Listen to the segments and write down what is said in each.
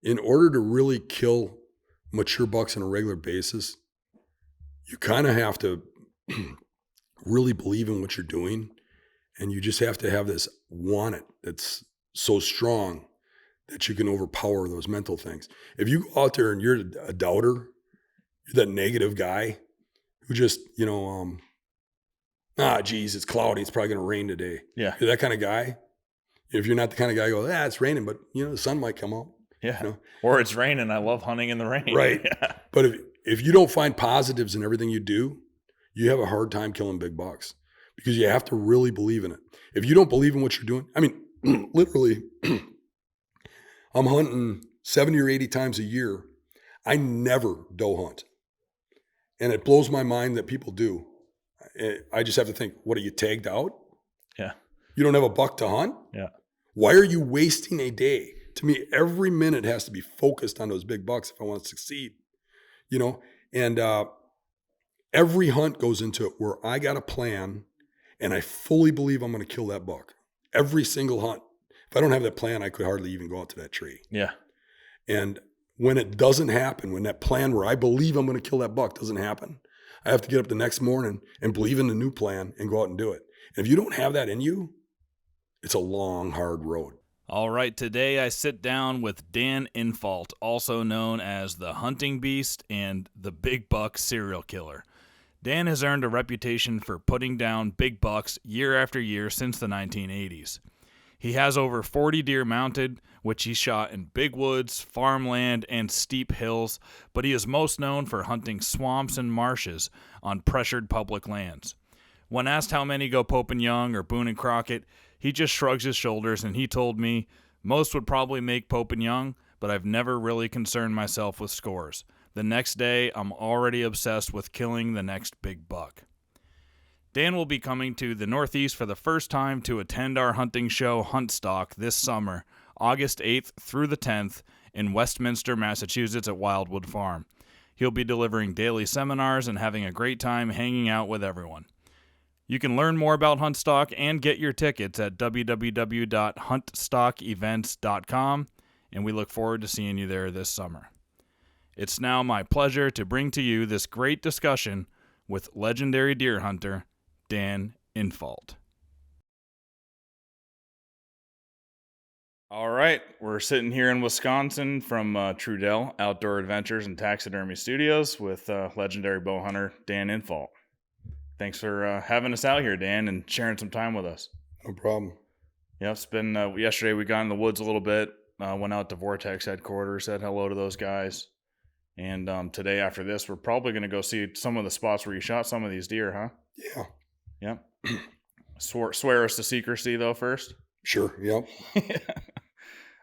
in order to really kill mature bucks on a regular basis, you kind of have to really believe in what you're doing. And you just have to have this want it that's so strong that you can overpower those mental things. If you go out there and you're a doubter, you're that negative guy who just, geez, it's cloudy. It's probably going to rain today. Yeah. You're that kind of guy. If you're not the kind of guy who goes, it's raining, but the sun might come out. Yeah. Or it's raining. I love hunting in the rain. Right. Yeah. But if you don't find positives in everything you do, you have a hard time killing big bucks because you have to really believe in it. If you don't believe in what you're doing, I mean, literally, I'm hunting 70 or 80 times a year. I never doe hunt. And it blows my mind that people do. I just have to think, what, are you tagged out? Yeah. You don't have a buck to hunt? Yeah. Why are you wasting a day? To me, every minute has to be focused on those big bucks if I want to succeed. And every hunt goes into it where I got a plan and I fully believe I'm going to kill that buck. Every single hunt. If I don't have that plan, I could hardly even go out to that tree. Yeah. And when it doesn't happen, when that plan where I believe I'm going to kill that buck doesn't happen, I have to get up the next morning and believe in the new plan and go out and do it. And if you don't have that in you, it's a long, hard road. All right, today I sit down with Dan Infalt, also known as the Hunting Beast and the Big Buck Serial Killer. Dan has earned a reputation for putting down big bucks year after year since the 1980s. He has over 40 deer mounted, which he shot in big woods, farmland, and steep hills, but he is most known for hunting swamps and marshes on pressured public lands. When asked how many go Pope and Young or Boone and Crockett, he just shrugs his shoulders and he told me, most would probably make Pope and Young, but I've never really concerned myself with scores. The next day, I'm already obsessed with killing the next big buck. Dan will be coming to the Northeast for the first time to attend our hunting show Huntstock this summer, August 8th through the 10th in Westminster, Massachusetts at Wildwood Farm. He'll be delivering daily seminars and having a great time hanging out with everyone. You can learn more about Huntstock and get your tickets at www.huntstockevents.com, and we look forward to seeing you there this summer. It's now my pleasure to bring to you this great discussion with legendary deer hunter Dan Infalt. All right, we're sitting here in Wisconsin from Trudell Outdoor Adventures and Taxidermy Studios with legendary bow hunter Dan Infalt. Thanks for having us out here, Dan, and sharing some time with us. No problem. Yeah, it's been yesterday we got in the woods a little bit, went out to Vortex headquarters, said hello to those guys. And today after this, we're probably going to go see some of the spots where you shot some of these deer, huh? Yeah. Yep. Swear us to secrecy, though, first. Sure, yep.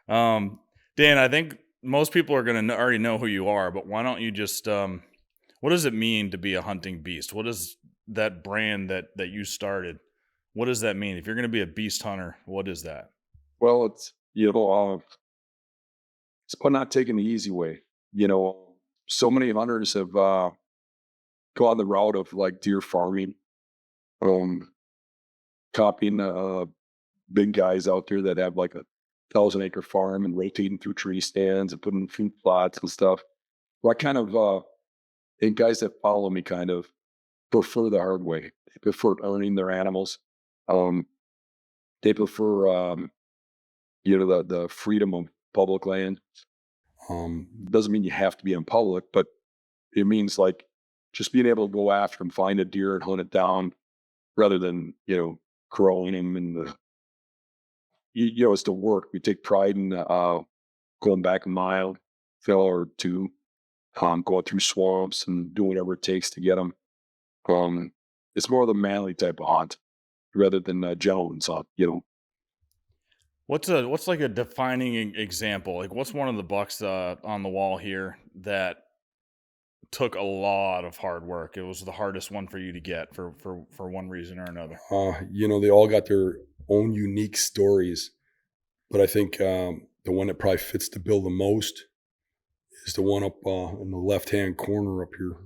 Dan, I think most people are going to already know who you are, but why don't you just, what does it mean to be a hunting beast? What is that brand that you started? What does that mean? If you're going to be a beast hunter, what is that? Well, it's, it's about not taking the easy way. So many hunters have gone the route of like deer farming, copying big guys out there that have like a 1,000-acre farm and rotating through tree stands and putting food plots and stuff. Well, I kind of, and guys that follow me kind of prefer the hard way. They prefer owning their animals. They prefer, the freedom of public land. Doesn't mean you have to be in public, but it means like just being able to go after and find a deer and hunt it down rather than, crowing him and it's the work. We take pride in going back a mile or two, going through swamps and doing whatever it takes to get them. It's more of the manly type of hunt rather than Jones hunt, What's like a defining example? Like, what's one of the bucks on the wall here that took a lot of hard work? It was the hardest one for you to get for one reason or another. They all got their own unique stories, but I think the one that probably fits the bill the most is the one up in the left-hand corner up here.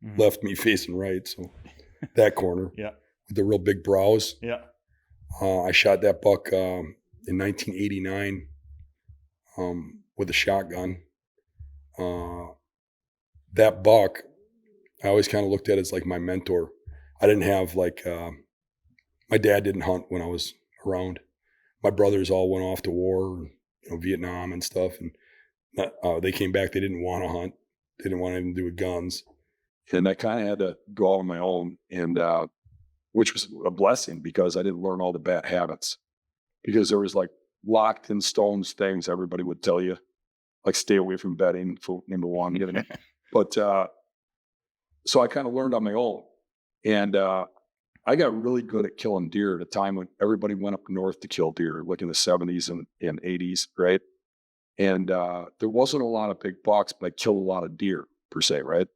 Mm-hmm. Left me facing right, so that corner. Yeah. With the real big brows. Yeah. I shot that buck in 1989. with a shotgun. That buck, I always kind of looked at it as like my mentor. I didn't have my dad didn't hunt when I was around. My brothers all went off to war, Vietnam and stuff. And they came back. They didn't want to hunt. They didn't want anything to do with guns. And I kind of had to go out on my own, and which was a blessing because I didn't learn all the bad habits. Because there was like locked in stones things everybody would tell you, like stay away from bedding, number one. But so I kind of learned on my own. And I got really good at killing deer at a time when everybody went up north to kill deer, like in the 70s and 80s, right? And there wasn't a lot of big bucks, but I killed a lot of deer per se, right?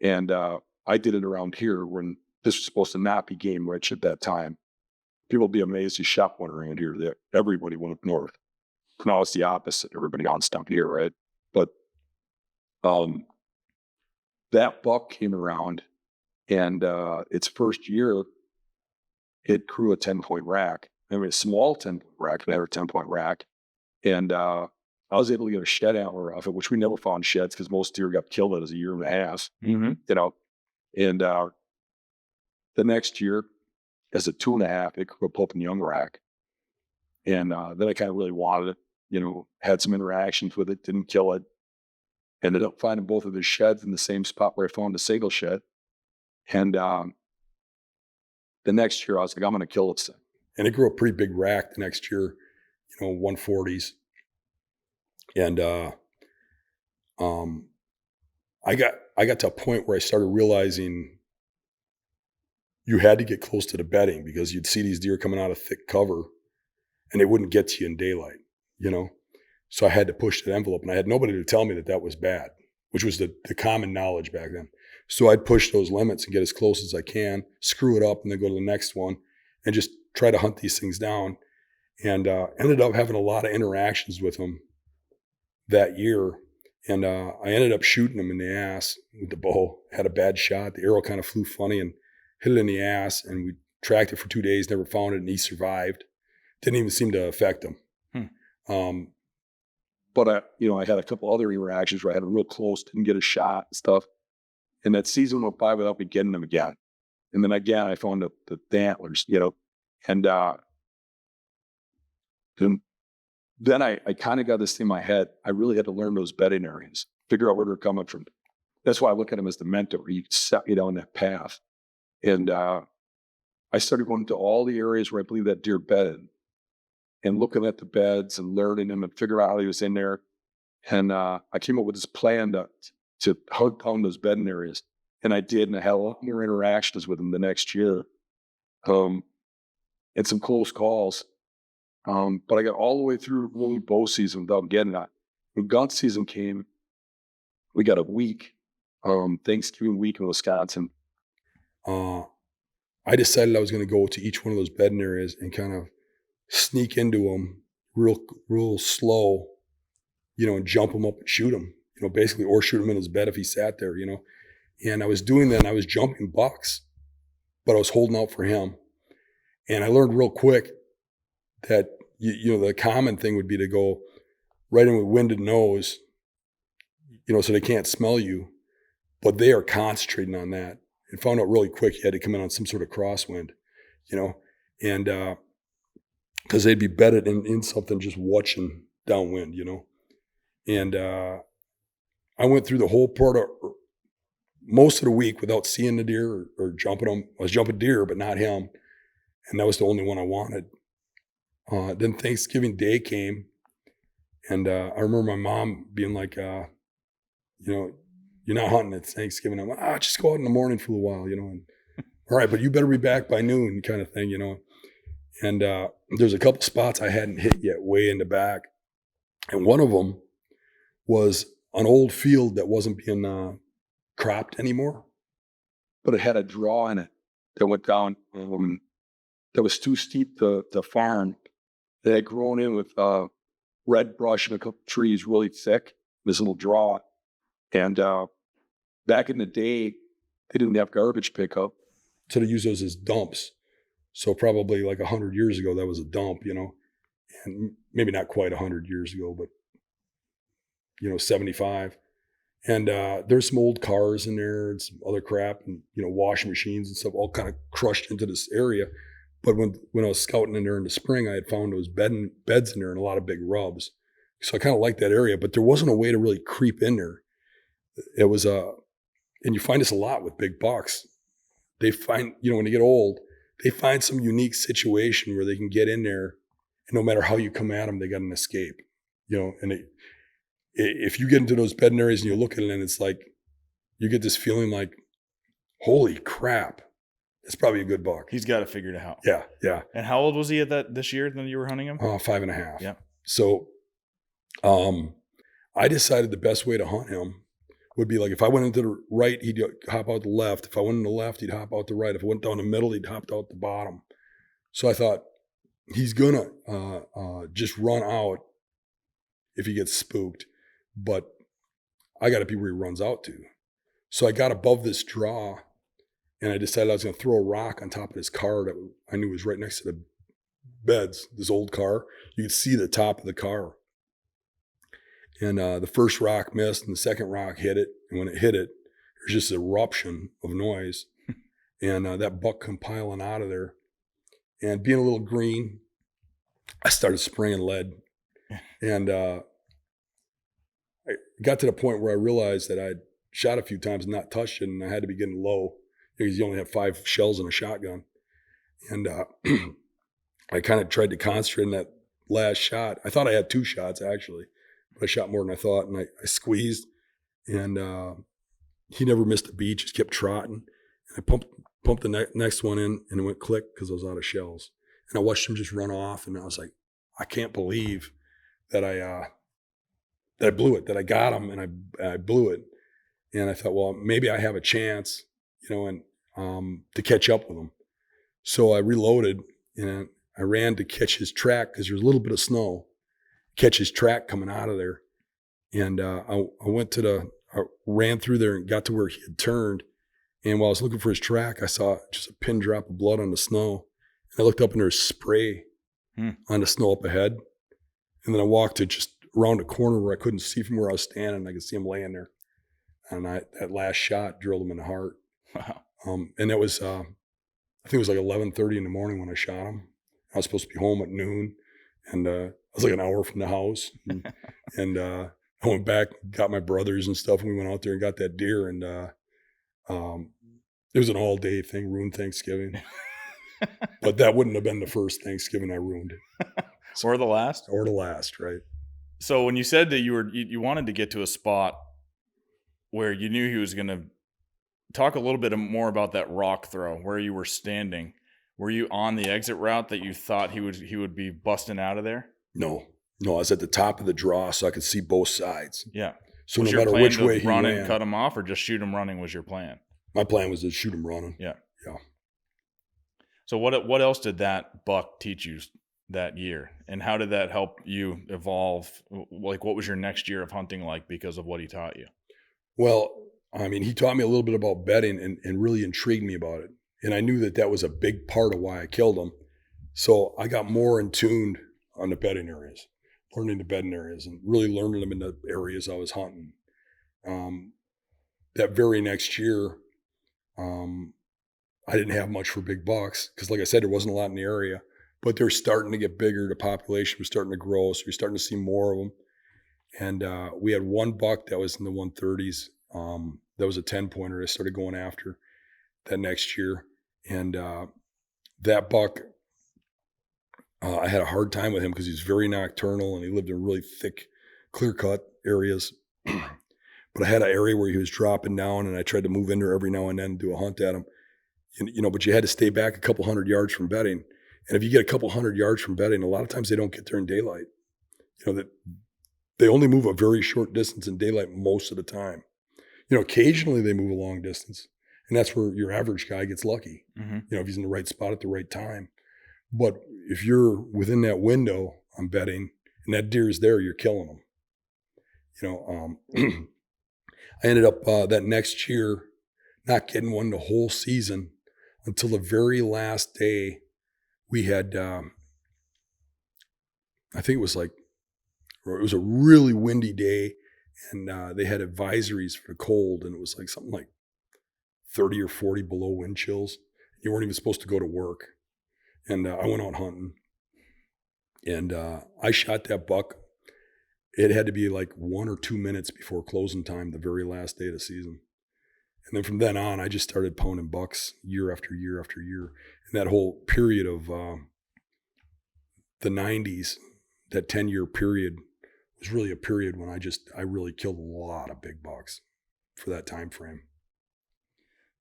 And I did it around here when this was supposed to not be game rich at that time. People would be amazed you shot one around here. That everybody went up north. Now it's the opposite. Everybody hunts down here, right? But that buck came around, and its first year, it grew a 10-point rack. I mean, a small 10-point rack, but a 10-point rack. And I was able to get a shed antler off it, which we never found sheds because most deer got killed at as a year and a half. Mm-hmm. And the next year, as a 2.5, it grew up in young rack. And then I kind of really wanted it, had some interactions with it, didn't kill it. Ended up finding both of the sheds in the same spot where I found the single shed. And the next year, I was like, I'm going to kill it. And it grew a pretty big rack the next year, 140s. And I got to a point where I started realizing you had to get close to the bedding because you'd see these deer coming out of thick cover and they wouldn't get to you in daylight, So I had to push the envelope, and I had nobody to tell me that was bad, which was the common knowledge back then. So I'd push those limits and get as close as I can, screw it up, and then go to the next one and just try to hunt these things down. And ended up having a lot of interactions with them that year. And I ended up shooting him in the ass with the bow. Had a bad shot. The arrow kind of flew funny and hit it in the ass. And we tracked it for 2 days, never found it, and he survived. Didn't even seem to affect him. But I had a couple other interactions where I had him real close, didn't get a shot and stuff. And that season went by without me getting him again. And then again, I found the antlers, and then I kind of got this thing in my head. I really had to learn those bedding areas, figure out where they're coming from. That's why I look at him as the mentor. He set me down that path. And I started going to all the areas where I believe that deer bedded and looking at the beds and learning them and figure out how he was in there. And I came up with this plan to hunt down those bedding areas. And I did, and I had a lot more interactions with him the next year. And some close calls. But I got all the way through really bow season without getting that. When gun season came, we got a week, Thanksgiving week in Wisconsin. I decided I was going to go to each one of those bedding areas and kind of sneak into them real slow, and jump him up and shoot him, basically, or shoot him in his bed if he sat there, And I was doing that, and I was jumping bucks, but I was holding out for him. And I learned real quick that, the common thing would be to go right in with winded nose, so they can't smell you, but they are concentrating on that. And found out really quick you had to come in on some sort of crosswind, and because they'd be bedded in something just watching downwind, And I went through the whole part of most of the week without seeing the deer or jumping them. I was jumping deer, but not him. And that was the only one I wanted. Then Thanksgiving Day came, and I remember my mom being like, you're not hunting at Thanksgiving. I'm like, just go out in the morning for a while, and all right, but you better be back by noon kind of thing, And there's a couple spots I hadn't hit yet way in the back. And one of them was an old field that wasn't being cropped anymore. But it had a draw in it that went down, that was too steep to farm. They had grown in with red brush and a couple trees really thick, this little draw. And back in the day, they didn't have garbage pickup. So they used those as dumps. So probably like 100 years ago, that was a dump, and maybe not quite 100 years ago, but 75. And there's some old cars in there and some other crap and, washing machines and stuff all kind of crushed into this area. But when I was scouting in there in the spring, I had found those beds in there and a lot of big rubs. So I kind of liked that area, but there wasn't a way to really creep in there. It was and you find this a lot with big bucks. They find, when they get old, they find some unique situation where they can get in there, and no matter how you come at them, they got an escape. And if you get into those bedding areas and you look at it and it's like, you get this feeling like, holy crap, it's probably a good buck. He's got it figured out. Yeah, yeah. And how old was he this year when you were hunting him? 5.5. Yeah. So I decided the best way to hunt him would be like, if I went into the right, he'd hop out the left. If I went in the left, he'd hop out the right. If I went down the middle, he'd hop out the bottom. So I thought, he's gonna just run out if he gets spooked, but I got to be where he runs out to. So I got above this draw, and I decided I was going to throw a rock on top of this car that I knew was right next to the beds, this old car. You could see the top of the car. And the first rock missed, and the second rock hit it. And when it hit it, there's just an eruption of noise. And that buck come piling out of there. And being a little green, I started spraying lead. And I got to the point where I realized that I'd shot a few times and not touched it, and I had to be getting low because you only have 5 shells in a shotgun. And I kind of tried to concentrate on that last shot. I thought I had 2 shots, actually. But I shot more than I thought, and I squeezed, and he never missed a beat, just kept trotting. And I pumped the next one in, and it went click because I was out of shells. And I watched him just run off, and I was like, I can't believe that I blew it, that I got him, and I blew it. And I thought, well, maybe I have a chance, and to catch up with him. So I reloaded, and I ran to catch his track because there's a little bit of snow. Catch his track coming out of there. And I ran through there and got to where he had turned. And while I was looking for his track, I saw just a pin drop of blood on the snow. And I looked up and there was spray on the snow up ahead. And then I walked to just around a corner where I couldn't see from where I was standing. I could see him laying there. And that last shot drilled him in the heart. Wow. And that was, I think it was like 11:30 in the morning when I shot him. I was supposed to be home at noon. And I was like an hour from the house. And I went back, got my brothers and stuff, and we went out there and got that deer. And it was an all-day thing, ruined Thanksgiving. But that wouldn't have been the first Thanksgiving I ruined. Or the last? Or the last, right. So when you said that you wanted to get to a spot where you knew he was going to, talk a little bit more about that rock throw, where you were standing. Were you on the exit route that you thought he would be busting out of there? No, I was at the top of the draw so I could see both sides. Yeah. So was no matter which way he run ran, and cut him off, or just shoot him running was your plan? My plan was to shoot him running. Yeah. Yeah. So what else did that buck teach you that year, and how did that help you evolve? Like, what was your next year of hunting like because of what he taught you? Well, I mean, he taught me a little bit about bedding and really intrigued me about it. And I knew that was a big part of why I killed him. So I got more in tuned on the bedding areas, learning the bedding areas and really learning them in the areas I was hunting. That very next year, I didn't have much for big bucks because, like I said, there wasn't a lot in the area. But they're starting to get bigger. The population was starting to grow, so we're starting to see more of them. And we had one buck that was in the 130s. That was a 10-pointer I started going after that next year. And that buck, I had a hard time with him because he's very nocturnal and he lived in really thick, clear-cut areas. But I had an area where he was dropping down, and I tried to move in there every now and then and do a hunt at him. But you had to stay back a couple hundred yards from bedding. And if you get a couple hundred yards from bedding, a lot of times they don't get there in daylight. That they only move a very short distance in daylight most of the time. Occasionally they move a long distance, and that's where your average guy gets lucky. Mm-hmm. If he's in the right spot at the right time. But if you're within that window on bedding and that deer is there, you're killing them. I ended up that next year not getting one the whole season until the very last day. We had, I think it was a really windy day, and they had advisories for the cold, and it was like something like 30 or 40 below wind chills. You weren't even supposed to go to work. And I went out hunting, and I shot that buck. It had to be like 1 or 2 minutes before closing time, the very last day of the season. And then from then on, I just started pounding bucks year after year after year. And that whole period of the 90s, that 10-year period, was really a period when I really killed a lot of big bucks for that time frame.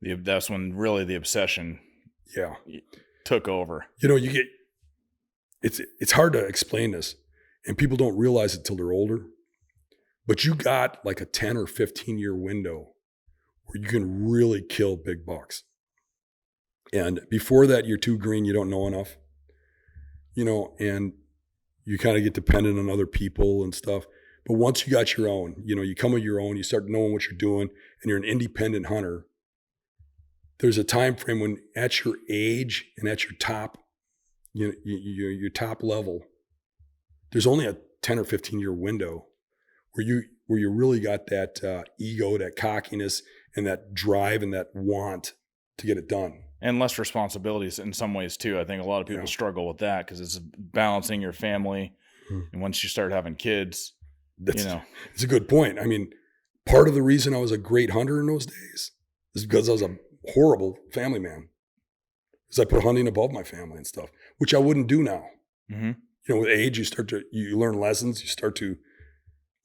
That's when really the obsession took over. You know, it's hard to explain this, and people don't realize it till they're older, but you got like a 10 or 15 year window where you can really kill big bucks. And before that, you're too green, you don't know enough, you know, and you kind of get dependent on other people and stuff. But once you got your own, you know, you come with your own, you start knowing what you're doing, and you're an independent hunter. There's a time frame when at your age and at your top, you know, your top level, there's only a 10 or 15 year window where you really got that ego, that cockiness, and that drive and that want to get it done. And less responsibilities in some ways too. I think a lot of people struggle with that because it's balancing your family. And once you start having kids, it's a good point. I mean, part of the reason I was a great hunter in those days is because I was a horrible family man. Because I put hunting above my family and stuff, which I wouldn't do now. Mm-hmm. You know, with age, you learn lessons, you start to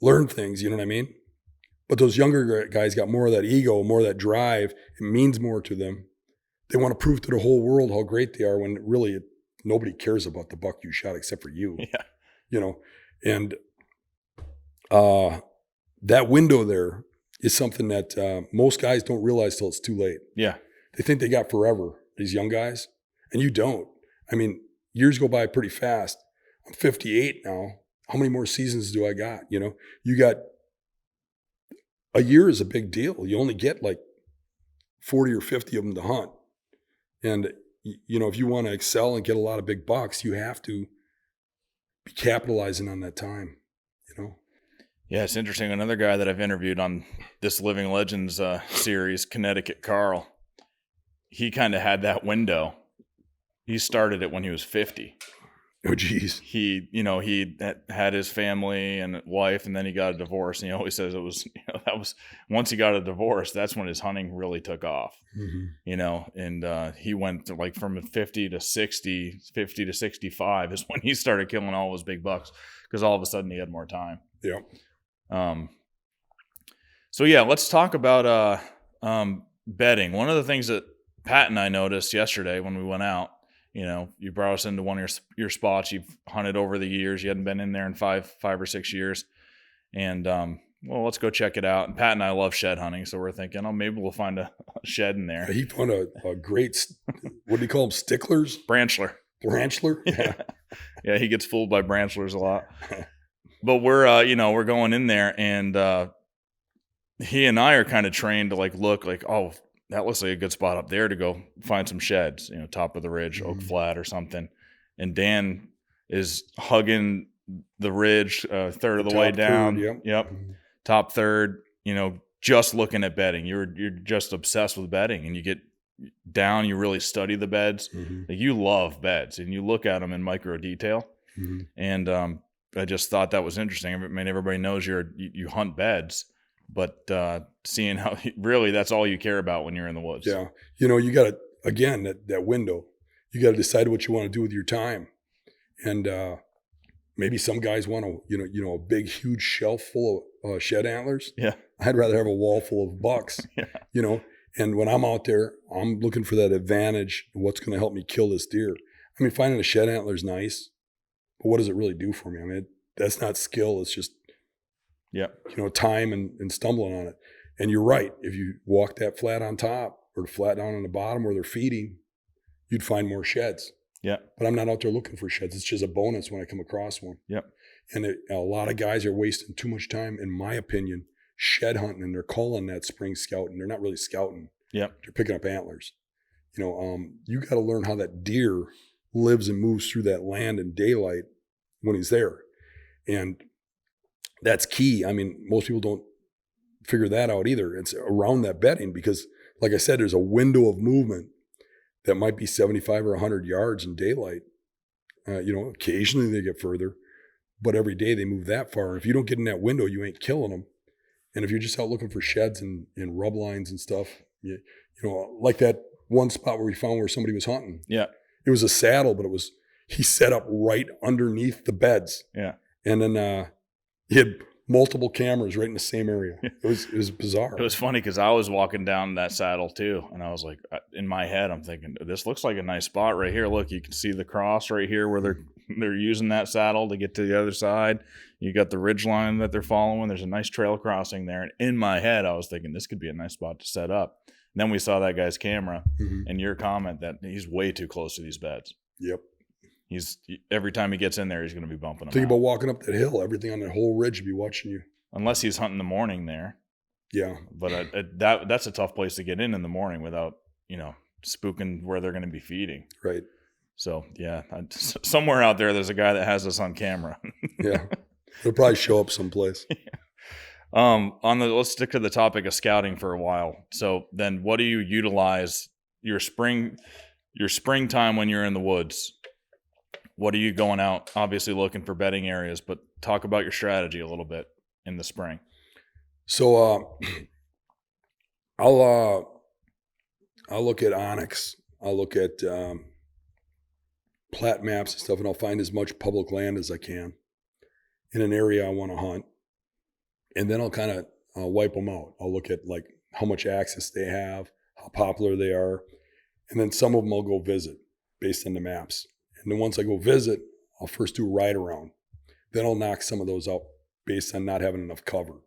learn things, you know what I mean? But those younger guys got more of that ego, more of that drive. It means more to them. They want to prove to the whole world how great they are when really nobody cares about the buck you shot except for you. Yeah. You know, and that window there is something that most guys don't realize till it's too late. Yeah. They think they got forever, these young guys, and you don't. I mean, years go by pretty fast. I'm 58 now. How many more seasons do I got? You know, you got a year is a big deal. You only get like 40 or 50 of them to hunt. And, you know, if you want to excel and get a lot of big bucks, you have to be capitalizing on that time, you know? Yeah, it's interesting. Another guy that I've interviewed on this Living Legends series, Connecticut Carl, he kind of had that window. He started it when he was 50. Oh, geez. He had his family and wife, and then he got a divorce. And he always says it was, that was once he got a divorce, that's when his hunting really took off. Mm-hmm. And he went to like from 50 to 65 is when he started killing all his big bucks because all of a sudden he had more time. Yeah. So yeah, let's talk about bedding. One of the things that Pat and I noticed yesterday when we went out, you brought us into one of your spots. You've hunted over the years. You hadn't been in there in five or 6 years. And, well, let's go check it out. And Pat and I love shed hunting. So we're thinking, maybe we'll find a shed in there. He found a great, what do you call them? Sticklers? Branchler. Yeah. Yeah. He gets fooled by branchlers a lot, but we're going in there and, he and I are kind of trained to look like, oh, that looks like a good spot up there to go find some sheds, top of the ridge, Oak Flat or something. And Dan is hugging the ridge, third of the way down. Third, yep. Top third, just looking at bedding. You're just obsessed with bedding, and you get down, you really study the beds. Mm-hmm. Like, you love beds and you look at them in micro detail. Mm-hmm. And, I just thought that was interesting. I mean, everybody knows you hunt beds. But seeing how really that's all you care about when you're in the woods. Yeah. You got to, again, that window, you got to decide what you want to do with your time. And maybe some guys want a big, huge shelf full of shed antlers. Yeah. I'd rather have a wall full of bucks, Yeah. And when I'm out there, I'm looking for that advantage. What's going to help me kill this deer? I mean, finding a shed antler is nice, but what does it really do for me? I mean, that's not skill. It's just, time and stumbling on it. And you're right. If you walk that flat on top or flat down on the bottom where they're feeding, you'd find more sheds. Yeah. But I'm not out there looking for sheds. It's just a bonus when I come across one. Yep. And a lot of guys are wasting too much time, in my opinion, shed hunting, and they're calling that spring scouting. They're not really scouting. Yep. They're picking up antlers. You got to learn how that deer lives and moves through that land in daylight when he's there. And that's key. I mean, most people don't figure that out either. It's around that bedding because, like I said, there's a window of movement that might be 75 or 100 yards in daylight. Occasionally they get further, but every day they move that far. If you don't get in that window, you ain't killing them. And if you're just out looking for sheds and rub lines and stuff, like that one spot where we found where somebody was hunting. Yeah. It was a saddle, but he set up right underneath the beds. Yeah. And then he had multiple cameras right in the same area. It was bizarre. It was funny because I was walking down that saddle too, and I was like, in my head, I'm thinking, this looks like a nice spot right here. Look, you can see the cross right here where they're using that saddle to get to the other side. You got the ridge line that they're following. There's a nice trail crossing there. And in my head, I was thinking this could be a nice spot to set up. And then we saw that guy's camera and your comment that he's way too close to these beds. Yep. Every time he gets in there, he's going to be bumping them. Think about walking up that hill. Everything on that whole ridge would be watching you. Unless he's hunting the morning there. Yeah. But that's a tough place to get in the morning without, spooking where they're going to be feeding. Right. So, yeah, somewhere out there's a guy that has us on camera. Yeah. They'll probably show up someplace. Let's stick to the topic of scouting for a while. So then what do you utilize your springtime when you're in the woods? What are you going out, obviously looking for bedding areas, but talk about your strategy a little bit in the spring. So I'll look at Onyx. I'll look at plat maps and stuff, and I'll find as much public land as I can in an area I want to hunt. And then I'll kind of wipe them out. I'll look at like how much access they have, how popular they are. And then some of them I'll go visit based on the maps. And then once I go visit, I'll first do a ride around. Then I'll knock some of those out based on not having enough cover.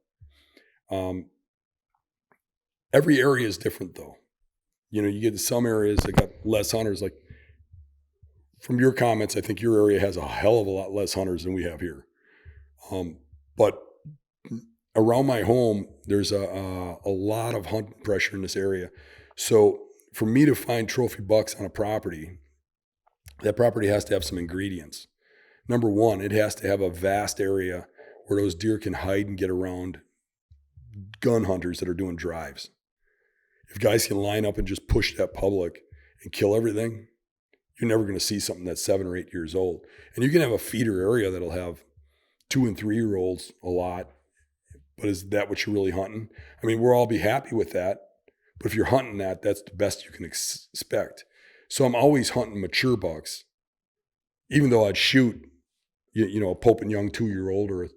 Every area is different though. You get to some areas that got less hunters. Like from your comments, I think your area has a hell of a lot less hunters than we have here. But around my home, there's a lot of hunting pressure in this area. So for me to find trophy bucks on a property, that property has to have some ingredients. Number one, it has to have a vast area where those deer can hide and get around gun hunters that are doing drives. If guys can line up and just push that public and kill everything, you're never going to see something that's 7 or 8 years old. And you can have a feeder area that'll have 2 and 3 year olds a lot. But is that what you're really hunting? I mean, we'll all be happy with that. But if you're hunting that, that's the best you can expect. So I'm always hunting mature bucks, even though I'd shoot, a Pope and Young 2-year-old or a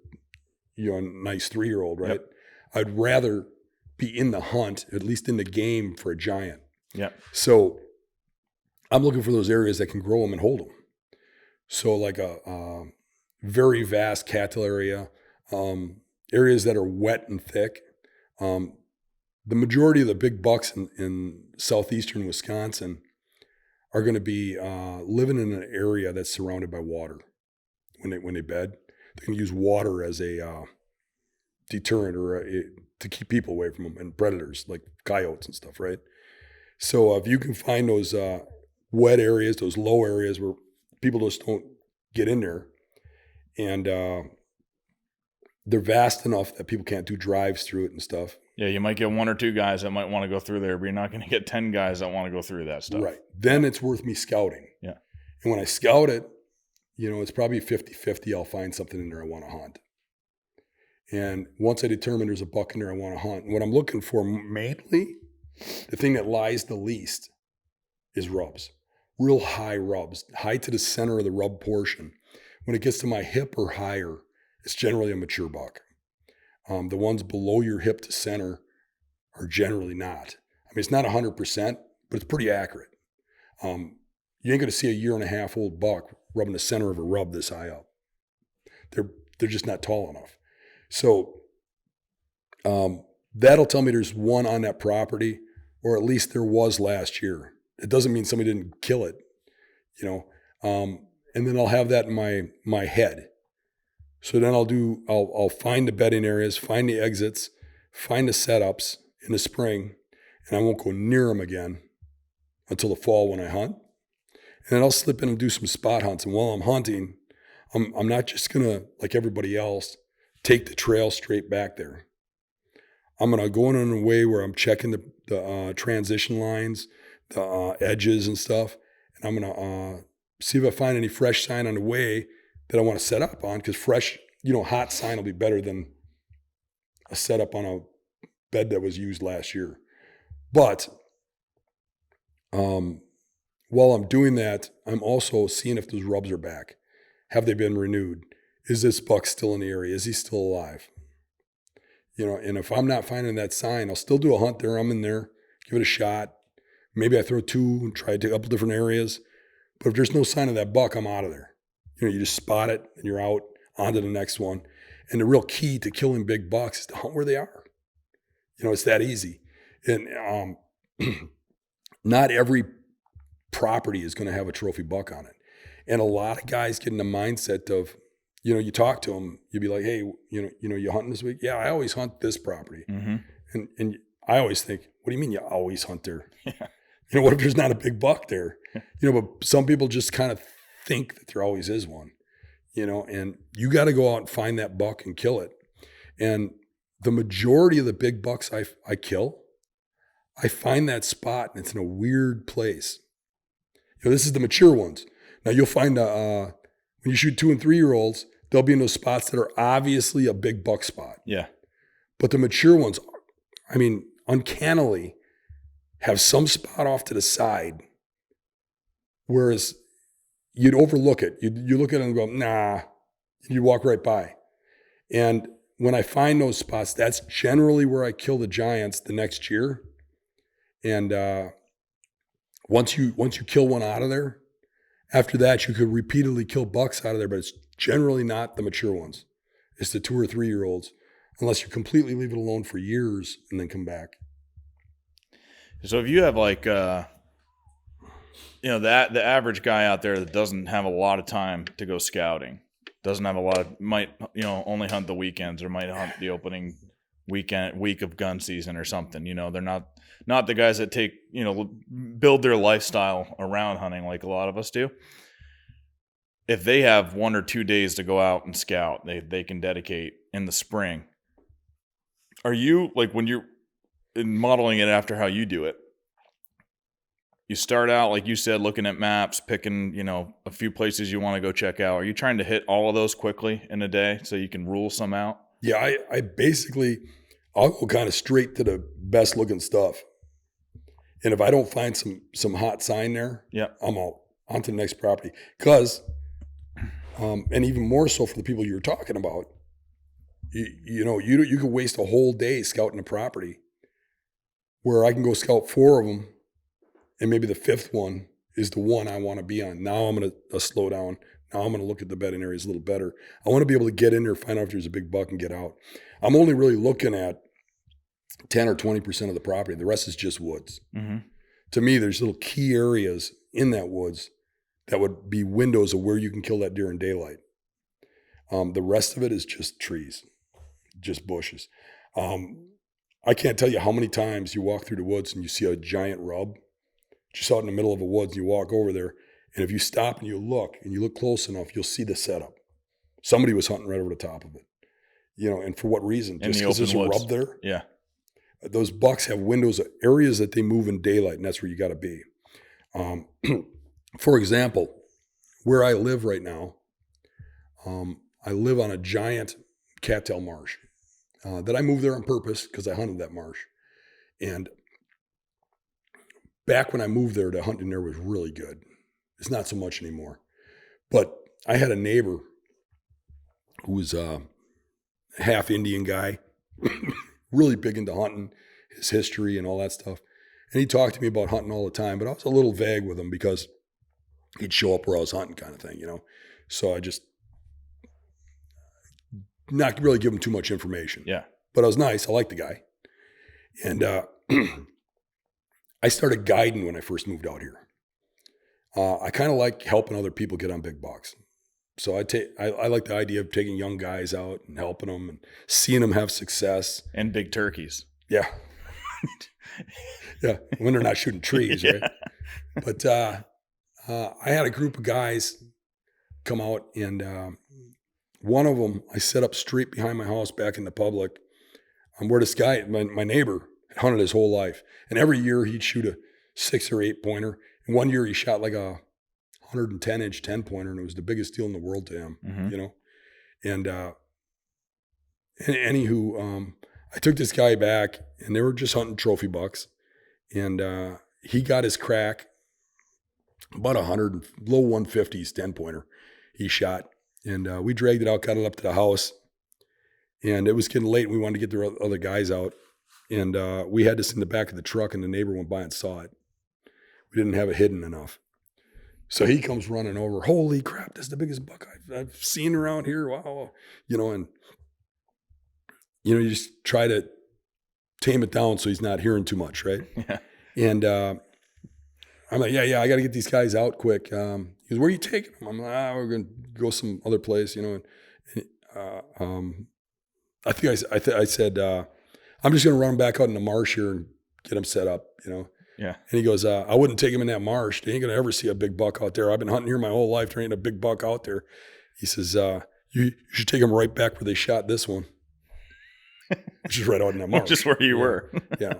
nice 3-year-old, right? Yeah. I'd rather be in the hunt, at least in the game, for a giant. Yeah. So I'm looking for those areas that can grow them and hold them. So like a very vast cattle area, areas that are wet and thick. The majority of the big bucks in southeastern Wisconsin are going to be living in an area that's surrounded by water. When they bed, they can use water as a deterrent or to keep people away from them and predators like coyotes and stuff, right? So if you can find those wet areas, those low areas where people just don't get in there, and they're vast enough that people can't do drives through it and stuff. Yeah, you might get 1 or 2 guys that might want to go through there, but you're not going to get 10 guys that want to go through that stuff. Right. Then it's worth me scouting. Yeah. And when I scout it, it's probably 50-50. I'll find something in there I want to hunt. And once I determine there's a buck in there I want to hunt, what I'm looking for mainly, the thing that lies the least is rubs. Real high rubs, high to the center of the rub portion. When it gets to my hip or higher, it's generally a mature buck. The ones below your hip to center are generally not. I mean, it's not 100%, but it's pretty accurate. You ain't going to see a 1.5-year-old buck rubbing the center of a rub this high up. They're just not tall enough. So that'll tell me there's one on that property, or at least there was last year. It doesn't mean somebody didn't kill it, and then I'll have that in my head. So then I'll find the bedding areas, find the exits, find the setups in the spring, and I won't go near them again until the fall when I hunt. And then I'll slip in and do some spot hunts. And while I'm hunting, I'm not just gonna, like everybody else, take the trail straight back there. I'm going to go in a way where I'm checking the transition lines, the edges and stuff. And I'm going to see if I find any fresh sign on the way that I want to set up on, because fresh, hot sign will be better than a setup on a bed that was used last year. But while I'm doing that, I'm also seeing if those rubs are back. Have they been renewed? Is this buck still in the area? Is he still alive? And if I'm not finding that sign, I'll still do a hunt there. I'm in there, give it a shot. Maybe I throw 2 and try a couple different areas. But if there's no sign of that buck, I'm out of there. You just spot it and you're out, on to the next one. And the real key to killing big bucks is to hunt where they are. It's that easy. And not every property is going to have a trophy buck on it. And a lot of guys get in the mindset of, you talk to them, you'd be like, hey, you hunting this week? Yeah, I always hunt this property. Mm-hmm. And I always think, what do you mean you always hunt there? Yeah. What if there's not a big buck there? But some people just kind of think that there always is one, and you got to go out and find that buck and kill it. And the majority of the big bucks I kill, I find that spot and it's in a weird place. This is the mature ones. Now you'll find when you shoot 2 and 3-year-olds, they'll be in those spots that are obviously a big buck spot. Yeah. But the mature ones, uncannily have some spot off to the side, whereas you'd overlook it. You look at it and go, nah, you walk right by. And when I find those spots, that's generally where I kill the giants the next year. And once you kill one out of there, after that, you could repeatedly kill bucks out of there, but it's generally not the mature ones. It's the 2 or 3-year-olds, unless you completely leave it alone for years and then come back. So if you have the average guy out there that doesn't have a lot of time to go scouting, doesn't have a lot of, might, only hunt the weekends or might hunt the opening week of gun season or something, they're not the guys that take, build their lifestyle around hunting like a lot of us do. If they have 1 or 2 days to go out and scout, they can dedicate in the spring. Are you, when you're modeling it after how you do it, you start out, like you said, looking at maps, picking, a few places you want to go check out. Are you trying to hit all of those quickly in a day so you can rule some out? Yeah, I basically, I'll go kind of straight to the best looking stuff. And if I don't find some hot sign there, I'm out on to the next property. Because, and even more so for the people you were talking about, you could waste a whole day scouting a property where I can go scout 4 of them, and maybe the 5th one is the one I want to be on. Now I'm going to slow down. Now I'm going to look at the bedding areas a little better. I want to be able to get in there, find out if there's a big buck, and get out. I'm only really looking at 10 or 20% of the property. The rest is just woods. Mm-hmm. To me, there's little key areas in that woods that would be windows of where you can kill that deer in daylight. The rest of it is just trees, just bushes. I can't tell you how many times you walk through the woods and you see a giant rub just out in the middle of the woods, and you walk over there, and if you stop and you look close enough, you'll see the setup. Somebody was hunting right over the top of it. And for what reason? Just because there's a rub there? Yeah. Those bucks have windows, areas that they move in daylight, and that's where you got to be. For example, where I live right now, I live on a giant cattail marsh that I moved there on purpose because I hunted that marsh. And back when I moved there, the hunting there was really good. It's not so much anymore. But I had a neighbor who was a half Indian guy, really big into hunting, his history and all that stuff. And he talked to me about hunting all the time, but I was a little vague with him because he'd show up where I was hunting kind of thing, So I just not really give him too much information. Yeah. But I was nice. I liked the guy. And I started guiding when I first moved out here. I kind of like helping other people get on big bucks. So I like the idea of taking young guys out and helping them and seeing them have success. And big turkeys. Yeah. Yeah. When they're not shooting trees, Yeah. right? But I had a group of guys come out and One of them, I set up straight behind my house back in the public. Where this guy, my neighbor, had hunted his whole life. And every year he'd shoot a 6 or 8 pointer. And one year he shot like a 110-inch 10-pointer, and it was the biggest deal in the world to him, you know? And anywho, I took this guy back, and they were just hunting trophy bucks. And he got his crack, about 100, low 150s 10-pointer he shot. And we dragged it out, got it up to the house. And it was getting late. We wanted to get the other guys out. And we had this in the back of the truck, and the neighbor went by and saw it. We didn't have it hidden enough. So he comes running over. Holy crap, that's the biggest buck I've seen around here. Wow. You know, and, you know, you just try to tame it down so he's not hearing too much, right? Yeah. And I'm like, yeah, I got to get these guys out quick. He goes, where are you taking them? I'm like, we're going to go some other place, you know. And, I think I said, I'm just going to run them back out in the marsh here and get them set up, you know. Yeah. And he goes, I wouldn't take him in that marsh. They ain't going to ever see a big buck out there. I've been hunting here my whole life. There ain't a big buck out there. He says, you should take them right back where they shot this one, which is right out in that marsh. Just where you were. Yeah.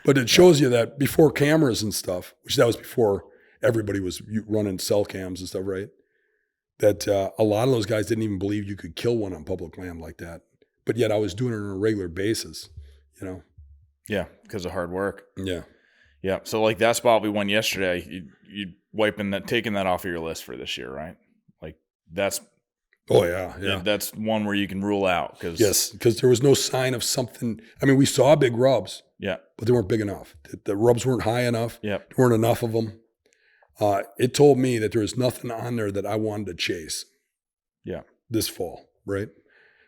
But it shows you that before cameras and stuff, which that was before everybody was running cell cams and stuff, right? That a lot of those guys didn't even believe you could kill one on public land like that. But yet I was doing it on a regular basis, you know? Yeah, because of hard work. Yeah. Yeah. So like that spot we won yesterday, you taking that off of your list for this year, right? Like that's. Oh yeah. That's one where you can rule out. Yes, because there was no sign of something. I mean, we saw big rubs. Yeah. But they weren't big enough. The rubs weren't high enough. Yeah. There weren't enough of them. It told me that there was nothing on there that I wanted to chase. Yeah. This fall, right?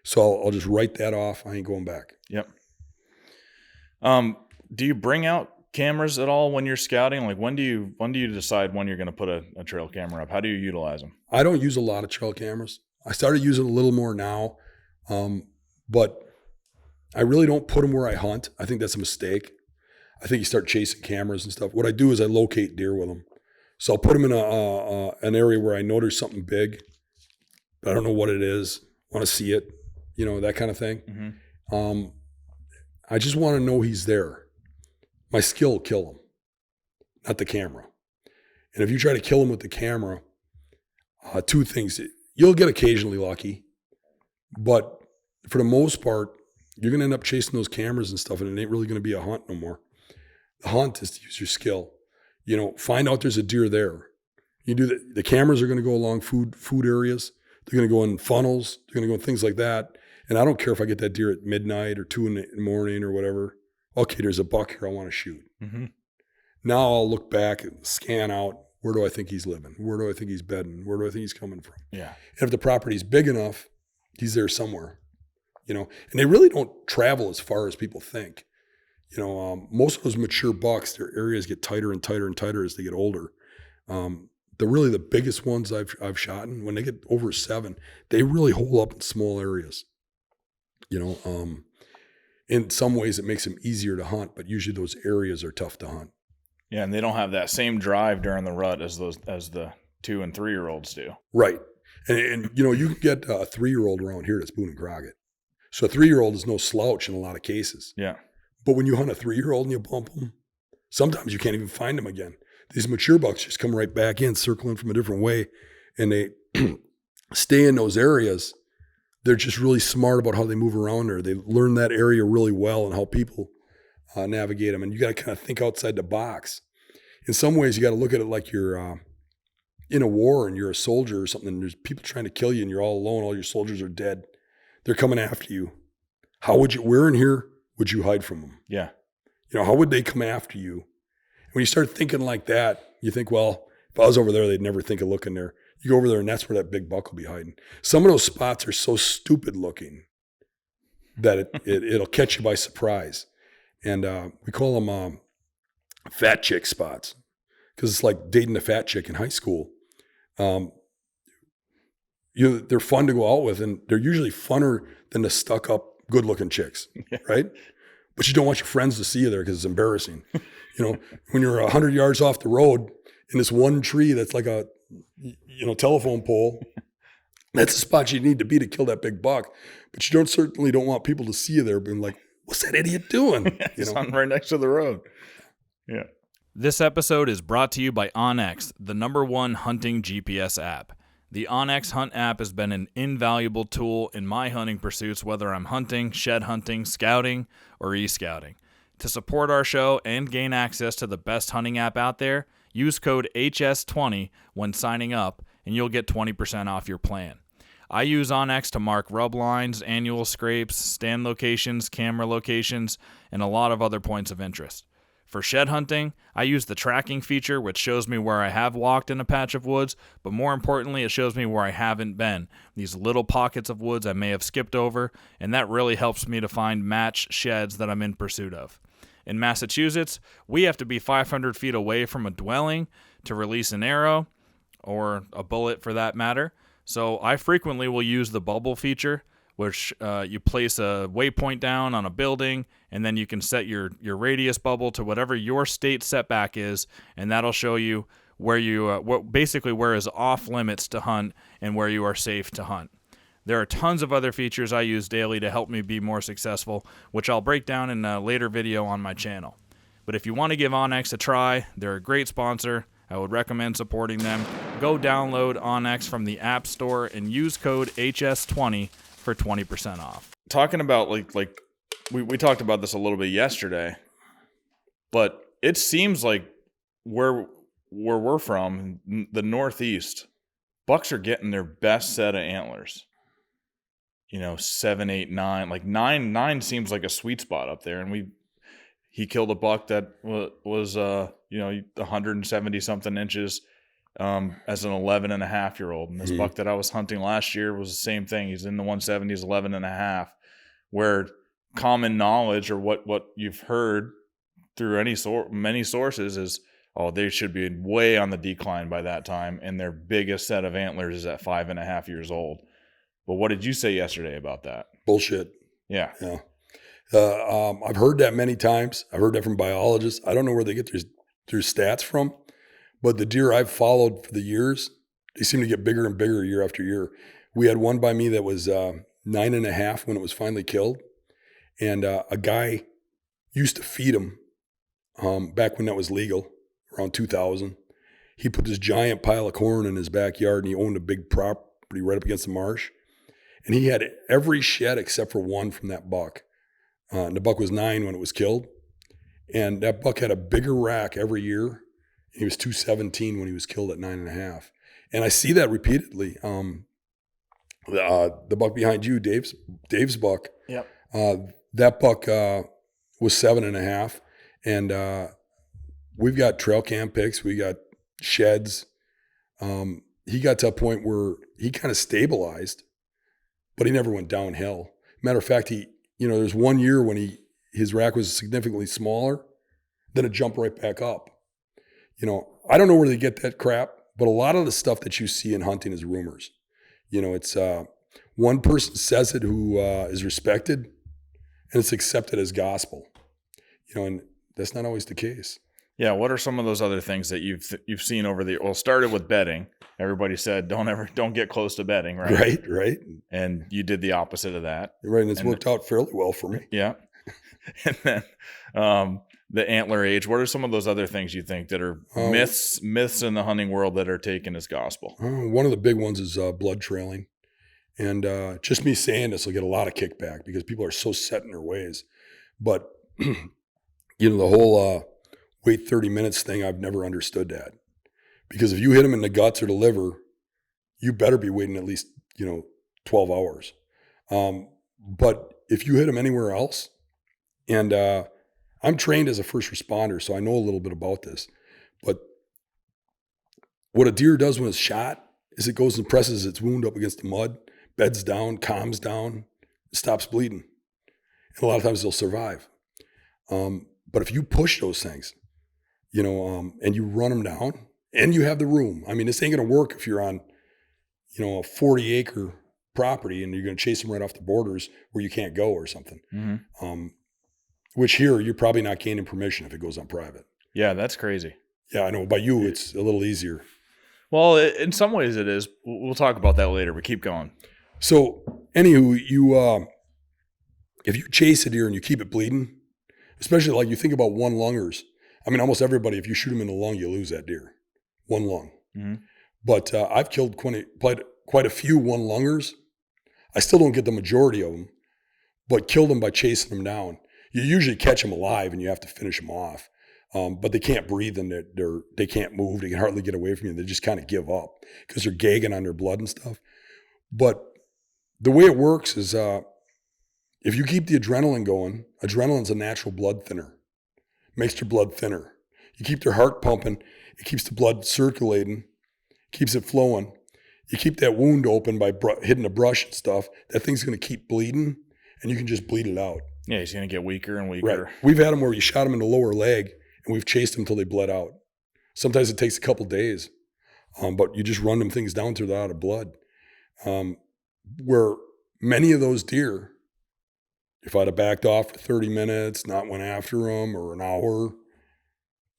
So I'll just write that off. I ain't going back. Yep. Do you bring out cameras at all when you're scouting? Like when do you decide when you're going to put a trail camera up? How do you utilize them? I don't use a lot of trail cameras. I started using a little more now, but I really don't put them where I hunt. I think that's a mistake. I think you start chasing cameras and stuff. What I do is I locate deer with them. So I'll put them in an area where I know there's something big, but I don't know what it is. Want to see it, you know, that kind of thing. Mm-hmm. I just want to know he's there. My skill will kill him, not the camera. And if you try to kill him with the camera, two things. You'll get occasionally lucky, but for the most part, you're going to end up chasing those cameras and stuff, and it ain't really going to be a hunt no more. The hunt is to use your skill. You know, find out there's a deer there. You do the cameras are going to go along food areas. They're going to go in funnels. They're going to go in things like that. And I don't care if I get that deer at midnight or 2 in the morning or whatever. Okay, there's a buck here I want to shoot. Mm-hmm. Now I'll look back and scan out, where do I think he's living? Where do I think he's bedding? Where do I think he's coming from? Yeah. And if the property's big enough, he's there somewhere. You know, and they really don't travel as far as people think. You know, most of those mature bucks, their areas get tighter and tighter and tighter as they get older. The biggest ones I've shot, and when they get over 7, they really hole up in small areas. You know, in some ways it makes them easier to hunt, but usually those areas are tough to hunt. Yeah, and they don't have that same drive during the rut as the 2 and 3-year-olds do. Right, and you know, you can get a 3-year-old around here that's Boone and Crockett. So a 3-year-old is no slouch in a lot of cases. Yeah. But when you hunt a 3-year-old and you bump them, sometimes you can't even find them again. These mature bucks just come right back in, circling from a different way, and they stay in those areas. They're just really smart about how they move around there. They learn that area really well and how people navigate them. And you got to kind of think outside the box. In some ways, you got to look at it like you're in a war and you're a soldier or something. And there's people trying to kill you and you're all alone. All your soldiers are dead. They're coming after you. Where in here would you hide from them? Yeah. You know, how would they come after you? When you start thinking like that, you think, well, if I was over there, they'd never think of looking there. You go over there and that's where that big buck will be hiding. Some of those spots are so stupid looking that it'll catch you by surprise. And we call them fat chick spots because it's like dating a fat chick in high school. They're fun to go out with, and they're usually funner than the stuck-up, good-looking chicks, right? But you don't want your friends to see you there because it's embarrassing. You know, when you're 100 yards off the road in this one tree that's like a telephone pole, That's the spot you need to be to kill that big buck. But you certainly don't want people to see you there being like, what's that idiot doing? He's hunting right next to the road. Yeah. This episode is brought to you by OnX, the #1 hunting GPS app. The OnX Hunt app has been an invaluable tool in my hunting pursuits, whether I'm hunting, shed hunting, scouting, or e-scouting. To support our show and gain access to the best hunting app out there, use code HS20 when signing up, and you'll get 20% off your plan. I use OnX to mark rub lines, annual scrapes, stand locations, camera locations, and a lot of other points of interest. For shed hunting, I use the tracking feature, which shows me where I have walked in a patch of woods, but more importantly, it shows me where I haven't been, these little pockets of woods I may have skipped over, and that really helps me to find match sheds that I'm in pursuit of. In Massachusetts, we have to be 500 feet away from a dwelling to release an arrow, or a bullet for that matter, so I frequently will use the bubble feature, which you place a waypoint down on a building, and then you can set your radius bubble to whatever your state setback is, and that'll show you where you where is off limits to hunt and where you are safe to hunt. There are tons of other features I use daily to help me be more successful, which I'll break down in a later video on my channel. But if you want to give OnX a try, they're a great sponsor. I would recommend supporting them. Go download OnX from the App Store and use code HS20 for 20% off. Talking about like we talked about this a little bit yesterday, but it seems like where we're from, the Northeast, bucks are getting their best set of antlers. 7, 8, 9. Like nine seems like a sweet spot up there, and he killed a buck that was 170 something inches as an 11 and a half year old. And this buck that I was hunting last year was the same thing. He's in the 170s, 11 and a half, where common knowledge or what you've heard through many sources is, they should be way on the decline by that time. And their biggest set of antlers is at 5.5 years old. But what did you say yesterday about that? Bullshit. Yeah. Yeah. I've heard that many times. I've heard that from biologists. I don't know where they get their stats from. But the deer I've followed for the years, they seem to get bigger and bigger year after year. We had one by me that was 9.5 when it was finally killed. And a guy used to feed him back when that was legal, around 2000. He put this giant pile of corn in his backyard, and he owned a big property right up against the marsh. And he had every shed except for one from that buck. And the buck was 9 when it was killed. And that buck had a bigger rack every year. He was 217 when he was killed at 9.5. And I see that repeatedly. The buck behind you, Dave's buck. Yep. That buck was 7.5. And we've got trail cam pics. We got sheds. He got to a point where he kind of stabilized, but he never went downhill. Matter of fact, there's one year when his rack was significantly smaller, then it jumped right back up. I don't know where they get that crap, but a lot of the stuff that you see in hunting is rumors. It's one person says it who is respected, and it's accepted as gospel. And that's not always the case. Yeah. What are some of those other things that you've seen over the? Well, started with bedding. Everybody said don't get close to bedding, right? Right. And you did the opposite of that. Right, and it's worked out fairly well for me. Yeah. And then the antler age. What are some of those other things you think that are myths in the hunting world that are taken as gospel? One of the big ones is blood trailing. And just me saying this will get a lot of kickback because people are so set in their ways. But, the whole wait 30 minutes thing, I've never understood that. Because if you hit them in the guts or the liver, you better be waiting at least, 12 hours. But if you hit them anywhere else, and I'm trained as a first responder, so I know a little bit about this. But what a deer does when it's shot is it goes and presses its wound up against the mud, beds down, calms down, stops bleeding. And a lot of times they'll survive. But if you push those things, and you run them down and you have the room, this ain't going to work if you're on, a 40-acre property and you're going to chase them right off the borders where you can't go or something. Mm-hmm. Which here, you're probably not gaining permission if it goes on private. Yeah, that's crazy. Yeah, I know. By you, it's a little easier. Well, in some ways it is. We'll talk about that later, but keep going. So, anywho, if you chase a deer and you keep it bleeding, especially like you think about one lungers. I mean, almost everybody, if you shoot them in the lung, you lose that deer. One lung. Mm-hmm. But I've killed quite a few one lungers. I still don't get the majority of them, but killed them by chasing them down. You usually catch them alive and you have to finish them off. But they can't breathe and they can't move. They can hardly get away from you. They just kind of give up because they're gagging on their blood and stuff. But the way it works is if you keep the adrenaline going, adrenaline's a natural blood thinner. Makes their blood thinner. You keep their heart pumping. It keeps the blood circulating. Keeps it flowing. You keep that wound open by hitting the brush and stuff. That thing's going to keep bleeding, and you can just bleed it out. Yeah, he's going to get weaker and weaker. Right. We've had them where you shot them in the lower leg, and we've chased them until they bled out. Sometimes it takes a couple days, but you just run them things down till they're out of blood. Where many of those deer, if I'd have backed off for 30 minutes, not went after them, or an hour,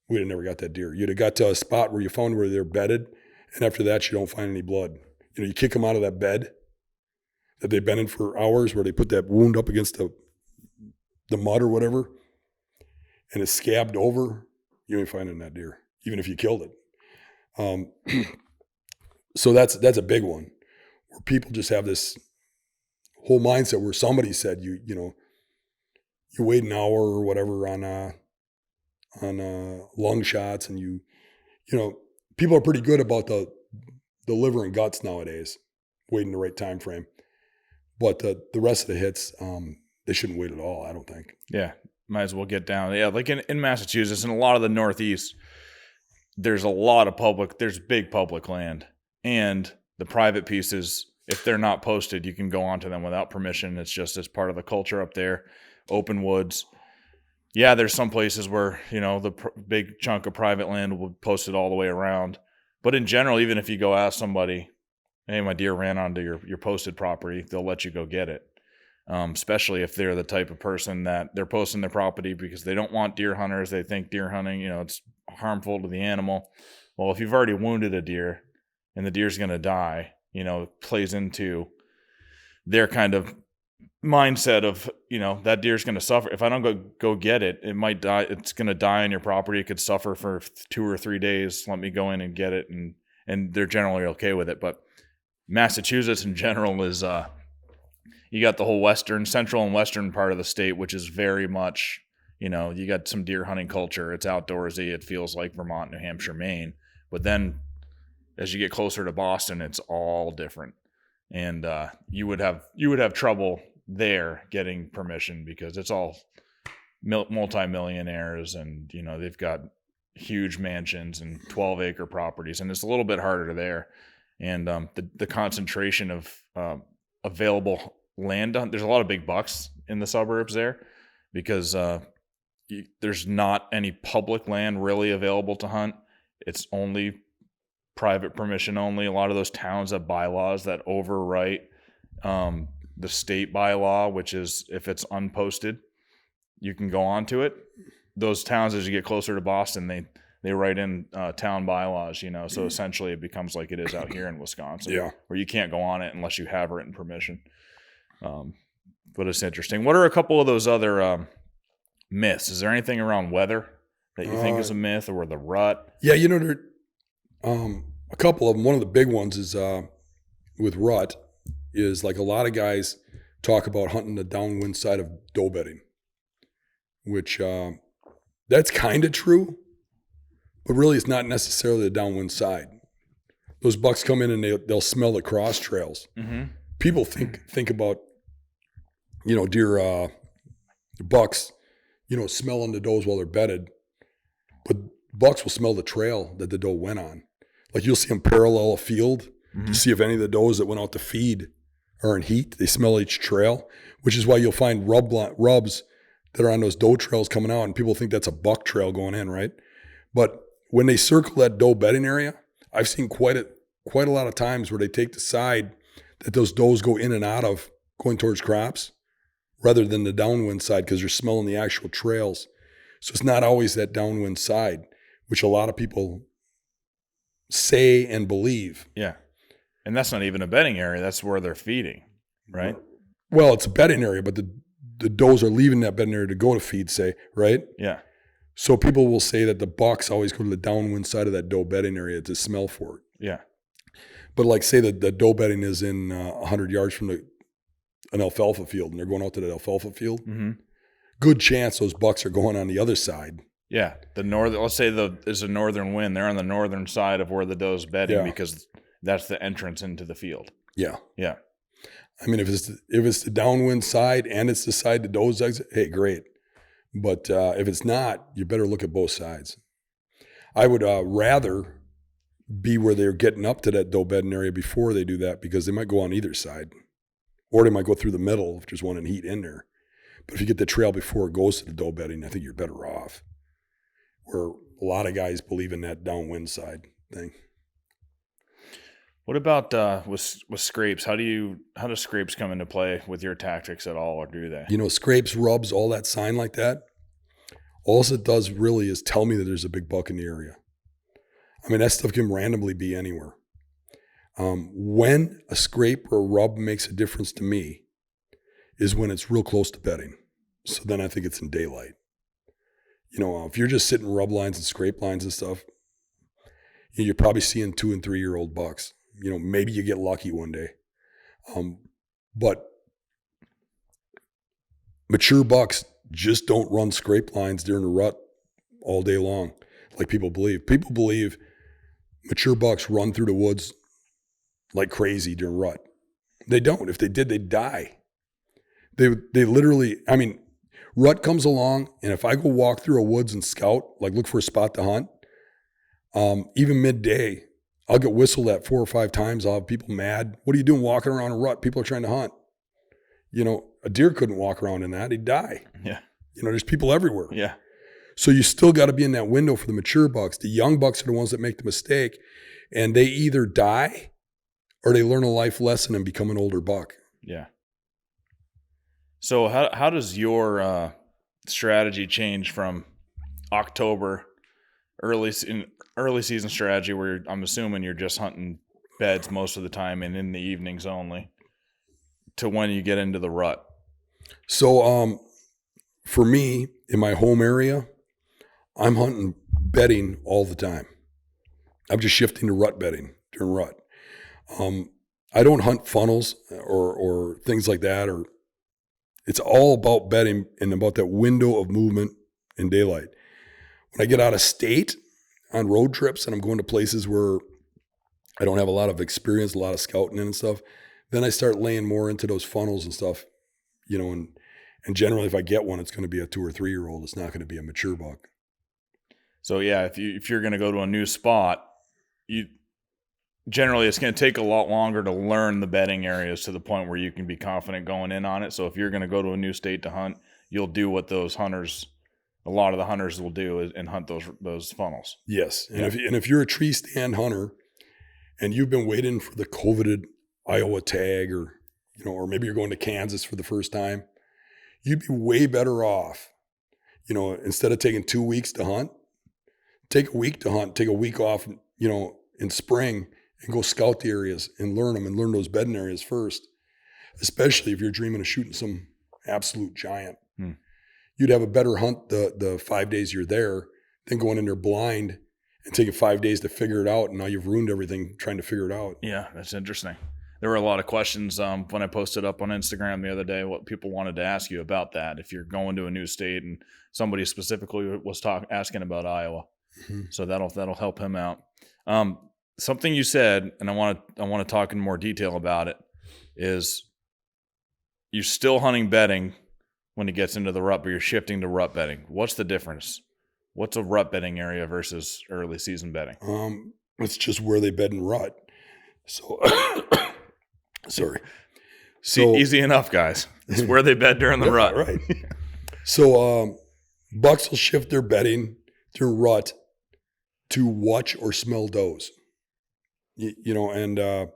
we'd have never got that deer. You'd have got to a spot where you found where they're bedded, and after that, you don't find any blood. You know, you kick them out of that bed that they've been in for hours, where they put that wound up against the mud or whatever, and it's scabbed over, you ain't finding that deer, even if you killed it. So that's a big one, where people just have this whole mindset where somebody said you wait an hour or whatever on lung shots, and people are pretty good about the liver and guts nowadays, waiting the right time frame. But the rest of the hits, they shouldn't wait at all, I don't think. Yeah, might as well get down. Yeah, like in Massachusetts and a lot of the Northeast, there's big public land. And the private pieces, if they're not posted, you can go onto them without permission. It's just as part of the culture up there. Open woods. Yeah, there's some places where, the big chunk of private land will post it all the way around. But in general, even if you go ask somebody, hey, my deer ran onto your posted property, they'll let you go get it. Especially if they're the type of person that they're posting their property because they don't want deer hunters. They think deer hunting, it's harmful to the animal. Well, if you've already wounded a deer and the deer's going to die, plays into their kind of mindset of, that deer's going to suffer. If I don't go get it, it might die. It's going to die on your property. It could suffer for 2 or 3 days. Let me go in and get it. And they're generally okay with it. But Massachusetts in general is, you got the whole central and western part of the state, which is very much, you got some deer hunting culture. It's outdoorsy. It feels like Vermont, New Hampshire, Maine. But then as you get closer to Boston, it's all different. And you would have trouble there getting permission because it's all multimillionaires, and they've got huge mansions and 12-acre properties, and it's a little bit harder there. And the concentration of available land, there's a lot of big bucks in the suburbs there because there's not any public land really available to hunt. It's only private permission only. A lot of those towns have bylaws that overwrite the state bylaw, which is if it's unposted, you can go onto it. Those towns, as you get closer to Boston, they write in town bylaws, so essentially it becomes like it is out here in Wisconsin, where you can't go on it unless you have written permission. But it's interesting. What are a couple of those other myths? Is there anything around weather that you think is a myth, or the rut? Yeah, there a couple of them. One of the big ones is with rut is like a lot of guys talk about hunting the downwind side of doe bedding, which that's kind of true, but really it's not necessarily the downwind side. Those bucks come in and they'll smell the cross trails. Mm-hmm. People think about deer bucks smelling the does while they're bedded, but bucks will smell the trail that the doe went on. Like you'll see them parallel a field to see if any of the does that went out to feed are in heat. They smell each trail, which is why you'll find rubs that are on those doe trails coming out, and people think that's a buck trail going in, right? But when they circle that doe bedding area, I've seen quite a lot of times where they take the side that those does go in and out of going towards crops rather than the downwind side, because they're smelling the actual trails. So it's not always that downwind side, which a lot of people say and believe. Yeah. And that's not even a bedding area. That's where they're feeding, right? Well, it's a bedding area, but the does are leaving that bedding area to go to feed, say, right? Yeah. So people will say that the bucks always go to the downwind side of that doe bedding area to smell for it. Yeah. But like say that the doe bedding is in 100 yards from an alfalfa field and they're going out to that alfalfa field, good chance those bucks are going on the other side. Yeah. Let's say there's a northern wind. They're on the northern side of where the doe's bedding because that's the entrance into the field. Yeah. Yeah. I mean, if it's the downwind side and it's the side the does exit, hey, great. But if it's not, you better look at both sides. I would rather be where they're getting up to that doe bedding area before they do that, because they might go on either side. Or they might go through the middle if there's one in heat in there. But if you get the trail before it goes to the doe bedding, I think you're better off. Where a lot of guys believe in that downwind side thing. What about with scrapes? How do scrapes come into play with your tactics at all, or do they? You know, scrapes, rubs, all that sign like that, all it does really is tell me that there's a big buck in the area. I mean, that stuff can randomly be anywhere. When a scrape or a rub makes a difference to me is when it's real close to bedding. So then I think it's in daylight. You know, if you're just sitting rub lines and scrape lines and stuff, you're probably seeing 2 and 3 year old bucks. You know, maybe you get lucky one day. But mature bucks just don't run scrape lines during the rut all day long, like people believe. People believe mature bucks run through the woods like crazy during rut. They don't. If they did, they'd die. They literally, I mean, rut comes along, and if I go walk through a woods and scout, like look for a spot to hunt, even midday, I'll get whistled at 4 or 5 times. I'll have people mad. What are you doing walking around a rut? People are trying to hunt. You know, a deer couldn't walk around in that. He'd die. Yeah. You know, there's people everywhere. Yeah. So you still got to be in that window for the mature bucks. The young bucks are the ones that make the mistake, and they either die or they learn a life lesson and become an older buck. Yeah. So how does your strategy change from October, early season strategy, where I'm assuming you're just hunting beds most of the time and in the evenings only, to when you get into the rut? So for me, in my home area, I'm hunting bedding all the time. I'm just shifting to rut bedding during rut. I don't hunt funnels or things like that, or it's all about bedding and about that window of movement in daylight. When I get out of state on road trips and I'm going to places where I don't have a lot of experience, a lot of scouting and stuff, then I start laying more into those funnels and stuff, you know, and generally if I get one, it's going to be a 2 or 3 year old. It's not going to be a mature buck. So yeah, if you're going to go to a new spot, generally it's going to take a lot longer to learn the bedding areas to the point where you can be confident going in on it. So if you're going to go to a new state to hunt, you'll do what a lot of the hunters will do and hunt those funnels. Yes. And if you're a tree stand hunter and you've been waiting for the coveted Iowa tag, or, you know, or maybe you're going to Kansas for the first time, you'd be way better off, you know, instead of taking 2 weeks to hunt, take a week to hunt, take a week off, you know, in spring, and go scout the areas and learn them and learn those bedding areas first, especially if you're dreaming of shooting some absolute giant. You'd have a better hunt the 5 days you're there than going in there blind and taking 5 days to figure it out, and now you've ruined everything trying to figure it out. Yeah, that's interesting. There were a lot of questions when I posted up on Instagram the other day, what people wanted to ask you about that, if you're going to a new state, and somebody specifically was asking about Iowa. So that'll help him out. Something you said, and I want to talk in more detail about it, is you're still hunting bedding when it gets into the rut, but you're shifting to rut bedding. What's the difference? What's a rut bedding area versus early season bedding? It's just where they bed in rut. So, sorry. So easy enough, guys. It's where they bed during the rut. Right. So bucks will shift their bedding during rut to watch or smell does. You know, and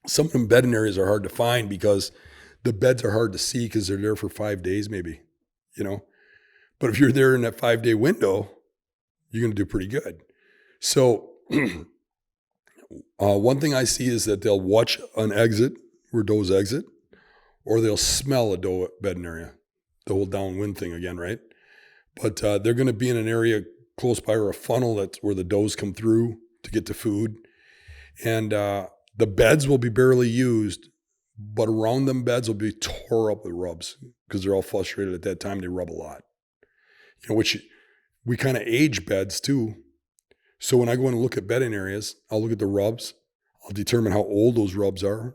some of them bedding areas are hard to find because the beds are hard to see because they're there for 5 days maybe, you know. But if you're there in that 5 day window, you're going to do pretty good. So One thing I see is that they'll watch an exit where does exit, or they'll smell a doe bedding area, the whole downwind thing again, right? But they're going to be in an area close by or a funnel that's where the does come through to get to food. And the beds will be barely used, but around them beds will be tore up with rubs because they're all frustrated at that time. They rub a lot, which we kind of age beds too. So when I go in and look at bedding areas, I'll look at the rubs. I'll determine how old those rubs are.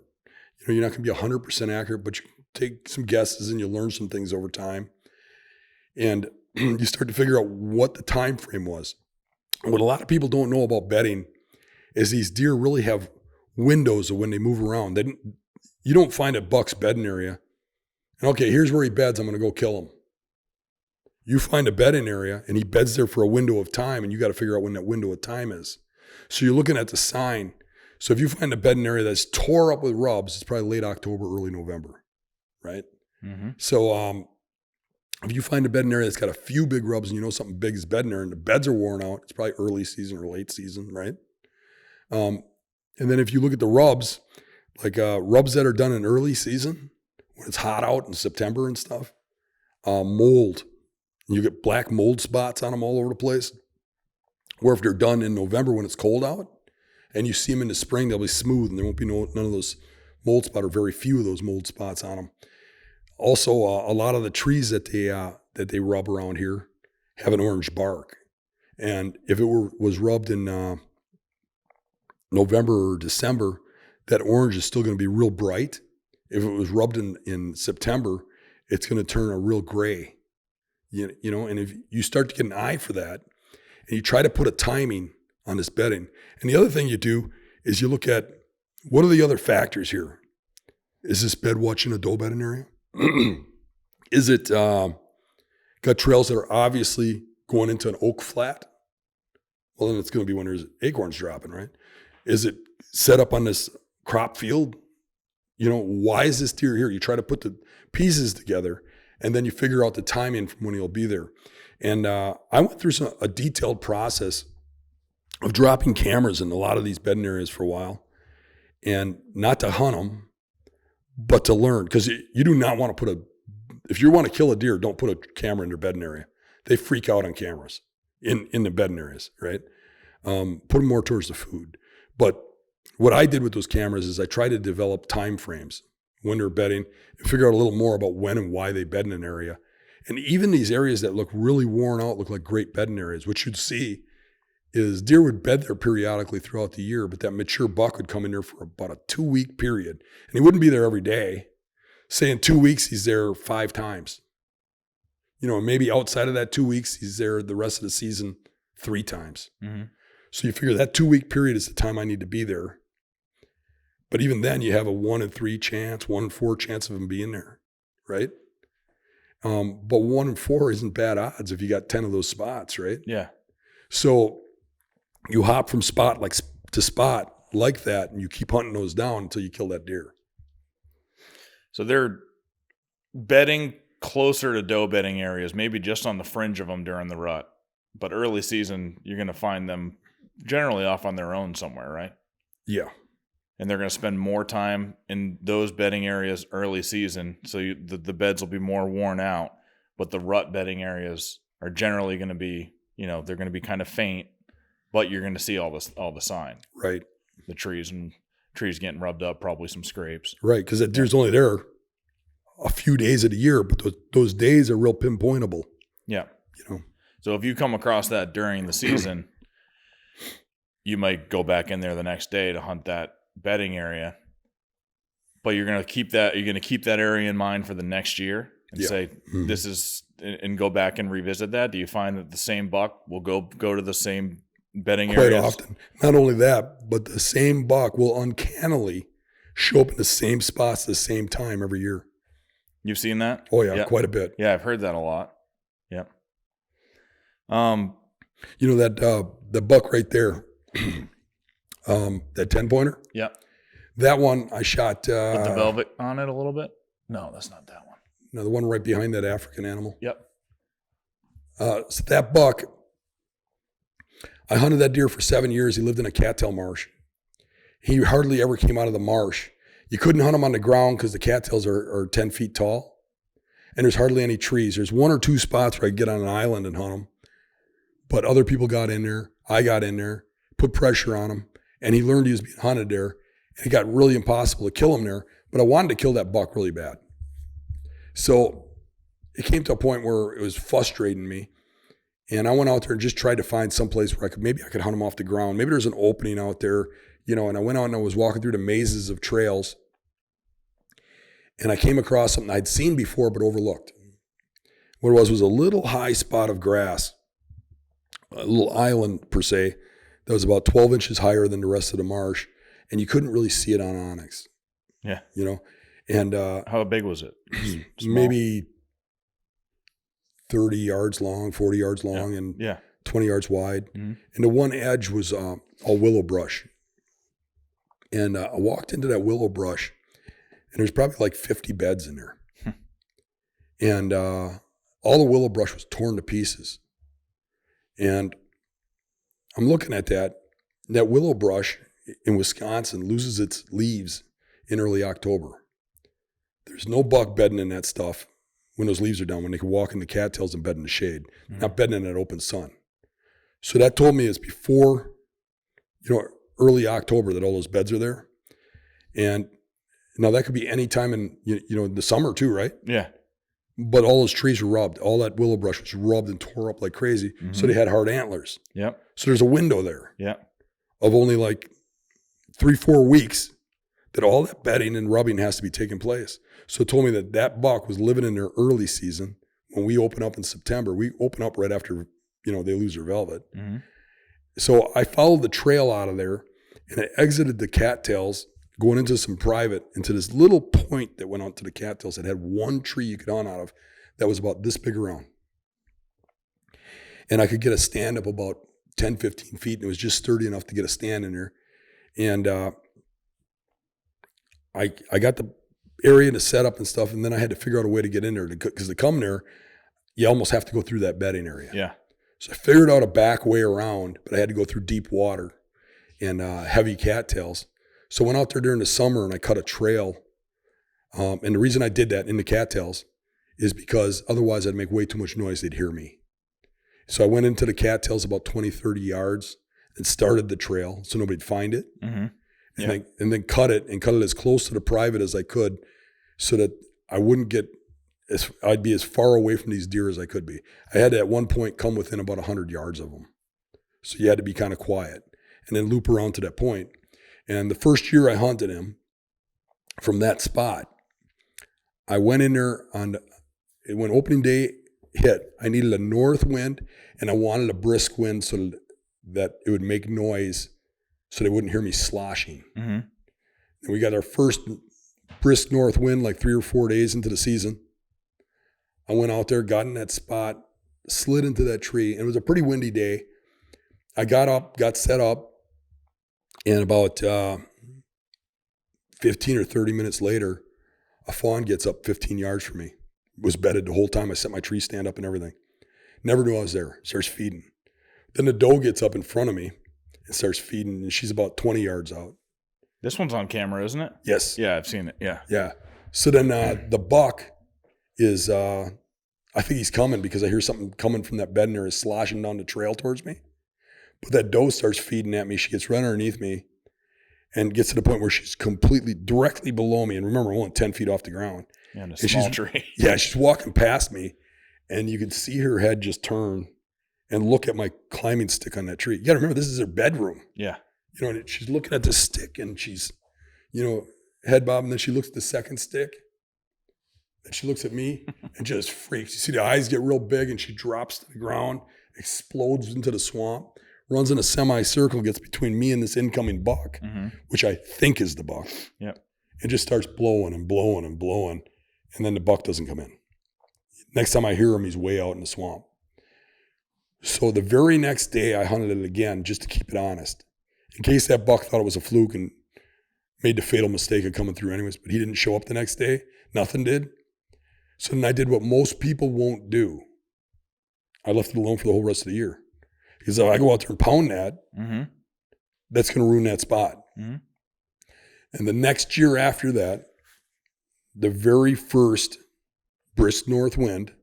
You're not going to be 100% accurate, but you take some guesses and you learn some things over time. And you start to figure out what the time frame was. And what a lot of people don't know about bedding is these deer really have windows of when they move around. You don't find a buck's bedding area, and okay, here's where he beds, I'm going to go kill him. You find a bedding area, and he beds there for a window of time, and you got to figure out when that window of time is. So you're looking at the sign. So if you find a bedding area that's tore up with rubs, it's probably late October, early November, right? Mm-hmm. So if you find a bedding area that's got a few big rubs and you know something big is bedding there and the beds are worn out, it's probably early season or late season, right? And then if you look at the rubs, like rubs that are done in early season, when it's hot out in September and stuff, mold. You get black mold spots on them all over the place. Or if they're done in November when it's cold out, and you see them in the spring, they'll be smooth and there won't be none of those mold spots, or very few of those mold spots on them. Also, a lot of the trees that they rub around here have an orange bark. And if it was rubbed in November or December, that orange is still going to be real bright. If it was rubbed in September, it's going to turn a real gray. And if you start to get an eye for that, and you try to put a timing on this bedding. And the other thing you do is you look at, what are the other factors here? Is this bed watching a doe bedding area? Is it got trails that are obviously going into an oak flat? Well, then it's going to be when there's acorns dropping, right? Is it set up on this crop field? Why is this deer here? You try to put the pieces together, and then you figure out the timing from when he'll be there. And I went through a detailed process of dropping cameras in a lot of these bedding areas for a while, and not to hunt them, but to learn. Because you do not want to if you want to kill a deer, don't put a camera in their bedding area. They freak out on cameras in the bedding areas, right? Put them more towards the food. But what I did with those cameras is I tried to develop time frames when they're bedding and figure out a little more about when and why they bed in an area. And even these areas that look really worn out look like great bedding areas. What you'd see is deer would bed there periodically throughout the year, but that mature buck would come in there for about a 2-week period. And he wouldn't be there every day. Say in 2 weeks, he's there 5 times. Maybe outside of that 2 weeks, he's there the rest of the season 3 times. Mm-hmm. So you figure that 2-week period is the time I need to be there. But even then, you have a 1 in 3 chance, 1 in 4 chance of him being there, right? But 1 in 4 isn't bad odds if you got 10 of those spots, right? Yeah. So you hop from spot to spot like that, and you keep hunting those down until you kill that deer. So they're bedding closer to doe bedding areas, maybe just on the fringe of them during the rut. But early season, you're going to find them generally off on their own somewhere, right? Yeah. And they're going to spend more time in those bedding areas early season, so the beds will be more worn out. But the rut bedding areas are generally going to be, they're going to be kind of faint, but you're going to see all the sign. Right. The trees getting rubbed up, probably some scrapes. Right, because that deer's only there a few days of the year, but those days are real pinpointable. Yeah. So if you come across that during the season, you might go back in there the next day to hunt that bedding area, but you're going to keep that area in mind for the next year and say, this is, and go back and revisit that. Do you find that the same buck will go to the same bedding areas? Quite often. Not only that, but the same buck will uncannily show up in the same spots at the same time every year. You've seen that? Oh yeah, quite a bit. Yeah, I've heard that a lot. Yeah. That the buck right there, that 10-pointer? Yeah. That one I shot. With the velvet on it a little bit? No, that's not that one. No, the one right behind that African animal. Yep. So that buck, I hunted that deer for 7 years. He lived in a cattail marsh. He hardly ever came out of the marsh. You couldn't hunt him on the ground because the cattails are 10 feet tall. And there's hardly any trees. There's 1 or 2 spots where I get on an island and hunt him. But other people got in there. I got in there, put pressure on him. And he learned he was being hunted there. And it got really impossible to kill him there. But I wanted to kill that buck really bad. So it came to a point where it was frustrating me. And I went out there and just tried to find some place where maybe I could hunt him off the ground. Maybe there's an opening out there, and I went out and I was walking through the mazes of trails. And I came across something I'd seen before but overlooked. What it was a little high spot of grass, a little island per se, that was about 12 inches higher than the rest of the marsh. And you couldn't really see it on Onyx. Yeah. And how big was it? Maybe 30 yards long, 40 yards long, and 20 yards wide. Mm-hmm. And the one edge was all willow brush. And I walked into that willow brush, and there's probably like 50 beds in there. And all the willow brush was torn to pieces. And I'm looking at that willow brush in Wisconsin loses its leaves in early October. There's no buck bedding in that stuff when those leaves are down, when they can walk in the cattails and bed in the shade, not bedding in that open sun. So that told me it's before, early October that all those beds are there. And now that could be any time in, the summer too, right? Yeah. But all those trees were rubbed. All that willow brush was rubbed and tore up like crazy. Mm-hmm. So they had hard antlers. Yep. So there's a window there. Yeah. Of only like 3-4 weeks that all that bedding and rubbing has to be taking place. So it told me that buck was living in their early season. When we open up in September, we open up right after, they lose their velvet. Mm-hmm. So I followed the trail out of there, and I exited the cattails, going into some private, into this little point that went out to the cattails that had one tree you could hunt out of that was about this big around. And I could get a stand up about 10, 15 feet, and it was just sturdy enough to get a stand in there. And I got the area to set up and stuff, and then I had to figure out a way to get in there because to come there, you almost have to go through that bedding area. Yeah. So I figured out a back way around, but I had to go through deep water and heavy cattails. So I went out there during the summer and I cut a trail. And the reason I did that in the cattails is because otherwise I'd make way too much noise. They'd hear me. So I went into the cattails about 20, 30 yards and started the trail so nobody'd find it. Mm-hmm. And then cut it as close to the private as I could so that I wouldn't I'd be as far away from these deer as I could be. I had to at one point come within about 100 yards of them. So you had to be kind of quiet and then loop around to that point. And the first year I hunted him from that spot, I went in there when opening day hit, I needed a north wind and I wanted a brisk wind so that it would make noise so they wouldn't hear me sloshing. Mm-hmm. And we got our first brisk north wind like 3 or 4 days into the season. I went out there, got in that spot, slid into that tree, and it was a pretty windy day. I got up, got set up, and about 15 or 30 minutes later, a fawn gets up 15 yards from me. Was bedded the whole time. I set my tree stand up and everything. Never knew I was there. Starts feeding. Then the doe gets up in front of me and starts feeding, and she's about 20 yards out. This one's on camera, isn't it? Yes. Yeah, I've seen it. Yeah. Yeah. So then the buck is, I think he's coming because I hear something coming from that bed and is sloshing down the trail towards me. But that doe starts feeding at me. She gets right underneath me and gets to the point where she's completely directly below me. And remember, I'm only 10 feet off the ground. Yeah, in a small tree. Yeah, she's walking past me, and you can see her head just turn and look at my climbing stick on that tree. You got to remember, this is her bedroom. Yeah. And she's looking at the stick, and she's, head bob, and then she looks at the second stick, and she looks at me and just freaks. You see the eyes get real big, and she drops to the ground, explodes into the swamp, runs in a semicircle, gets between me and this incoming buck, which I think is the buck. Yep. And just starts blowing and blowing and blowing. And then the buck doesn't come in. Next time I hear him, he's way out in the swamp. So the very next day, I hunted it again just to keep it honest, in case that buck thought it was a fluke and made the fatal mistake of coming through anyways. But he didn't show up the next day. Nothing did. So then I did what most people won't do. I left it alone for the whole rest of the year. Because if I go out there and pound that, that's going to ruin that spot. Mm-hmm. And the next year after that, the very first brisk north wind,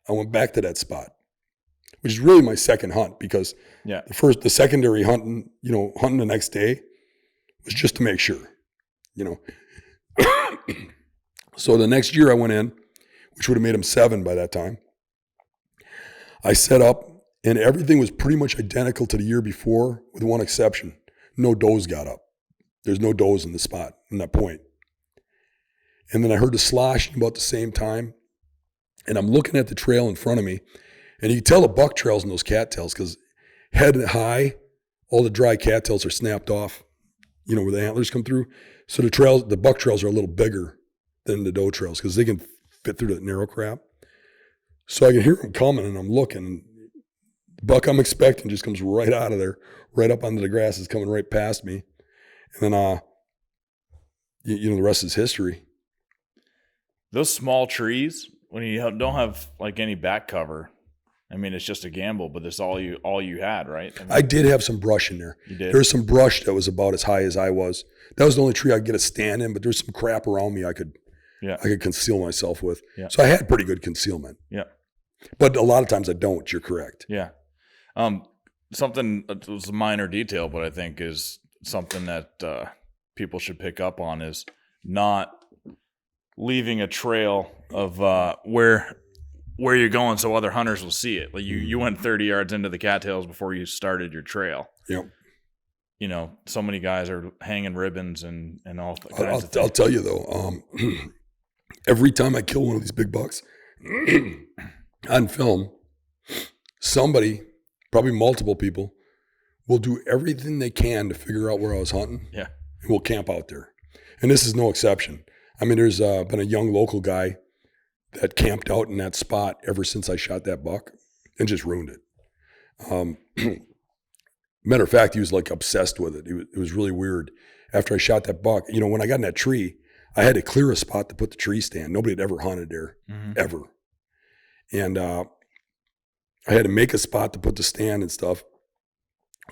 I went back to that spot, which is really my second hunt, because the secondary hunting, hunting the next day was just to make sure, So the next year I went in, which would have made him 7 by that time. I set up, and everything was pretty much identical to the year before, with one exception. No does got up. There's no does in the spot, in that point. And then I heard the sloshing about the same time, and I'm looking at the trail in front of me, and you can tell the buck trails and those cattails, because head high, all the dry cattails are snapped off, where the antlers come through. So the buck trails are a little bigger than the doe trails, because they can fit through that narrow crap. So I can hear them coming, and I'm looking, and the buck I'm expecting just comes right out of there, right up onto the grass, is coming right past me. And then, the rest is history. Those small trees, when you don't have like any back cover, I mean, it's just a gamble, but that's all you had, right? I did have some brush in there. You did? There was some brush that was about as high as I was. That was the only tree I could get a stand in, but there's some crap around me I could conceal myself with. Yeah. So I had pretty good concealment. Yeah. But a lot of times I don't. You're correct. Yeah. Something that was a minor detail, but I think is something that people should pick up on, is not leaving a trail of where you're going so other hunters will see it. Like you went 30 yards into the cattails before you started your trail. Yep. So many guys are hanging ribbons and all kinds of things. I'll tell you though, every time I kill one of these big bucks on film, somebody, probably multiple people, will do everything they can to figure out where I was hunting. Yeah. And we'll camp out there. And this is no exception. I mean, there's been a young local guy that camped out in that spot ever since I shot that buck and just ruined it. Matter of fact, he was like obsessed with it. It was really weird. After I shot that buck, when I got in that tree, I had to clear a spot to put the tree stand. Nobody had ever hunted there, ever. And I had to make a spot to put the stand and stuff.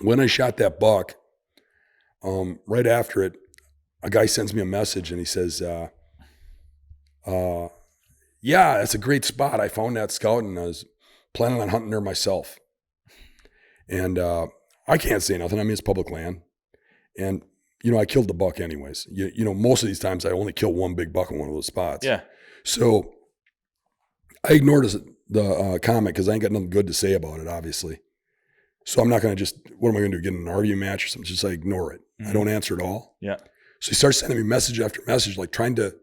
When I shot that buck, right after it, a guy sends me a message and he says, yeah, that's a great spot. I found that scout and I was planning on hunting there myself. And I can't say nothing. I mean, it's public land. And, I killed the buck anyways. Most of these times I only kill one big buck in one of those spots. Yeah. So I ignored the comment because I ain't got nothing good to say about it, obviously. So I'm not going to what am I going to do? Get in an argument match or something? Just ignore it. I don't answer at all. Yeah. So he starts sending me message after message, like trying to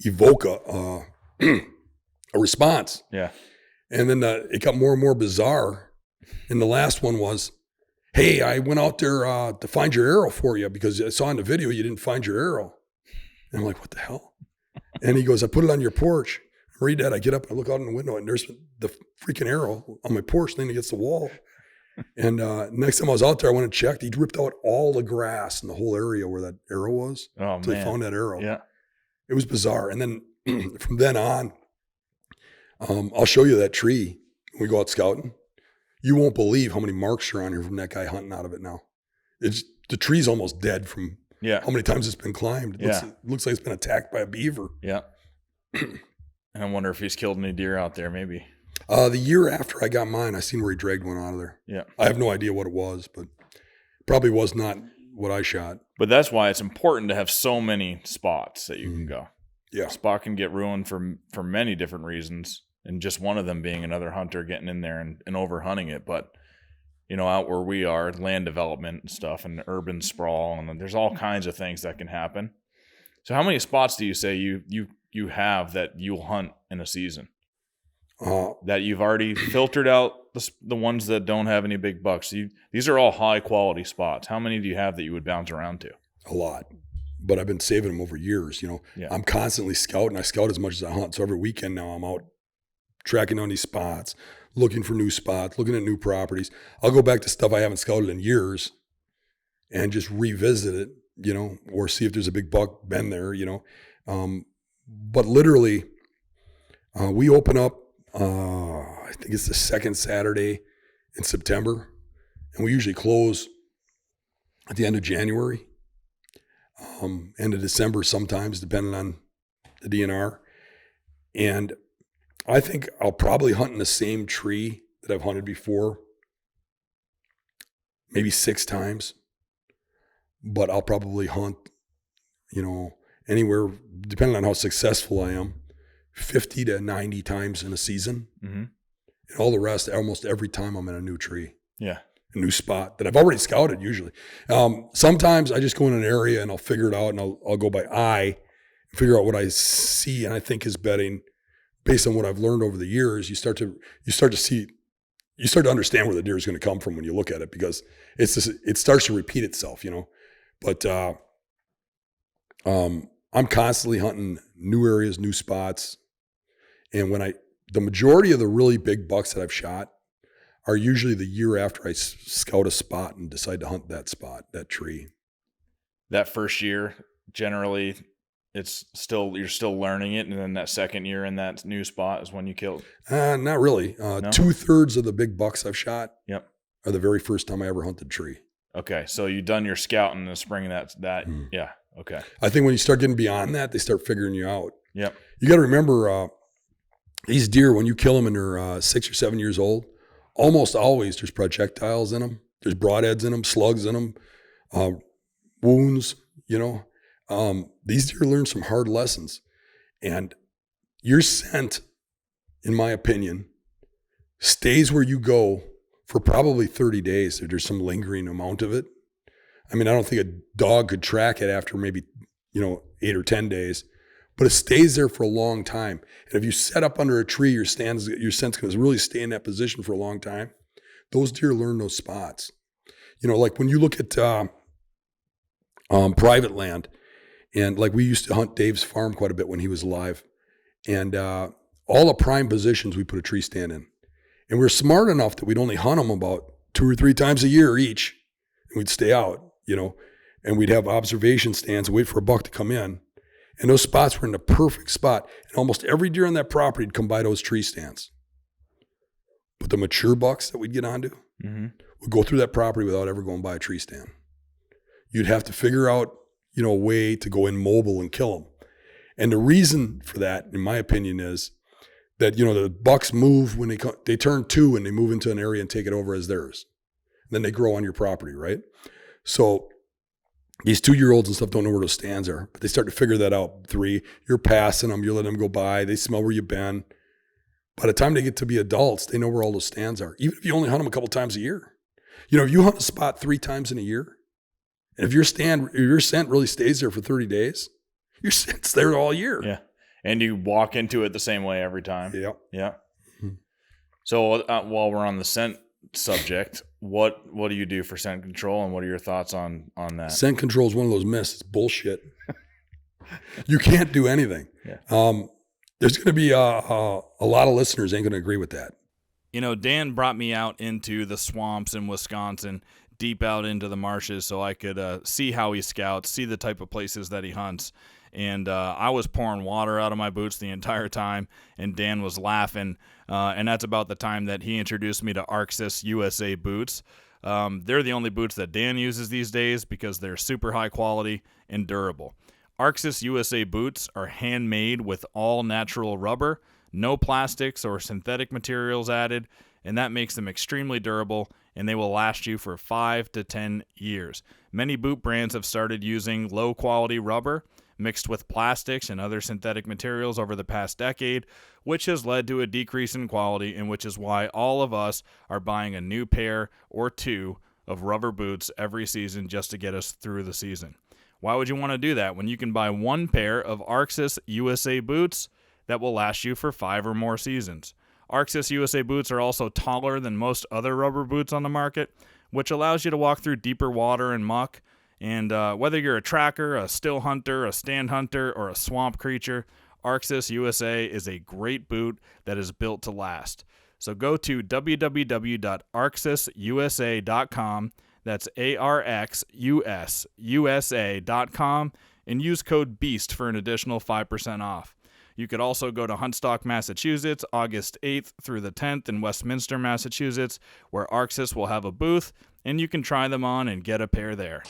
evoke a response. Yeah. And then it got more and more bizarre. And the last one was, hey, I went out there to find your arrow for you because I saw in the video you didn't find your arrow. And I'm like, what the hell? And he goes, I put it on your porch. I read that. I get up and I look out in the window and there's the freaking arrow on my porch leaning against the wall. And next time I was out there, I went and checked. He'd ripped out all the grass in the whole area where that arrow was. Oh, until man. They found that arrow. Yeah. It was bizarre. And then from then on, I'll show you that tree when we go out scouting. You won't believe how many marks are on here from that guy hunting out of it now. The tree's almost dead from how many times it's been climbed. It looks like it's been attacked by a beaver. Yeah. And I wonder if he's killed any deer out there, maybe. The year after I got mine, I seen where he dragged one out of there. Yeah. I have no idea what it was, but probably was not what I shot. But that's why it's important to have so many spots that you can go. Yeah. A spot can get ruined for many different reasons, and just one of them being another hunter getting in there and over hunting it. But, out where we are, land development and stuff and urban sprawl, and there's all kinds of things that can happen. So how many spots do you say you have that you'll hunt in a season? That you've already filtered out the ones that don't have any big bucks. These are all high quality spots. How many do you have that you would bounce around to? A lot, but I've been saving them over years. I'm constantly scouting. I scout as much as I hunt. So every weekend now I'm out tracking down these spots, looking for new spots, looking at new properties. I'll go back to stuff I haven't scouted in years and just revisit it, or see if there's a big buck been there, but literally we open up, I think it's the second Saturday in September, and we usually close at the end of January. end of December sometimes, depending on the DNR. And I think I'll probably hunt in the same tree that I've hunted before, maybe 6 times. But I'll probably hunt, anywhere, depending on how successful I am, 50 to 90 times in a season. Mm-hmm. And all the rest, almost every time I'm in a new tree. Yeah. A new spot that I've already scouted usually. Sometimes I just go in an area and I'll figure it out, and I'll go by eye and figure out what I see and I think is bedding based on what I've learned over the years. You start to understand where the deer is going to come from when you look at it, because it starts to repeat itself, But I'm constantly hunting new areas, new spots. And the majority of the really big bucks that I've shot are usually the year after I scout a spot and decide to hunt that spot, that tree. That first year, generally, you're still learning it, and then that second year in that new spot is when you kill. Not really. No? 2/3 of the big bucks I've shot Yep. are the very first time I ever hunted tree. Okay, so you've done your scouting in the spring. Yeah. Okay. I think when you start getting beyond that, they start figuring you out. Yep. You got to remember, these deer, when you kill them and they're 6 or 7 years old, almost always there's projectiles in them. There's broadheads in them, slugs in them, wounds, These deer learn some hard lessons. And your scent, in my opinion, stays where you go for probably 30 days if there's some lingering amount of it. I mean, I don't think a dog could track it after maybe, 8 or 10 days, but it stays there for a long time. And if you set up under a tree, your scent's going to really stay in that position for a long time. Those deer learn those spots. Like when you look at private land, and like we used to hunt Dave's farm quite a bit when he was alive, and all the prime positions we put a tree stand in. And we're smart enough that we'd only hunt them about 2 or 3 times a year each, and we'd stay out, and we'd have observation stands and wait for a buck to come in. And those spots were in the perfect spot. And almost every deer on that property would come by those tree stands. But the mature bucks that we'd get onto would go through that property without ever going by a tree stand. You'd have to figure out, a way to go in mobile and kill them. And the reason for that, in my opinion, is that, the bucks move when they turn 2 and they move into an area and take it over as theirs. And then they grow on your property, right? So these 2-year-olds and stuff don't know where those stands are, but they start to figure that out. 3, you're passing them, you're letting them go by, they smell where you've been. By the time they get to be adults, they know where all those stands are, even if you only hunt them a couple times a year. If you hunt a spot 3 times in a year, and if your scent really stays there for 30 days, your scent's there all year. Yeah. And you walk into it the same way every time. Yep. Yeah. So while we're on the scent subject, what do you do for scent control, and what are your thoughts on that? Scent control is one of those myths. It's bullshit. You can't do anything. Yeah. There's going to be a lot of listeners ain't going to agree with that. Dan brought me out into the swamps in Wisconsin, deep out into the marshes, so I could see how he scouts, see the type of places that he hunts. And I was pouring water out of my boots the entire time, and Dan was laughing. And that's about the time that he introduced me to Arxis USA boots. They're the only boots that Dan uses these days because they're super high quality and durable. Arxis USA boots are handmade with all natural rubber, no plastics or synthetic materials added, and that makes them extremely durable, and they will last you for 5 to 10 years. Many boot brands have started using low-quality rubber mixed with plastics and other synthetic materials over the past decade, which has led to a decrease in quality, and which is why all of us are buying a new pair or 2 of rubber boots every season just to get us through the season. Why would you want to do that when you can buy 1 pair of Arxis USA boots that will last you for 5 or more seasons? Arxis USA boots are also taller than most other rubber boots on the market, which allows you to walk through deeper water and muck. And whether you're a tracker, a still hunter, a stand hunter, or a swamp creature, Arxis USA is a great boot that is built to last. So go to www.arxisusa.com, that's ARXUSUSA.com, and use code BEAST for an additional 5% off. You could also go to Huntstock, Massachusetts, August 8th through the 10th in Westminster, Massachusetts, where Arxis will have a booth, and you can try them on and get a pair there.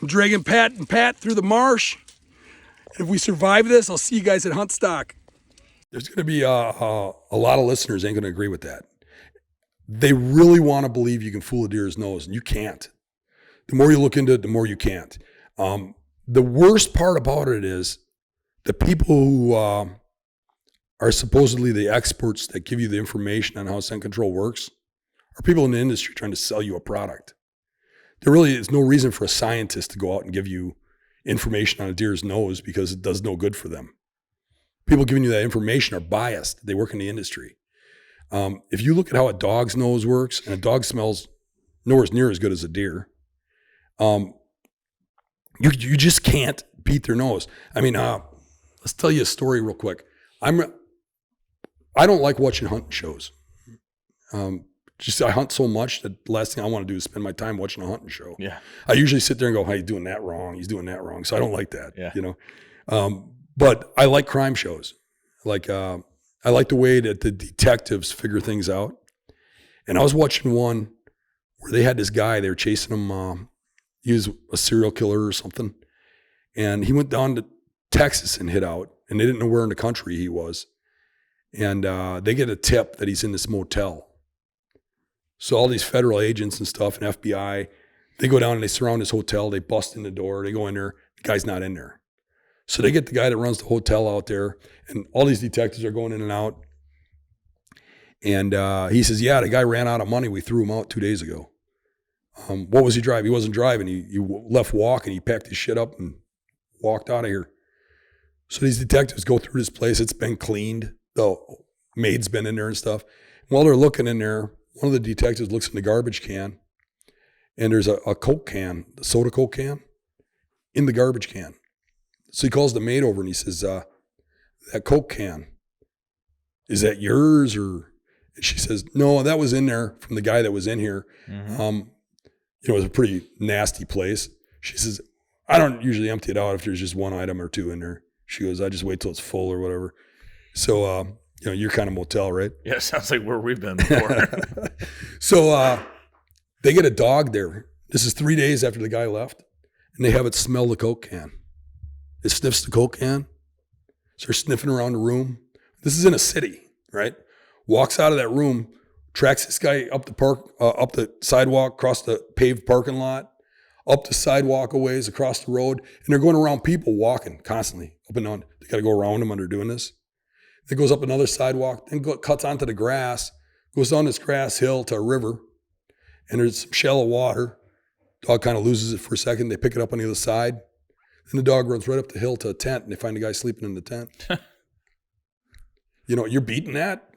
I'm dragging Pat and Pat through the marsh. If we survive this, I'll see you guys at Hunt Stock. There's going to be a lot of listeners ain't going to agree with that. They really want to believe you can fool a deer's nose, and you can't. The more you look into it, the more you can't. The worst part about it is the people who are supposedly the experts that give you the information on how scent control works are people in the industry trying to sell you a product. There really is no reason for a scientist to go out and give you information on a deer's nose because it does no good for them. People giving you that information are biased. They work in the industry. If you look at how a dog's nose works, and a dog smells nowhere near as good as a deer, you just can't beat their nose. I mean, let's tell you a story real quick. I don't like watching hunting shows. I hunt so much that the last thing I want to do is spend my time watching a hunting show. Yeah. I usually sit there and go, hey, he's doing that wrong. He's doing that wrong. So I don't like that, Yeah. you know. But I like crime shows. Like, I like the way that the detectives figure things out. And I was watching one where they had this guy, they were chasing him. He was a serial killer or something. And he went down to Texas and hid out. And they didn't know where in the country he was. And they get a tip that he's in this motel. So all these federal agents and stuff and FBI, they go down and they surround this hotel. They bust in the door. They go in there. The guy's not in there. So they get the guy that runs the hotel out there, and all these detectives are going in and out. And he says, yeah, the guy ran out of money. We threw him out 2 days ago. What was he driving? He wasn't driving. He left walking. He packed his shit up and walked out of here. So these detectives go through this place. It's been cleaned. The maid's been in there and stuff. While they're looking in there, one of the detectives looks in the garbage can, and there's a Coke can, the soda Coke can, in the garbage can. So he calls the maid over and he says, that Coke can, is that yours? Or and she says, no, that was in there from the guy that was in here. Mm-hmm. It was a pretty nasty place. She says, I don't usually empty it out if there's just one item or two in there. She goes, I just wait till it's full or whatever. So, you're kind of motel, right? Yeah, sounds like where we've been before. So they get a dog there. This is 3 days after the guy left, and they have it smell the Coke can. It sniffs the Coke can. So they're sniffing around the room. This is in a city, right? Walks out of that room, tracks this guy up the sidewalk, across the paved parking lot, up the sidewalk a ways, across the road, and they're going around people walking constantly, up and down. They got to go around them when they're doing this. It goes up another sidewalk, then cuts onto the grass, goes down this grass hill to a river, and there's some shallow water. Dog kind of loses it for a second. They pick it up on the other side. Then the dog runs right up the hill to a tent, and they find the guy sleeping in the tent. You're beating that.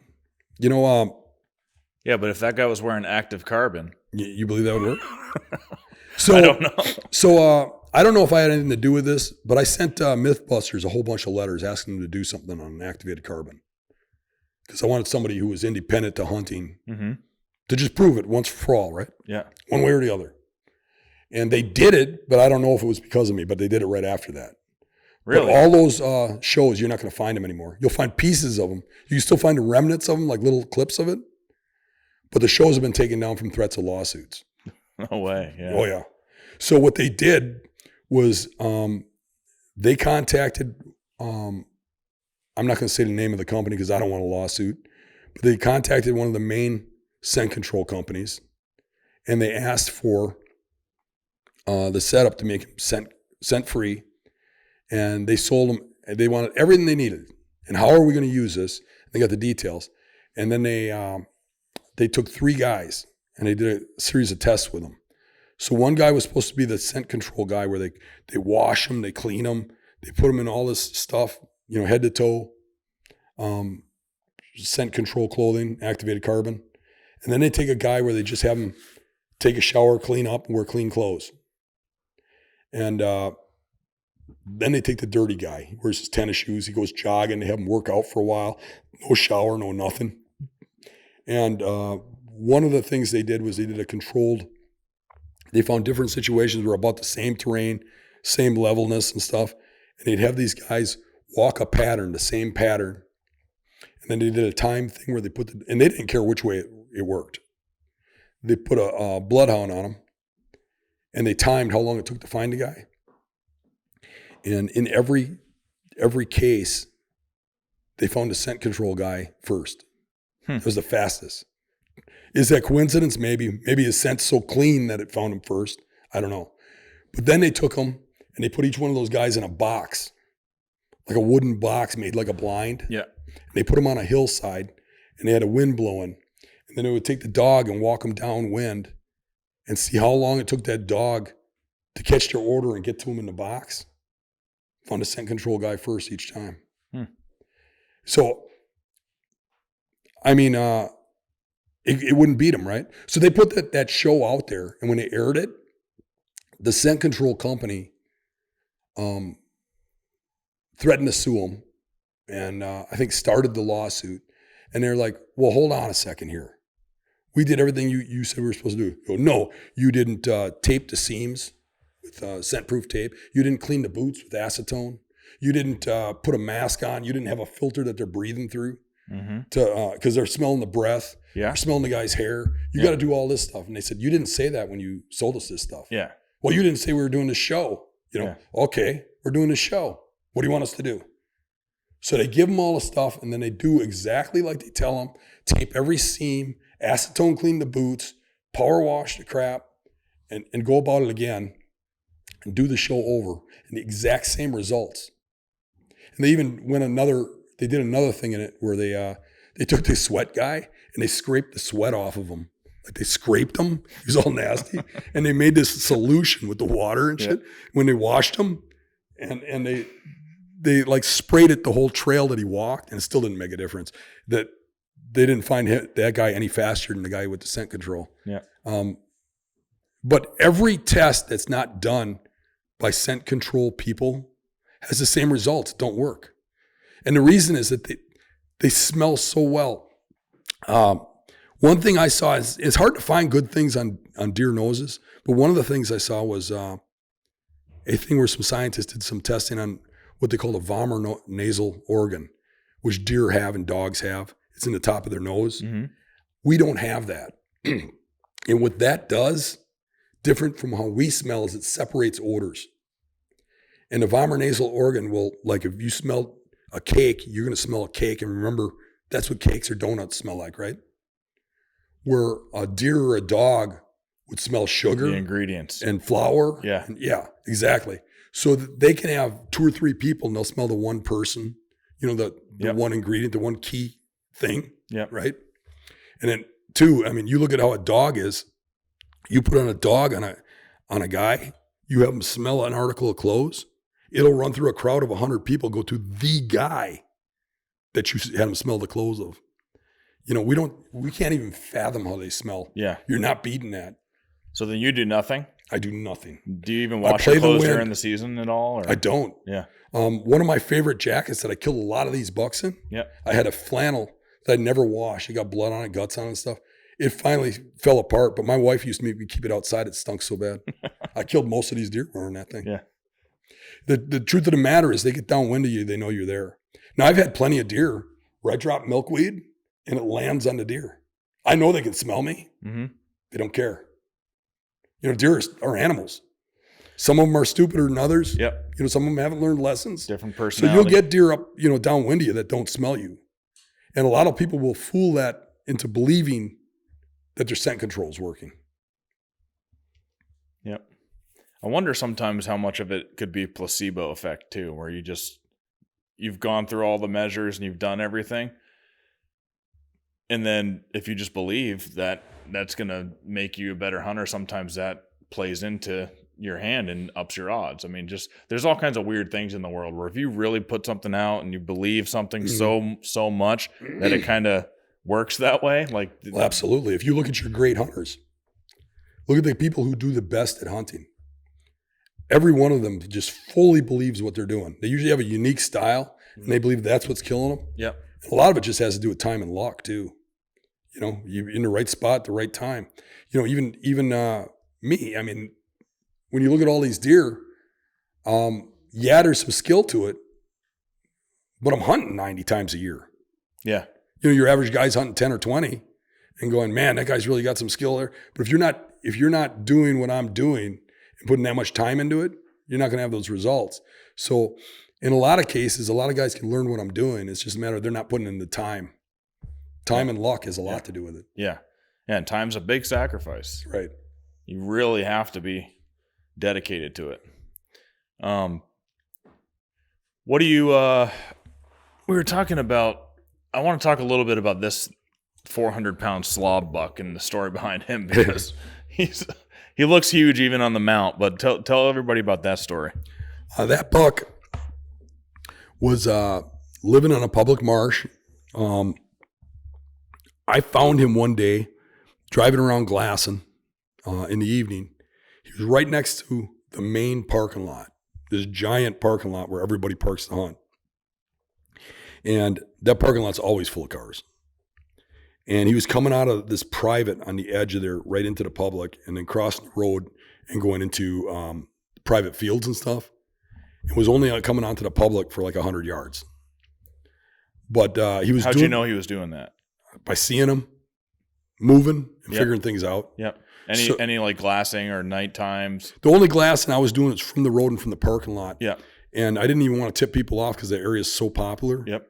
Yeah, but if that guy was wearing active carbon. You believe that would work? So, I don't know. So I don't know if I had anything to do with this, but I sent Mythbusters a whole bunch of letters asking them to do something on activated carbon. Because I wanted somebody who was independent to hunting to just prove it once for all, right? Yeah. One way or the other. And they did it, but I don't know if it was because of me, but they did it right after that. Really? But all those shows, you're not going to find them anymore. You'll find pieces of them. You can still find the remnants of them, like little clips of it. But the shows have been taken down from threats of lawsuits. No way. Yeah. Oh, yeah. So what they did was they contacted, I'm not going to say the name of the company because I don't want a lawsuit, but they contacted one of the main scent control companies, and they asked for the setup to make them scent free, and they sold them. They wanted everything they needed. And how are we going to use this? They got the details. And then they took 3 guys, and they did a series of tests with them. So one guy was supposed to be the scent control guy where they wash them, they clean them, they put them in all this stuff, head to toe, scent control clothing, activated carbon. And then they take a guy where they just have him take a shower, clean up, and wear clean clothes. And then they take the dirty guy. He wears his tennis shoes. He goes jogging. They have him work out for a while. No shower, no nothing. And one of the things they did was they did a controlled. They found different situations where about the same terrain, same levelness and stuff. And they'd have these guys walk a pattern, the same pattern. And then they did a time thing where they and they didn't care which way it worked. They put a bloodhound on them. and they timed how long it took to find the guy. And in every case, they found the scent control guy first. It was the fastest. Is that coincidence? Maybe his scent's so clean that it found him first. I don't know. But then they took him and they put each one of those guys in a box, like a wooden box made like a blind. Yeah. And they put him on a hillside and they had a wind blowing. And then they would take the dog and walk him downwind and see how long it took that dog to catch their order and get to him in the box. Found a scent control guy first each time. So, I mean, it wouldn't beat him, right? So they put that show out there, and when they aired it, the scent control company threatened to sue them, and I think started the lawsuit. And they're like, well, hold on a second here. We did everything you said we were supposed to do. Go, no, you didn't tape the seams with scent-proof tape. You didn't clean the boots with acetone. You didn't put a mask on. You didn't have a filter that they're breathing through because they're smelling the breath. Yeah. They're smelling the guy's hair. You got to do all this stuff. And they said, you didn't say that when you sold us this stuff. Yeah. Well, you didn't say we were doing this show. Okay, we're doing this show. What do you want us to do? So they give them all the stuff, and then they do exactly like they tell them. Tape every seam, acetone clean the boots, power wash the crap, and go about it again and do the show over. And the exact same results. And they even they did another thing in it where they took the sweat guy and they scraped the sweat off of him. Like they scraped him. He was all nasty. And they made this solution with the water and shit when they washed him. And they like sprayed it the whole trail that he walked, and it still didn't make a difference. That they didn't find that guy any faster than the guy with the scent control. Yeah. But every test that's not done by scent control people has the same results. It don't work. And the reason is that they smell so well. One thing I saw is it's hard to find good things on deer noses, but one of the things I saw was a thing where some scientists did some testing on what they call the vomer nasal organ, which deer have and dogs have. It's in the top of their nose. Mm-hmm. We don't have that. And what that does, different from how we smell, is it separates odors. And the vomer nasal organ will, like if you smell a cake, you're going to smell a cake. And remember, that's what cakes or donuts smell like, right? Where a deer or a dog would smell sugar. The ingredients. And flour. Yeah. Yeah, exactly. So that they can have 2 or 3 people and they'll smell the one person, the one ingredient, the one key thing. Yeah. Right? And then 2, I mean, you look at how a dog is. You put on a dog on a guy, you have him smell an article of clothes. It'll run through a crowd of 100 people, go to the guy that you had him smell the clothes of. We can't even fathom how they smell. Yeah. You're not beating that. So then you do nothing? I do nothing. Do you even wash your clothes during the season at all? Or? I don't. Yeah. One of my favorite jackets that I killed a lot of these bucks in, I had a flannel that I'd never washed. It got blood on it, guts on it and stuff. It finally fell apart, but my wife used to make me keep it outside. It stunk so bad. I killed most of these deer wearing that thing. Yeah. The truth of the matter is they get downwind of you, they know you're there. Now, I've had plenty of deer where I drop milkweed and it lands on the deer. I know they can smell me. Mm-hmm. They don't care. Deer are animals. Some of them are stupider than others. Yep. Some of them haven't learned lessons. Different personality. So you'll get deer up, downwind of you that don't smell you. And a lot of people will fool that into believing that their scent control is working. Yep. I wonder sometimes how much of it could be placebo effect too, where you've gone through all the measures and you've done everything. And then if you just believe that that's going to make you a better hunter, sometimes that plays into your hand and ups your odds. I mean, there's all kinds of weird things in the world where if you really put something out and you believe something so much that it kind of works that way. Well, absolutely. If you look at your great hunters, look at the people who do the best at hunting. Every one of them just fully believes what they're doing. They usually have a unique style and they believe that's what's killing them. Yep. A lot of it just has to do with time and luck too. You're in the right spot at the right time. Even me, I mean, when you look at all these deer, there's some skill to it, but I'm hunting 90 times a year. Yeah. Your average guy's hunting 10 or 20 and going, man, that guy's really got some skill there. But if you're not doing what I'm doing and putting that much time into it, you're not going to have those results. So in a lot of cases, a lot of guys can learn what I'm doing. It's just a matter of they're not putting in the time. Time and luck has a lot to do with it. Yeah. And time's a big sacrifice. Right. You really have to be dedicated to it. What do you, we were talking about, I want to talk a little bit about this 400-pound slob buck and the story behind him, because he looks huge even on the mount, but tell everybody about that story. That buck was living on a public marsh. I found him one day driving around Glasson in the evening. He was right next to the main parking lot, this giant parking lot where everybody parks to hunt. And that parking lot's always full of cars. And he was coming out of this private on the edge of there right into the public, and then crossing the road and going into private fields and stuff. It was only coming onto the public for like 100 yards. But he was How'd you know he was doing that? By seeing him moving and figuring things out. Yep. Any like glassing or night times? The only glassing I was doing was from the road and from the parking lot. Yeah. And I didn't even want to tip people off because the area is so popular. Yep.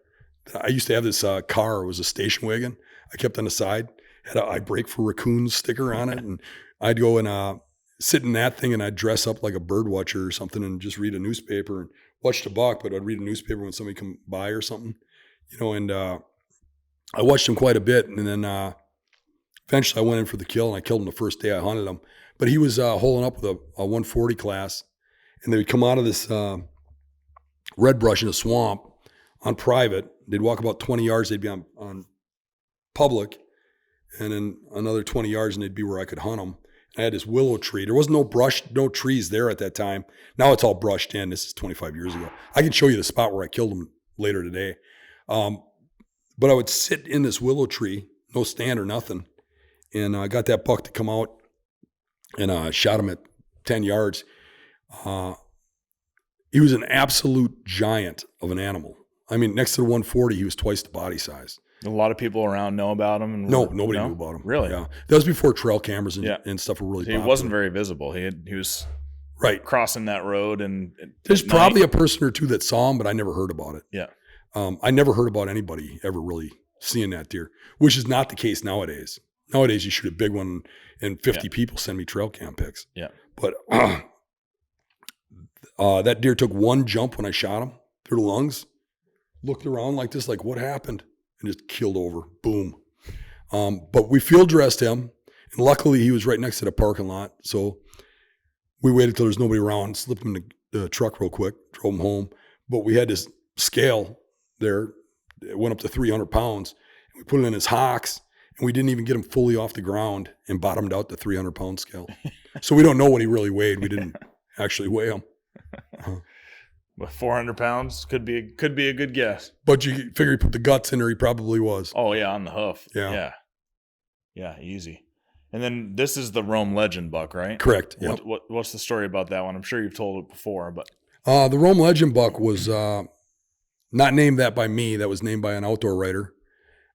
I used to have this car. It was a station wagon. I kept on the side, had a I brake for raccoons sticker on it. And I'd go and sit in that thing, and I'd dress up like a bird watcher or something and just read a newspaper and watch the buck, but I'd read a newspaper when somebody come by or something, and I watched him quite a bit. And then eventually I went in for the kill, and I killed him the first day I hunted him. But he was holing up with a 140 class, and they would come out of this red brush in a swamp on private. They'd walk about 20 yards. They'd be on public, and then another 20 yards, and they'd be where I could hunt them. I had this willow tree. There was no brush, no trees there at that time. Now it's all brushed in. This is 25 years ago. I can show you the spot where I killed him later today. But I would sit in this willow tree, no stand or nothing, and I got that buck to come out, and shot him at 10 yards. He was an absolute giant of an animal. I mean, next to the 140, he was twice the body size. A lot of people around know about him. No, nobody knew about him. Really? Yeah. That was before trail cameras and stuff were really popular. He wasn't very visible. He was right crossing that road, and there's probably a person or two that saw him, but I never heard about it. Yeah. I never heard about anybody ever really seeing that deer, which is not the case nowadays. Nowadays, you shoot a big one and 50 people send me trail cam pics. Yeah. But that deer took one jump when I shot him through the lungs, looked around like this, like what happened? And just keeled over. Boom. But we field dressed him, and luckily he was right next to the parking lot. So we waited till there's nobody around, slipped him in the truck real quick, drove him home. But we had this scale there. It went up to 300 pounds. We put it in his hocks, and we didn't even get him fully off the ground and bottomed out the 300-pound scale. So we don't know what he really weighed. We didn't actually weigh him. But 400 pounds could be a good guess. But you figure he put the guts in there, he probably was. Oh yeah, on the hoof. Yeah. Yeah, easy. And then this is the Rome Legend buck, right? Correct. Yep. What's the story about that one? I'm sure you've told it before, but the Rome Legend buck was not named that by me. That was named by an outdoor writer.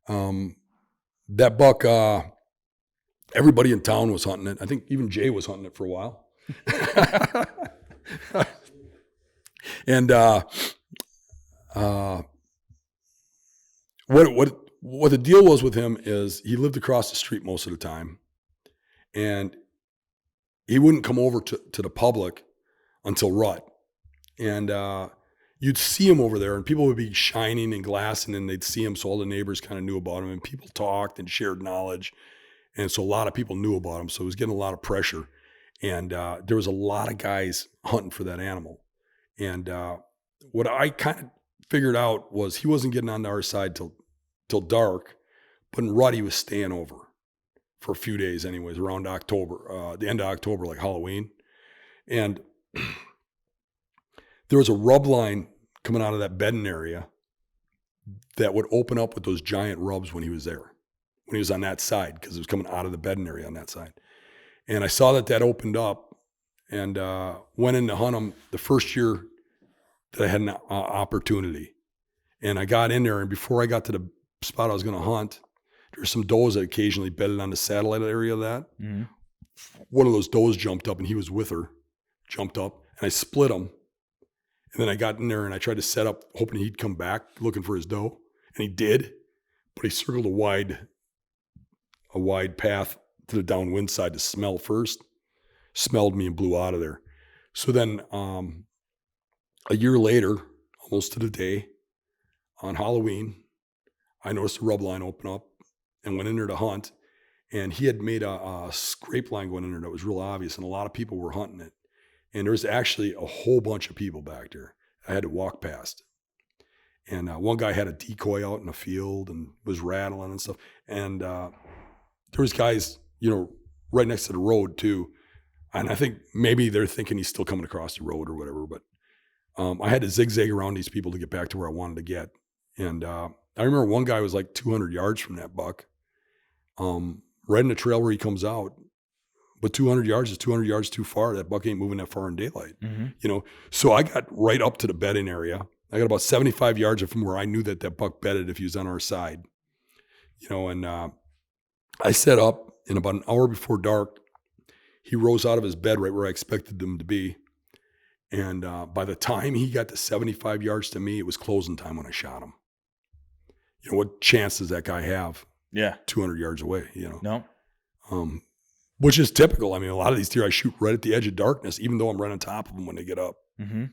That buck, everybody in town was hunting it. I think even Jay was hunting it for a while. And what the deal was with him is he lived across the street most of the time, and he wouldn't come over to the public until rut. And you'd see him over there, and people would be shining and glassing, and they'd see him, so all the neighbors kind of knew about him, and people talked and shared knowledge, and so a lot of people knew about him. So he was getting a lot of pressure, and there was a lot of guys hunting for that animal. And what I kind of figured out was he wasn't getting onto our side till dark, but in rut he was staying over for a few days anyways, around October, the end of October, like Halloween. And there was a rub line coming out of that bedding area that would open up with those giant rubs when he was there, when he was on that side, because it was coming out of the bedding area on that side. And I saw that opened up, and went in to hunt him the first year that I had an opportunity. And I got in there, and before I got to the spot I was going to hunt, there were some does that occasionally bedded on the satellite area of that. Mm-hmm. One of those does jumped up, and he was with her. jumped up, and I split him. And then I got in there and I tried to set up, hoping he'd come back looking for his doe. And he did, but he circled a wide path to the downwind side to smell first, smelled me and blew out of there. So then a year later, almost to the day, on Halloween, I noticed a rub line open up and went in there to hunt. And he had made a scrape line going in there that was real obvious, and a lot of people were hunting it. And there was actually a whole bunch of people back there. I had to walk past. And one guy had a decoy out in the field and was rattling and stuff. And there was guys, right next to the road too. And I think maybe they're thinking he's still coming across the road or whatever. But I had to zigzag around these people to get back to where I wanted to get. And I remember one guy was like 200 yards from that buck, right in the trail where he comes out. But 200 yards is 200 yards too far. That buck ain't moving that far in daylight, So I got right up to the bedding area. I got about 75 yards from where I knew that buck bedded if he was on our side, and I set up, and about an hour before dark, he rose out of his bed right where I expected him to be. And by the time he got to 75 yards to me, it was closing time when I shot him. What chance does that guy have? Yeah. 200 yards away, No. Which is typical. I mean, a lot of these deer I shoot right at the edge of darkness, even though I'm right on top of them when they get up. Mm-hmm.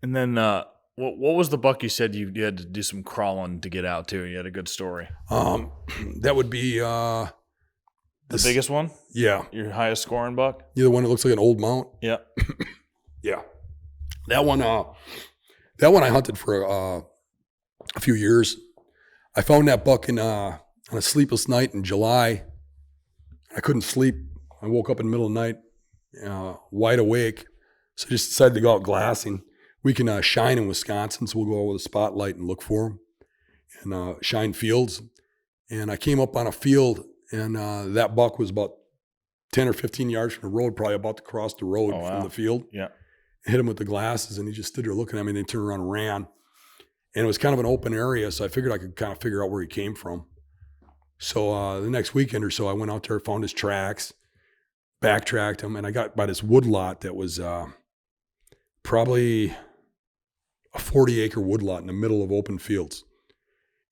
And then what was the buck you said you had to do some crawling to get out to? You had a good story. That would be the biggest one? Yeah. Your highest scoring buck? Yeah, the one that looks like an old mount? Yeah. Yeah. That one I hunted for a few years. I found that buck on a sleepless night in July. I couldn't sleep. I woke up in the middle of the night, wide awake. So I just decided to go out glassing. We can shine in Wisconsin, so we'll go out with a spotlight and look for them and shine fields. And I came up on a field, and that buck was about 10 or 15 yards from the road, probably about to cross the road from the field. Yeah. I hit him with the glasses, and he just stood there looking at me, and then turned around and ran. And it was kind of an open area, so I figured I could kind of figure out where he came from. So the next weekend or so, I went out there, found his tracks, backtracked him, and I got by this woodlot that was probably a 40-acre woodlot in the middle of open fields.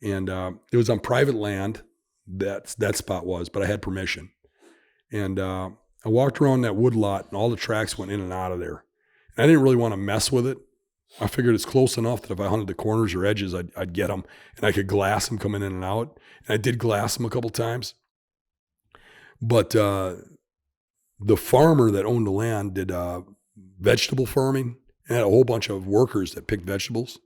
And it was on private land, that spot was, but I had permission. And I walked around that woodlot, and all the tracks went in and out of there. And I didn't really want to mess with it. I figured it's close enough that if I hunted the corners or edges, I'd get them, and I could glass them coming in and out. And I did glass them a couple times. But the farmer that owned the land did vegetable farming and had a whole bunch of workers that picked vegetables.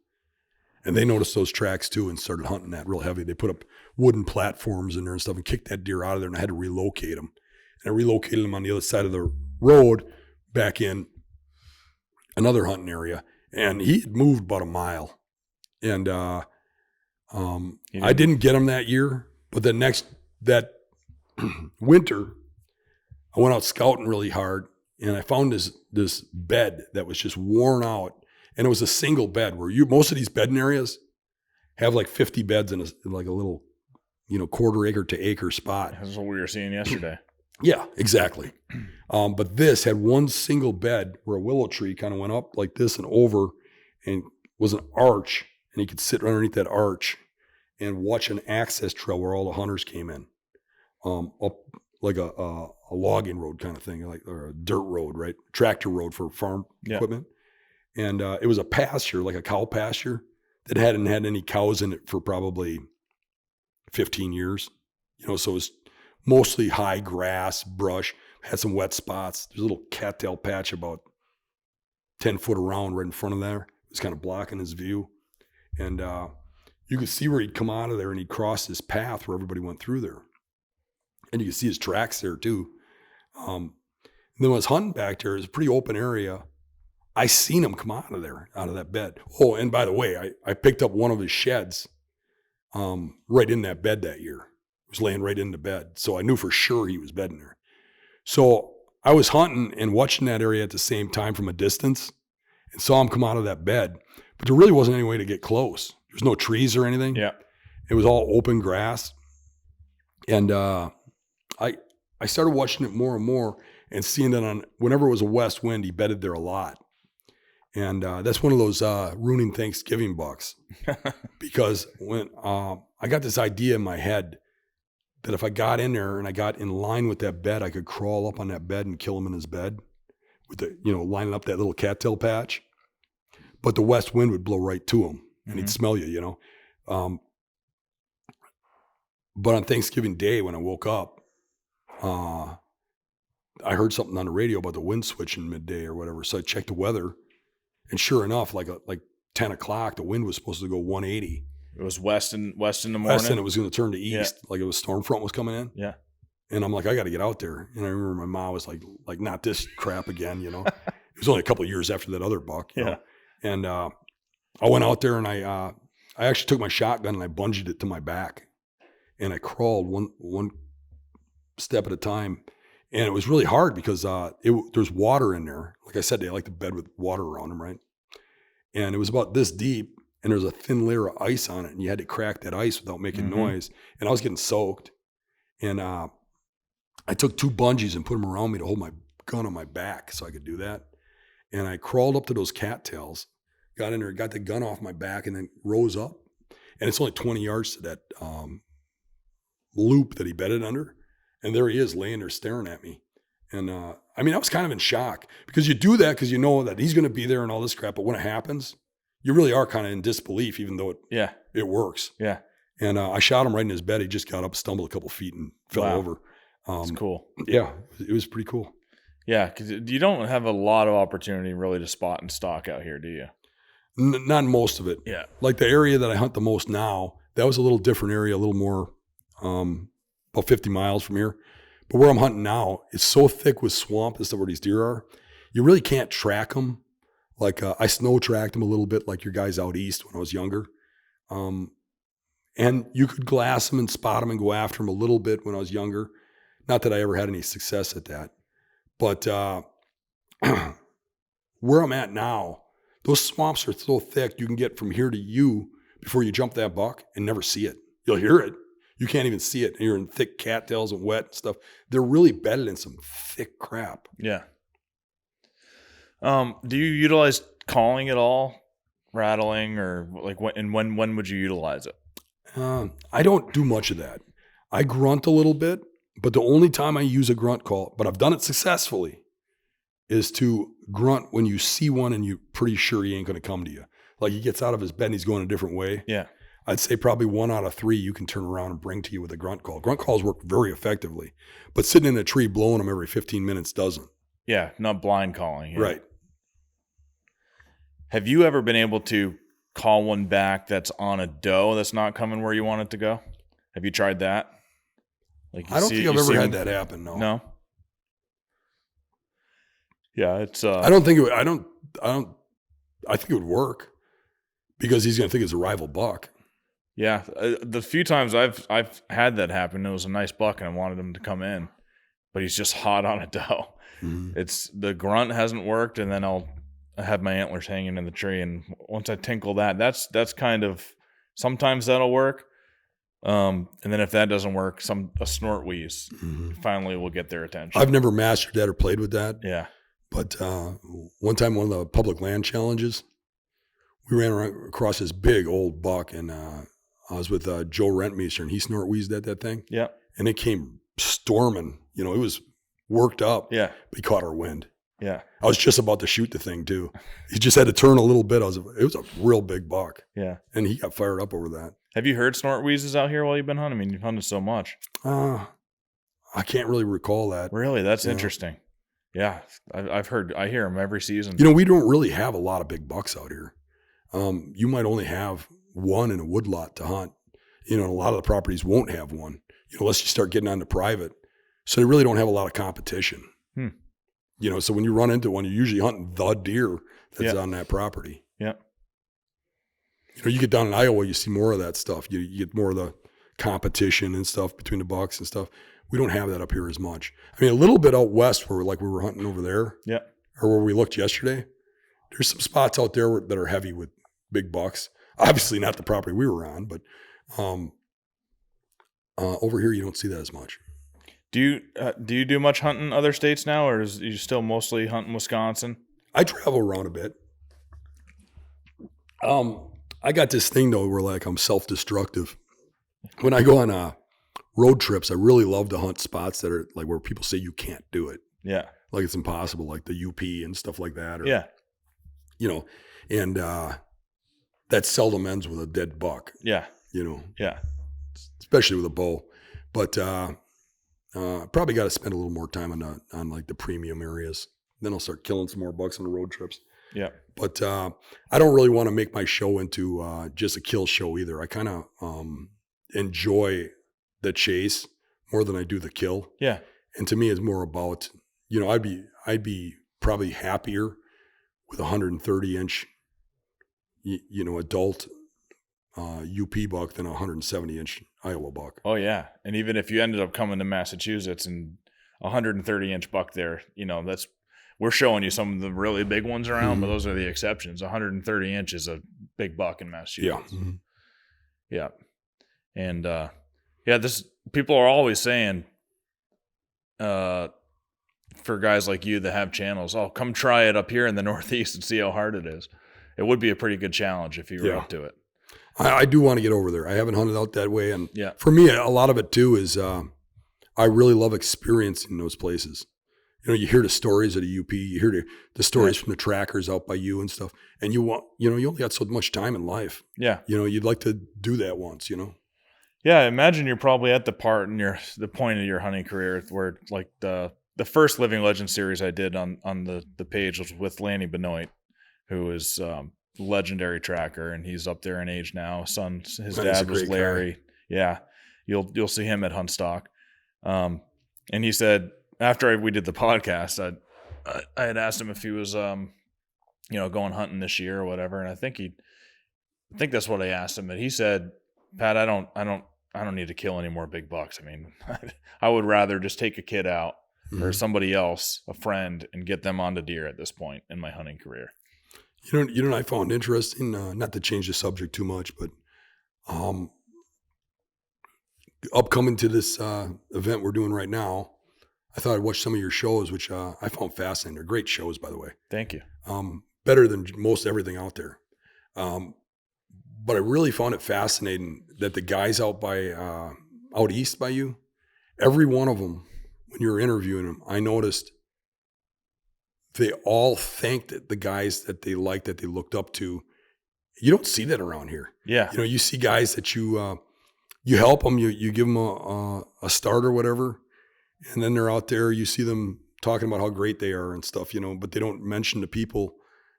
And they noticed those tracks too and started hunting that real heavy. They put up wooden platforms in there and stuff and kicked that deer out of there, and I had to relocate them. And I relocated them on the other side of the road back in another hunting area. And he had moved about a mile. And I didn't get him that year, but that winter, I went out scouting really hard, and I found this bed that was just worn out. And it was a single bed where most of these bedding areas have like 50 beds in like a little, quarter acre to acre spot. That's what we were seeing yesterday. Yeah, exactly. But this had one single bed where a willow tree kind of went up like this and over, and was an arch, and you could sit underneath that arch and watch an access trail where all the hunters came in, up like a logging road kind of thing, or a dirt road, right? Tractor road for farm equipment. And it was a pasture, like a cow pasture, that hadn't had any cows in it for probably 15 years. So it was mostly high grass, brush, had some wet spots. There's a little cattail patch about 10 foot around right in front of there. It was kind of blocking his view. And you could see where he'd come out of there, and he'd cross this path where everybody went through there. And you could see his tracks there too. And then when I was hunting back there, it was a pretty open area. I seen him come out of there, out of that bed. Oh, and by the way, I picked up one of his sheds right in that bed that year. Was laying right in the bed. So I knew for sure he was bedding there. So I was hunting and watching that area at the same time from a distance and saw him come out of that bed. But there really wasn't any way to get close. There's no trees or anything. Yeah. It was all open grass. And I started watching it more and more. and seeing that whenever it was a west wind, he bedded there a lot. And that's one of those ruining Thanksgiving bucks, because when I got this idea in my head that if I got in there and I got in line with that bed, I could crawl up on that bed and kill him in his bed with lining up that little cattail patch. But the west wind would blow right to him and he'd smell you, But on Thanksgiving Day, when I woke up, I heard something on the radio about the wind switching midday or whatever. So I checked the weather, and sure enough, like 10 o'clock, the wind was supposed to go 180. It was west in the morning. West, and it was going to turn to east, like it was storm front was coming in. Yeah. And I'm like, I got to get out there. And I remember my mom was like, not this crap again, It was only a couple of years after that other buck. You know? And I went out there and I actually took my shotgun and I bungeed it to my back, and I crawled one step at a time. And it was really hard because there's water in there. Like I said, they like to bed with water around them, right? And it was about this deep, and there's a thin layer of ice on it, and you had to crack that ice without making noise. And I was getting soaked. And I took 2 bungees and put them around me to hold my gun on my back so I could do that. And I crawled up to those cattails, got in there, got the gun off my back, and then rose up. And it's only 20 yards to that loop that he bedded under. And there he is laying there staring at me. And I was kind of in shock, because you do that because you know that he's going to be there and all this crap. But when it happens, you really are kind of in disbelief, even though it works. Yeah. And I shot him right in his bed. He just got up, stumbled a couple feet, and fell over. That's cool. Yeah, it was pretty cool. Yeah, because you don't have a lot of opportunity really to spot and stalk out here, do you? Not most of it. Yeah. Like the area that I hunt the most now, that was a little different area, a little more, about 50 miles from here. But where I'm hunting now, it's so thick with swamp and stuff where these deer are, you really can't track them. Like I snow tracked them a little bit, like your guys out east when I was younger. And you could glass them and spot them and go after them a little bit when I was younger. Not that I ever had any success at that. But where I'm at now, those swamps are so thick, you can get from here to you before you jump that buck and never see it. You'll hear it. You can't even see it. And you're in thick cattails and wet and stuff. They're really bedded in some thick crap. Yeah. Do you utilize calling at all? Rattling, or like when would you utilize it? I don't do much of that. I grunt a little bit, but the only time I use a grunt call, but I've done it successfully, is to grunt when you see one and you're pretty sure he ain't going to come to you. Like he gets out of his bed and he's going a different way. Yeah. I'd say probably 1 out of 3 you can turn around and bring to you with a grunt call. Grunt calls work very effectively, but sitting in a tree blowing them every 15 minutes doesn't. Yeah, not blind calling. Yeah. Right. Have you ever been able to call one back that's on a doe that's not coming where you want it to go? Have you tried that? Like I don't think I've ever had that happen. No. No. Yeah, it's. I don't think it would. I think it would work because he's going to think it's a rival buck. Yeah, the few times I've had that happen, it was a nice buck and I wanted him to come in, but he's just hot on a doe. Mm-hmm. It's the grunt hasn't worked, and then I'll have my antlers hanging in the tree, and once I tinkle that's kind of, sometimes that'll work, and then if that doesn't work, a snort wheeze finally will get their attention. I've never mastered that or played with that. Yeah, but one time, one of the public land challenges, we ran across this big old buck, and I was with Joe Rentmeester, and he snort wheezed at that thing. Yeah, and it came storming. It was worked up. Yeah, but he caught our wind. Yeah, I was just about to shoot the thing too. He just had to turn a little bit. It was a real big buck. Yeah, and he got fired up over that. Have you heard snort wheezes out here while you've been hunting? I mean, you've hunted so much. I can't really recall that. Really, that's interesting. Yeah, I hear them every season. We don't really have a lot of big bucks out here. You might only have one in a woodlot to hunt. A lot of the properties won't have one, unless you start getting onto private. So they really don't have a lot of competition. So when you run into one, you're usually hunting the deer that's on that property. Yeah. You get down in Iowa, you see more of that stuff. You get more of the competition and stuff between the bucks and stuff. We don't have that up here as much. I mean, a little bit out west where we were hunting over there. Yeah. Or where we looked yesterday. There's some spots out there that are heavy with big bucks. Obviously not the property we were on, but over here you don't see that as much. Do you do much hunting in other states now, or is you still mostly hunting Wisconsin? I travel around a bit. I got this thing though where like I'm self-destructive. When I go on road trips, I really love to hunt spots that are like where people say you can't do it. Yeah. Like it's impossible, like the UP and stuff like that. Or, Yeah. You know, and that seldom ends with a dead buck. Yeah. You know. Yeah. Especially with a bow. But probably got to spend a little more time on like the premium areas. Then I'll start killing some more bucks on the road trips. Yeah. But I don't really want to make my show into just a kill show either. I kind of enjoy the chase more than I do the kill. Yeah. And to me, it's more about, you know, I'd be probably happier with a 130 inch, you know, adult UP buck than a 170 inch Iowa buck. Oh yeah. And even if you ended up coming to Massachusetts and 130 inch buck there, you know, we're showing you some of the really big ones around, but those are the exceptions. 130 inch is a big buck in Massachusetts. Yeah. Mm-hmm. Yeah. And people are always saying, for guys like you that have channels, oh, come try it up here in the Northeast and see how hard it is. It would be a pretty good challenge if you were up to it. I do want to get over there. I haven't hunted out that way. And yeah, for me, a lot of it too is I really love experiencing those places. You know, you hear the stories of the UP, you hear the stories from the trackers out by you and stuff. And you only got so much time in life. Yeah. You know, you'd like to do that once, you know? Yeah. I imagine you're probably at the point of your hunting career where like the first Living Legend series I did on the page was with Lanny Benoit, who is legendary tracker, and he's up there in age now. His dad was Larry. Guy. Yeah. You'll see him at Huntstock. And he said, after we did the podcast, I had asked him if he was, going hunting this year or whatever. And I think that's what I asked him. But he said, Pat, I don't need to kill any more big bucks. I mean, I would rather just take a kid out or somebody else, a friend, and get them onto deer at this point in my hunting career. You know what I found interesting, not to change the subject too much, but upcoming to this event we're doing right now, I thought I'd watch some of your shows, which I found fascinating. They're great shows, by the way. Thank you. Better than most everything out there. But I really found it fascinating that the guys out east by you, every one of them, when you were interviewing them, I noticed they all thanked the guys that they liked, that they looked up to. You don't see that around here. Yeah. You know, you see guys that you help them, you give them a start or whatever, and then they're out there, you see them talking about how great they are and stuff, you know, but they don't mention the people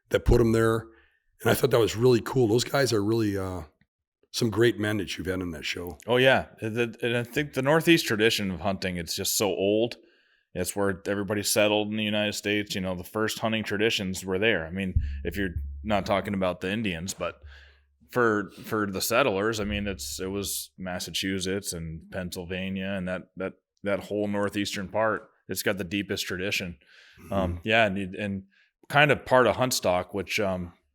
that put them there. And I thought that was really cool. Those guys are really some great men that you've had in that show. Oh, yeah. And I think the Northeast tradition of hunting, it's just so old. It's where everybody settled in the United States. You know, the first hunting traditions were there. I mean, if you're not talking about the Indians, but for the settlers, I mean, it was Massachusetts and Pennsylvania and that whole northeastern part. It's got the deepest tradition. And kind of part of Huntstock, which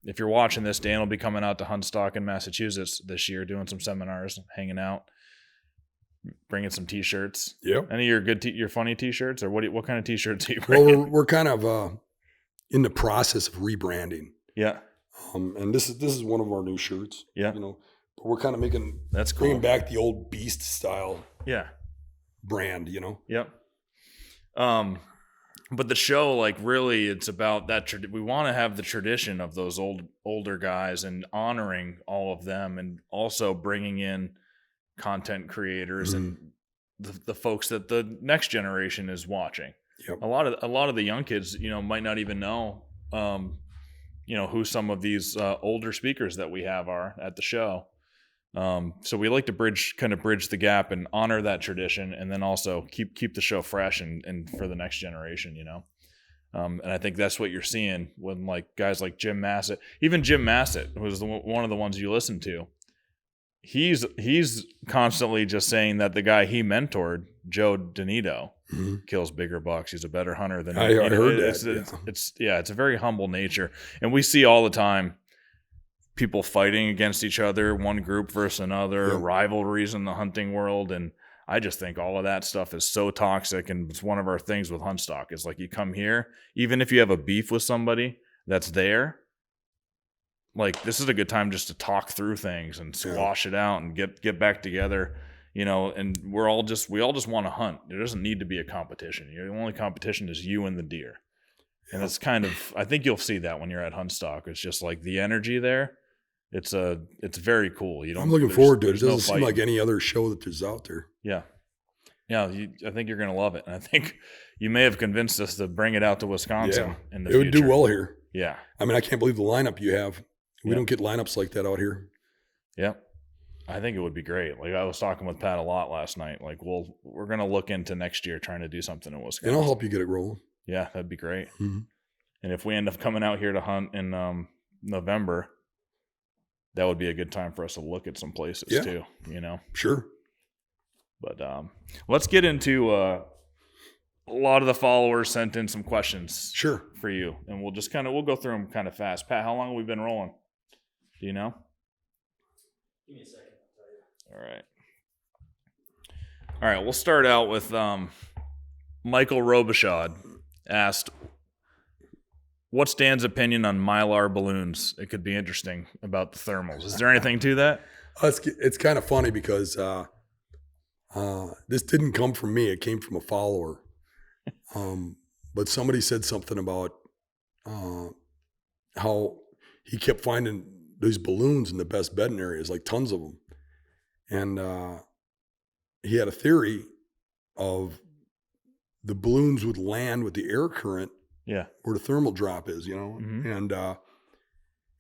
if you're watching this, Dan will be coming out to Huntstock in Massachusetts this year, doing some seminars, hanging out, bringing some T-shirts. Yep. Any of your funny T-shirts, or what kind of T-shirts are you bringing? Well, we're kind of in the process of rebranding. Yeah. And this is one of our new shirts. Yeah. You know, but we're kind of that's cool. bringing back the old Beast style. Yeah. Brand, you know. Yep. But the show, like, really, it's about that. We want to have the tradition of those older guys and honoring all of them, and also bringing in content creators and the folks that the next generation is watching. Yep. A lot of the young kids, you know, might not even know, who some of these older speakers that we have are at the show. So we like to bridge the gap and honor that tradition, and then also keep the show fresh and for the next generation, you know. And I think that's what you're seeing when like guys like Jim Massett, even Jim Massett, who was one of the ones you listened to. He's constantly just saying that the guy he mentored, Joe Donito, kills bigger bucks. He's a better hunter than I heard that. It's a very humble nature, and we see all the time people fighting against each other, one group versus another, rivalries in the hunting world. And I just think all of that stuff is so toxic. And it's one of our things with hunt stock is like, you come here, even if you have a beef with somebody that's there, like this is a good time just to talk through things and squash it out and get back together, you know, and we all just want to hunt. There doesn't need to be a competition. The only competition is you and the deer. And it's kind of, I think you'll see that when you're at hunt stock. It's just like the energy there. It's very cool. I'm looking forward to it. It doesn't seem like any other show that there's out there. Yeah. Yeah. I think you're going to love it. And I think you may have convinced us to bring it out to Wisconsin in the future. It would do well here. Yeah. I mean, I can't believe the lineup you have. We don't get lineups like that out here. Yeah. I think it would be great. Like I was talking with Pat a lot last night. Like, we're going to look into next year trying to do something in Wisconsin. And I'll help you get it rolling. Yeah, that'd be great. Mm-hmm. And if we end up coming out here to hunt in November, that would be a good time for us to look at some places too, you know? Sure. But let's get into a lot of the followers sent in some questions for you. And we'll just we'll go through them kind of fast. Pat, how long have we been rolling? Do you know? Give me a second, I'll tell you. All right, we'll start out with Michael Robichaud asked, what's Dan's opinion on Mylar balloons? It could be interesting about the thermals. Is there anything to that? It's kind of funny because this didn't come from me. It came from a follower. But somebody said something about how he kept finding these balloons in the best bedding areas, like tons of them. And he had a theory of the balloons would land with the air current where the thermal drop is, you know? Mm-hmm. And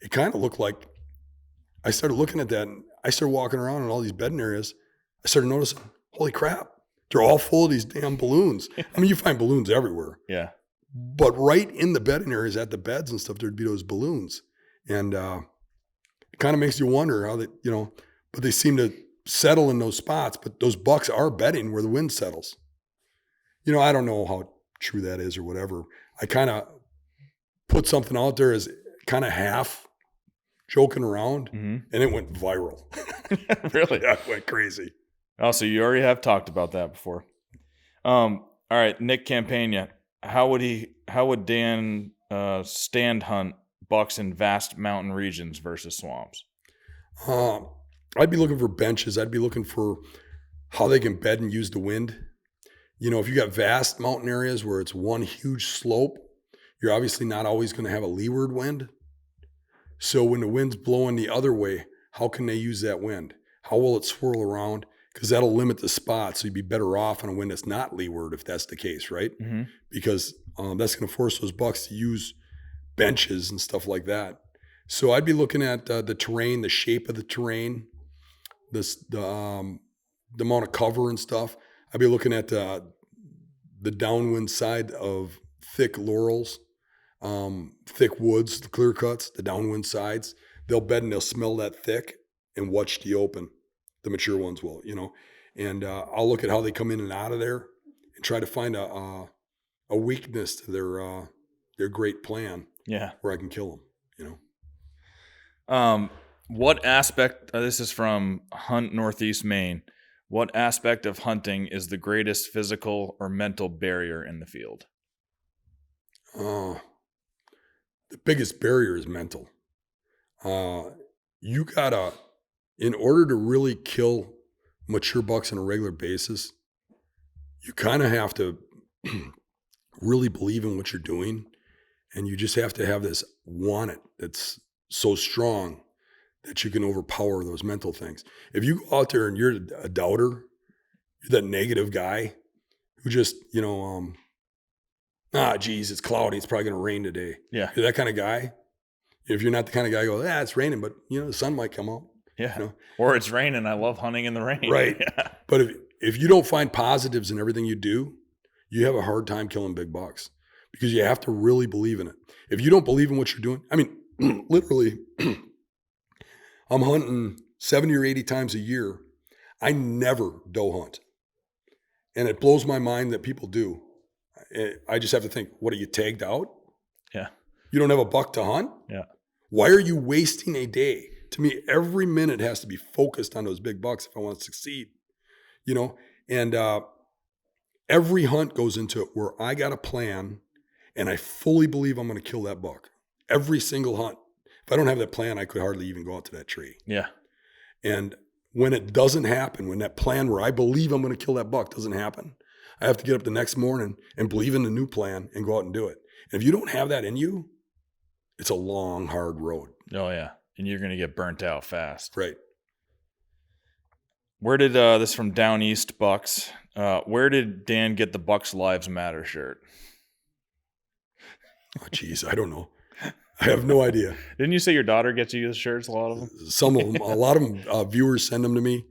it kind of looked like, I started looking at that and I started walking around in all these bedding areas. I started noticing, holy crap, they're all full of these damn balloons. I mean, you find balloons everywhere. Yeah. But right in the bedding areas at the beds and stuff, there'd be those balloons. And it kind of makes you wonder how they, you know, but they seem to settle in those spots. But those bucks are bedding where the wind settles. You know, I don't know how true that is or whatever. I kind of put something out there as kind of half joking around, and it went viral. Really? Yeah, it went crazy. Oh, so you already have talked about that before. All right, Nick Campagna. How would Dan stand hunt bucks in vast mountain regions versus swamps? I'd be looking for benches. I'd be looking for how they can bed and use the wind. You know, if you got vast mountain areas where it's one huge slope, you're obviously not always going to have a leeward wind. So when the wind's blowing the other way, how can they use that wind? How will it swirl around? Because that'll limit the spot. So you'd be better off on a wind that's not leeward if that's the case, right? Mm-hmm. Because that's going to force those bucks to use benches and stuff like that. So I'd be looking at the terrain, the shape of the terrain, the amount of cover and stuff. I'd be looking at the downwind side of thick laurels, thick woods, the clear cuts, the downwind sides. They'll bed and they'll smell that thick and watch the open. The mature ones will, you know. And I'll look at how they come in and out of there and try to find a weakness to their great plan. Yeah, where I can kill them, you know. What aspect? This is from Hunt Northeast Maine. What aspect of hunting is the greatest physical or mental barrier in the field? The biggest barrier is mental. You gotta, in order to really kill mature bucks on a regular basis, you kind of have to really believe in what you're doing. And you just have to have this want it that's so strong that you can overpower those mental things. If you go out there and you're a doubter, you're that negative guy who just, you know, geez, it's cloudy, it's probably going to rain today. Yeah. You're that kind of guy. If you're not the kind of guy who goes, it's raining, but, you know, the sun might come out. Yeah. You know? Or it's raining. I love hunting in the rain. Right. Yeah. But if you don't find positives in everything you do, you have a hard time killing big bucks because you have to really believe in it. If you don't believe in what you're doing, I mean, literally, I'm hunting 70 or 80 times a year. I never doe hunt. And it blows my mind that people do. I just have to think, what, are you tagged out? Yeah. You don't have a buck to hunt? Yeah. Why are you wasting a day? To me, every minute has to be focused on those big bucks if I want to succeed. You know, And every hunt goes into it where I got a plan and I fully believe I'm going to kill that buck. Every single hunt. If I don't have that plan, I could hardly even go out to that tree. Yeah. And when it doesn't happen, when that plan where I believe I'm going to kill that buck doesn't happen, I have to get up the next morning and believe in the new plan and go out and do it. And if you don't have that in you, it's a long, hard road. Oh, yeah. And you're going to get burnt out fast. Right. Where did this from Down East Bucks? Where did Dan get the Bucks Lives Matter shirt? Oh, geez, I don't know. I have no idea. Didn't you say your daughter gets you the shirts? A lot of them. Some of them, a lot of them, viewers send them to me.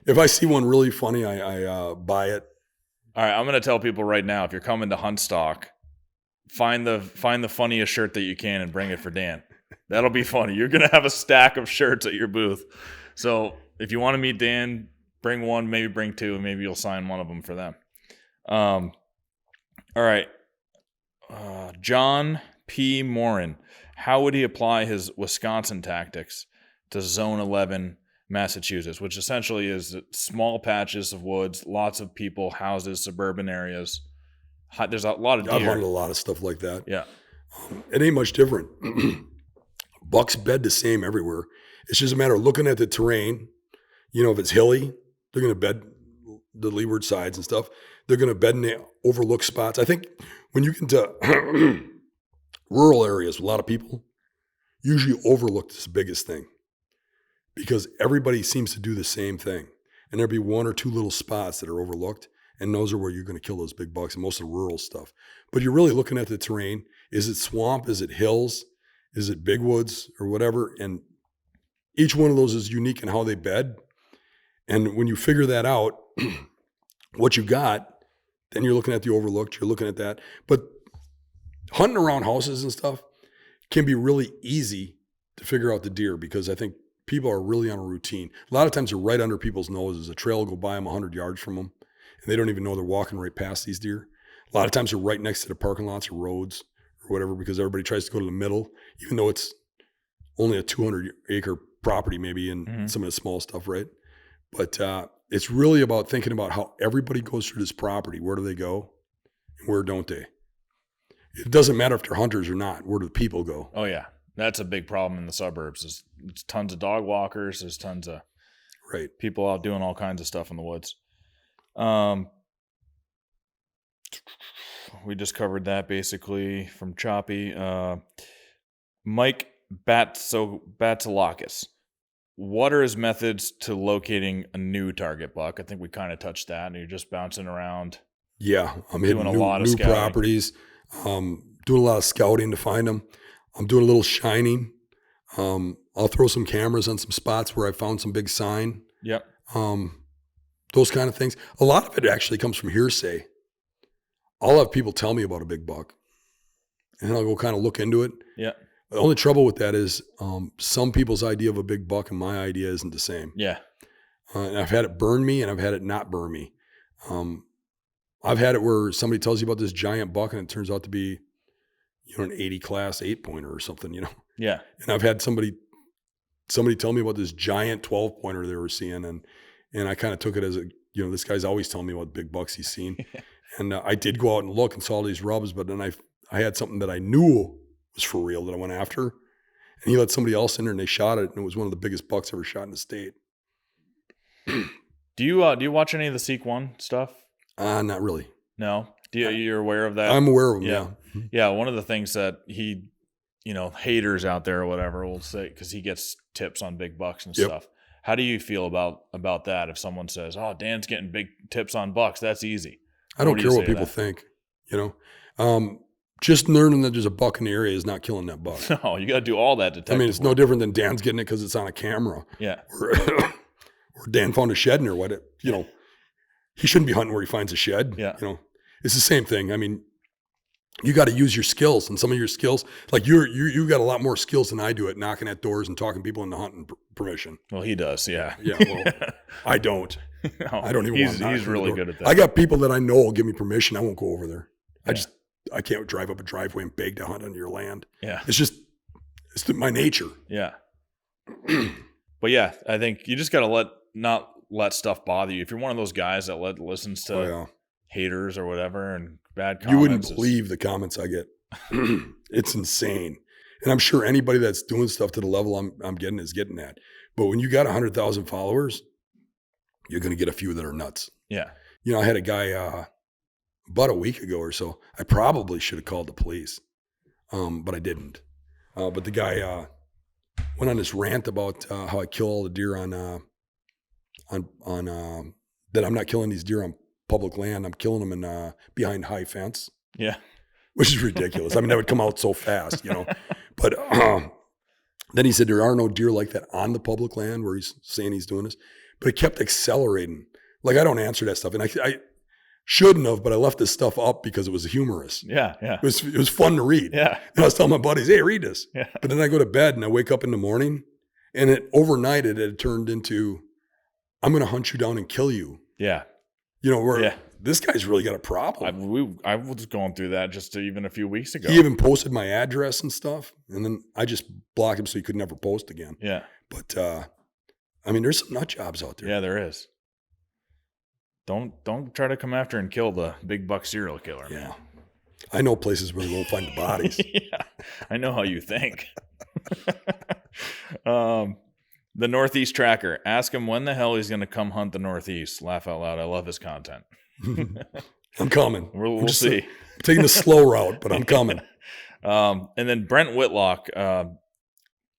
If I see one really funny, I buy it. All right, I'm going to tell people right now: if you're coming to Hunt Stock, find the funniest shirt that you can and bring it for Dan. That'll be funny. You're going to have a stack of shirts at your booth. So if you want to meet Dan, bring one, maybe bring two, and maybe you'll sign one of them for them. All right. John P. Morin. How would he apply his Wisconsin tactics to Zone 11, Massachusetts, which essentially is small patches of woods, lots of people, houses, suburban areas. There's a lot of deer. I've hunted a lot of stuff like that. Yeah. It ain't much different. Bucks bed the same everywhere. It's just a matter of looking at the terrain. You know, if it's hilly, they're going to bed the leeward sides and stuff. They're going to bed in the overlook spots. I think when you get into rural areas with a lot of people, usually overlooked is the biggest thing because everybody seems to do the same thing. And there'll be one or two little spots that are overlooked, and those are where you're going to kill those big bucks and most of the rural stuff. But you're really looking at the terrain. Is it swamp? Is it hills? Is it big woods or whatever? And each one of those is unique in how they bed. And when you figure that out, what you got, then you're looking at the overlooked, you're looking at that. But hunting around houses and stuff can be really easy to figure out the deer because I think people are really on a routine. A lot of times they're right under people's noses. A trail will go by them 100 yards from them, and they don't even know they're walking right past these deer. A lot of times they're right next to the parking lots or roads or whatever because everybody tries to go to the middle, even though it's only a 200-acre property maybe and some of the small stuff, right? But it's really about thinking about how everybody goes through this property. Where do they go and where don't they? It doesn't matter if they're hunters or not. Where do the people go? Oh, yeah. That's a big problem in the suburbs. There's tons of dog walkers. There's tons of people out doing all kinds of stuff in the woods. We just covered that basically from Choppy. Mike Batsalakis. What are his methods to locating a new target buck? I think we kind of touched that, and you're just bouncing around. Yeah, I'm hitting doing a lot of new scouting. properties, doing a lot of scouting to find them. I'm doing a little shining. I'll throw some cameras on some spots where I found some big sign. Yep. Those kind of things. A lot of it actually comes from hearsay. I'll have people tell me about a big buck, and I'll go kind of look into it. Yeah. The only trouble with that is some people's idea of a big buck and my idea isn't the same. Yeah. And I've had it burn me and I've had it not burn me. I've had it where somebody tells you about this giant buck and it turns out to be, an 80 class 8-pointer or something, Yeah. And I've had somebody tell me about this giant 12-pointer they were seeing. And I kind of took it as this guy's always telling me about big bucks he's seen. And I did go out and look and saw all these rubs, but then I had something that I knew was for real that I went after, and he let somebody else in there and they shot it, and it was one of the biggest bucks ever shot in the state. Do you watch any of the Seek One stuff? Not really. No. You're aware of that? I'm aware of them. Yeah. Yeah. Yeah. One of the things that he, haters out there or whatever will say, because he gets tips on big bucks and stuff. How do you feel about that? If someone says, "Oh, Dan's getting big tips on bucks," that's easy. I don't care what people think. Just learning that there's a buck in the area is not killing that buck. No, you got to do all that detective I mean, it's no different than Dan's getting it because it's on a camera. Yeah. Or Dan found a shed in there. He shouldn't be hunting where he finds a shed. Yeah. It's the same thing. I mean, you got to use your skills, and some of your skills, like you got a lot more skills than I do at knocking at doors and talking people into hunting permission. Well, he does. Yeah. Yeah. Well, I don't. No, I don't even want to knock He's on the really door. good at that. I got people that I know will give me permission. I won't go over there. I can't drive up a driveway and beg to hunt on your land. Yeah. It's my nature. Yeah. But yeah, I think you just got to not let stuff bother you. If you're one of those guys that listens to Oh, yeah. haters or whatever and bad comments, You wouldn't believe the comments I get. It's insane. And I'm sure anybody that's doing stuff to the level I'm getting is getting that. But when you got 100,000 followers, you're going to get a few that are nuts. Yeah. You know, I had a guy about a week ago or so. I probably should have called the police, but I didn't. But the guy went on this rant about how I kill all the deer on that I'm not killing these deer on public land. I'm killing them in behind high fence. Yeah. Which is ridiculous. I mean, that would come out so fast, you know. But then he said there are no deer like that on the public land where he's saying he's doing this. But it kept accelerating. Like, I don't answer that stuff. And I shouldn't have, but I left this stuff up because it was humorous. Yeah. Yeah. It was fun to read. Yeah. And I was telling my buddies, hey, read this. Yeah. But then I go to bed and I wake up in the morning and overnight it had turned into, I'm going to hunt you down and kill you. Yeah. You know, where this guy's really got a problem. I was going through that just even a few weeks ago. He even posted my address and stuff. And then I just blocked him so he could never post again. Yeah. But, I mean, there's some nut jobs out there. Yeah, there is. Don't try to come after and kill the big buck serial killer. Yeah. Man. I know places where they won't find the bodies. Yeah. I know how you think. The Northeast Tracker. Ask him when the hell he's going to come hunt the Northeast. Laugh out loud. I love his content. I'm coming. We'll see. I'm taking the slow route, but I'm coming. And then Brent Whitlock.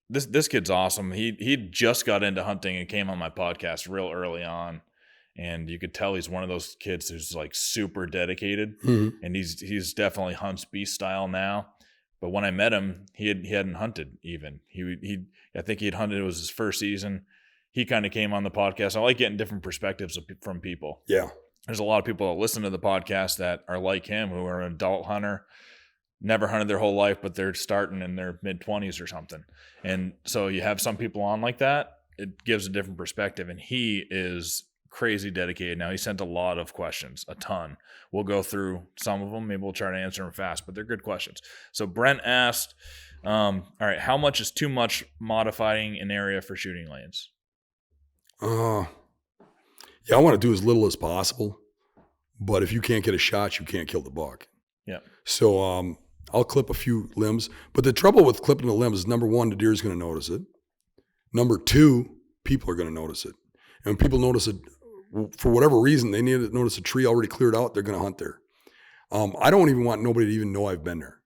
This kid's awesome. He just got into hunting and came on my podcast real early on. And you could tell he's one of those kids who's like super dedicated. Mm-hmm. And he's definitely hunts beast style now. But when I met him, he hadn't hunted even. I think he had hunted. It was his first season. He kind of came on the podcast. I like getting different perspectives from people. Yeah. There's a lot of people that listen to the podcast that are like him, who are an adult hunter, never hunted their whole life, but they're starting in their mid-20s or something. And so you have some people on like that. It gives a different perspective. And he is crazy dedicated. Now, he sent a lot of questions, a ton. We'll go through some of them. Maybe we'll try to answer them fast, but they're good questions. So Brent asked, all right, how much is too much modifying an area for shooting lanes? Yeah, I want to do as little as possible, but if you can't get a shot, you can't kill the buck. Yeah. So I'll clip a few limbs, but the trouble with clipping the limbs is, number one, the deer is going to notice it. Number two, people are going to notice it. And when people notice it, for whatever reason, they need to notice a tree already cleared out, they're going to hunt there. I don't even want nobody to even know I've been there.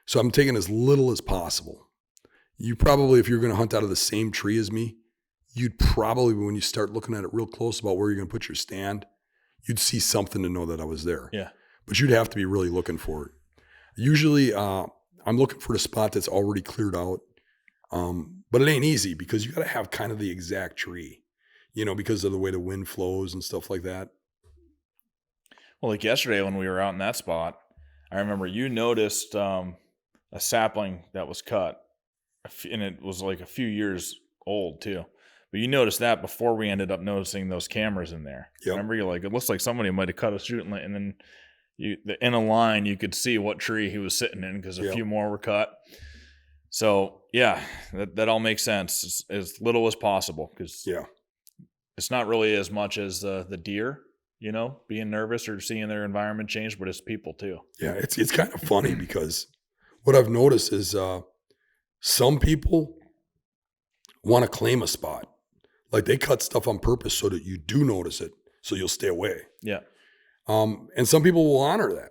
So I'm taking as little as possible. You probably, if you're going to hunt out of the same tree as me, you'd probably, when you start looking at it real close about where you're going to put your stand, you'd see something to know that I was there. Yeah. But you'd have to be really looking for it. Usually I'm looking for the spot that's already cleared out. But it ain't easy because you got to have kind of the exact tree, you know, because of the way the wind flows and stuff like that. Well, like yesterday when we were out in that spot, I remember you noticed a sapling that was cut, and it was like a few years old too. But you noticed that before we ended up noticing those cameras in there. Yep. Remember, you're like, it looks like somebody might have cut a shooting line, and then in a line you could see what tree he was sitting in because a few more were cut. So yeah, that all makes sense. As little as possible, because it's not really as much as the deer, you know, being nervous or seeing their environment change, but it's people too. Yeah, it's kind of funny because what I've noticed is some people want to claim a spot. Like they cut stuff on purpose so that you do notice it, so you'll stay away. Yeah. And some people will honor that.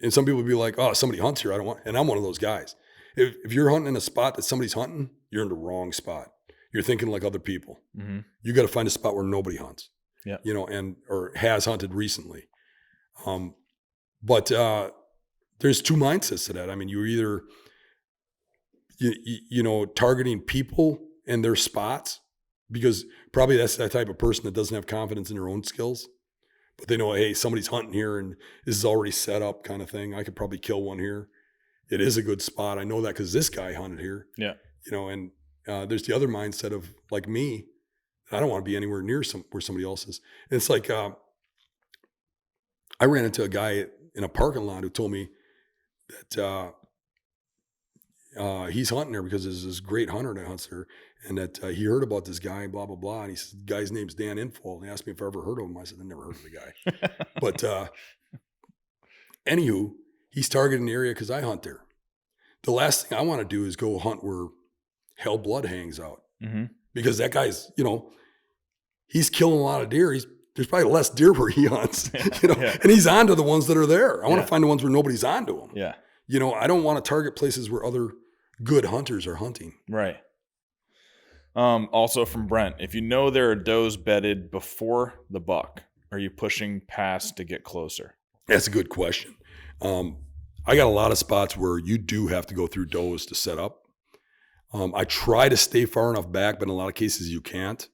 And some people will be like, oh, somebody hunts here, I don't want, and I'm one of those guys. If you're hunting in a spot that somebody's hunting, you're in the wrong spot. You're thinking like other people. Mm-hmm. You got to find a spot where nobody hunts. Yeah. You know, or has hunted recently. But there's two mindsets to that. I mean, you're either, you know, targeting people and their spots, because probably that's that type of person that doesn't have confidence in their own skills, but they know, hey, somebody's hunting here and this is already set up kind of thing. I could probably kill one here. It is a good spot. I know that because this guy hunted here. Yeah. You know, and there's the other mindset of like me, I don't want to be anywhere near where somebody else is. And it's like, I ran into a guy in a parking lot who told me that he's hunting there because there's this great hunter that hunts there. and that he heard about this guy, blah, blah, blah. And he said, the guy's name's Dan Infalt. And he asked me if I ever heard of him. I said, I never heard of the guy. But anywho, he's targeting the area because I hunt there. The last thing I want to do is go hunt where hell blood hangs out. Mm-hmm. Because that guy's, he's killing a lot of deer. There's probably less deer where he hunts, Yeah. and he's onto the ones that are there. I want Yeah. to find the ones where nobody's onto them. Yeah. I don't want to target places where other good hunters are hunting. Right. Also from Brent, if you know there are does bedded before the buck, are you pushing past to get closer? That's a good question. I got a lot of spots where you do have to go through does to set up. I try to stay far enough back, but in a lot of cases you can't.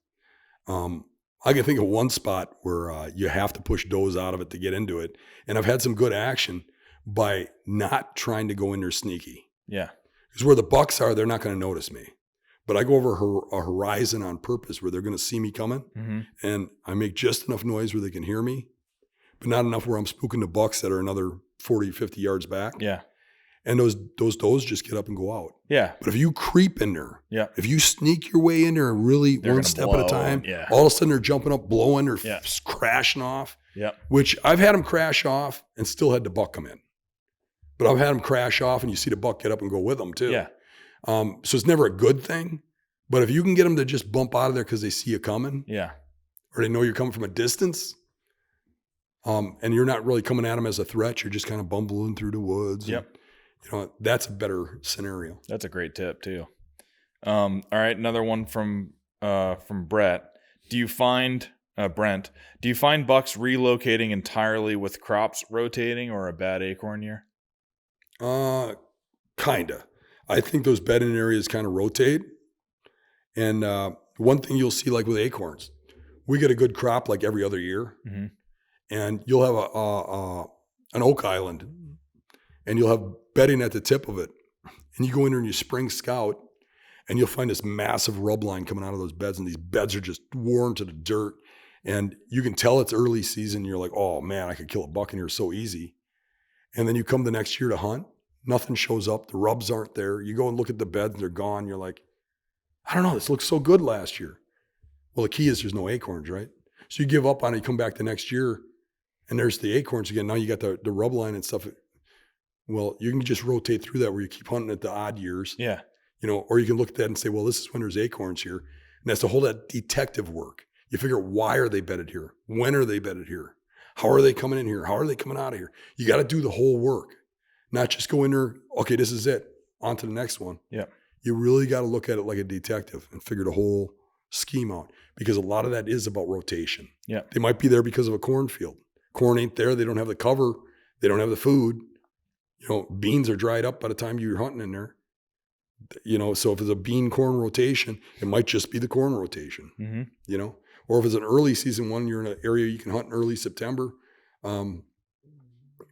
I can think of one spot where you have to push does out of it to get into it. And I've had some good action by not trying to go in there sneaky. Yeah. Because where the bucks are, they're not going to notice me. But I go over a horizon on purpose where they're going to see me coming. Mm-hmm. And I make just enough noise where they can hear me, but not enough where I'm spooking the bucks that are another 40, 50 yards back. Yeah. And those does just get up and go out. Yeah. But if you creep in there, Yeah. if you sneak your way in there and really They're one gonna step at a blow, time, yeah. all of a sudden they're jumping up, blowing, or Yeah. crashing off, Yeah. which I've had them crash off and still had the buck come in. But I've had them crash off and you see the buck get up and go with them too. Yeah. So it's never a good thing. But if you can get them to just bump out of there because they see you coming, Yeah. or they know you're coming from a distance, and you're not really coming at them as a threat, you're just kind of bumbling through the woods. Yep. And, that's a better scenario. That's a great tip too. All right. Another one from Brett. Do you find Brent, do you find bucks relocating entirely with crops rotating or a bad acorn year? Kinda. I think those bedding areas kind of rotate. And one thing you'll see, like with acorns, we get a good crop like every other year. Mm-hmm. And you'll have an oak island, and you'll have bedding at the tip of it. And you go in there and you spring scout, and you'll find this massive rub line coming out of those beds, and these beds are just worn to the dirt. And you can tell it's early season. You're like, oh man, I could kill a buck in here so easy. And then you come the next year to hunt, nothing shows up. The rubs aren't there. You go and look at the beds, they're gone. You're like, I don't know, this looked so good last year. Well, the key is there's no acorns, right? So you give up on it, you come back the next year, and there's the acorns again. Now you got the rub line and stuff. Well, you can just rotate through that where you keep hunting at the odd years. Yeah. Or you can look at that and say, well, this is when there's acorns here. And that's the whole that detective work. You figure out, why are they bedded here? When are they bedded here? How are they coming in here? How are they coming out of here? You got to do the whole work, not just go in there, okay, this is it, on to the next one. Yeah. You really got to look at it like a detective and figure the whole scheme out, because a lot of that is about rotation. Yeah. They might be there because of a cornfield. Corn ain't there. They don't have the cover. They don't have the food. Beans are dried up by the time you're hunting in there. So if it's a bean corn rotation, it might just be the corn rotation, Mm-hmm. Or if it's an early season one, you're in an area you can hunt in early September.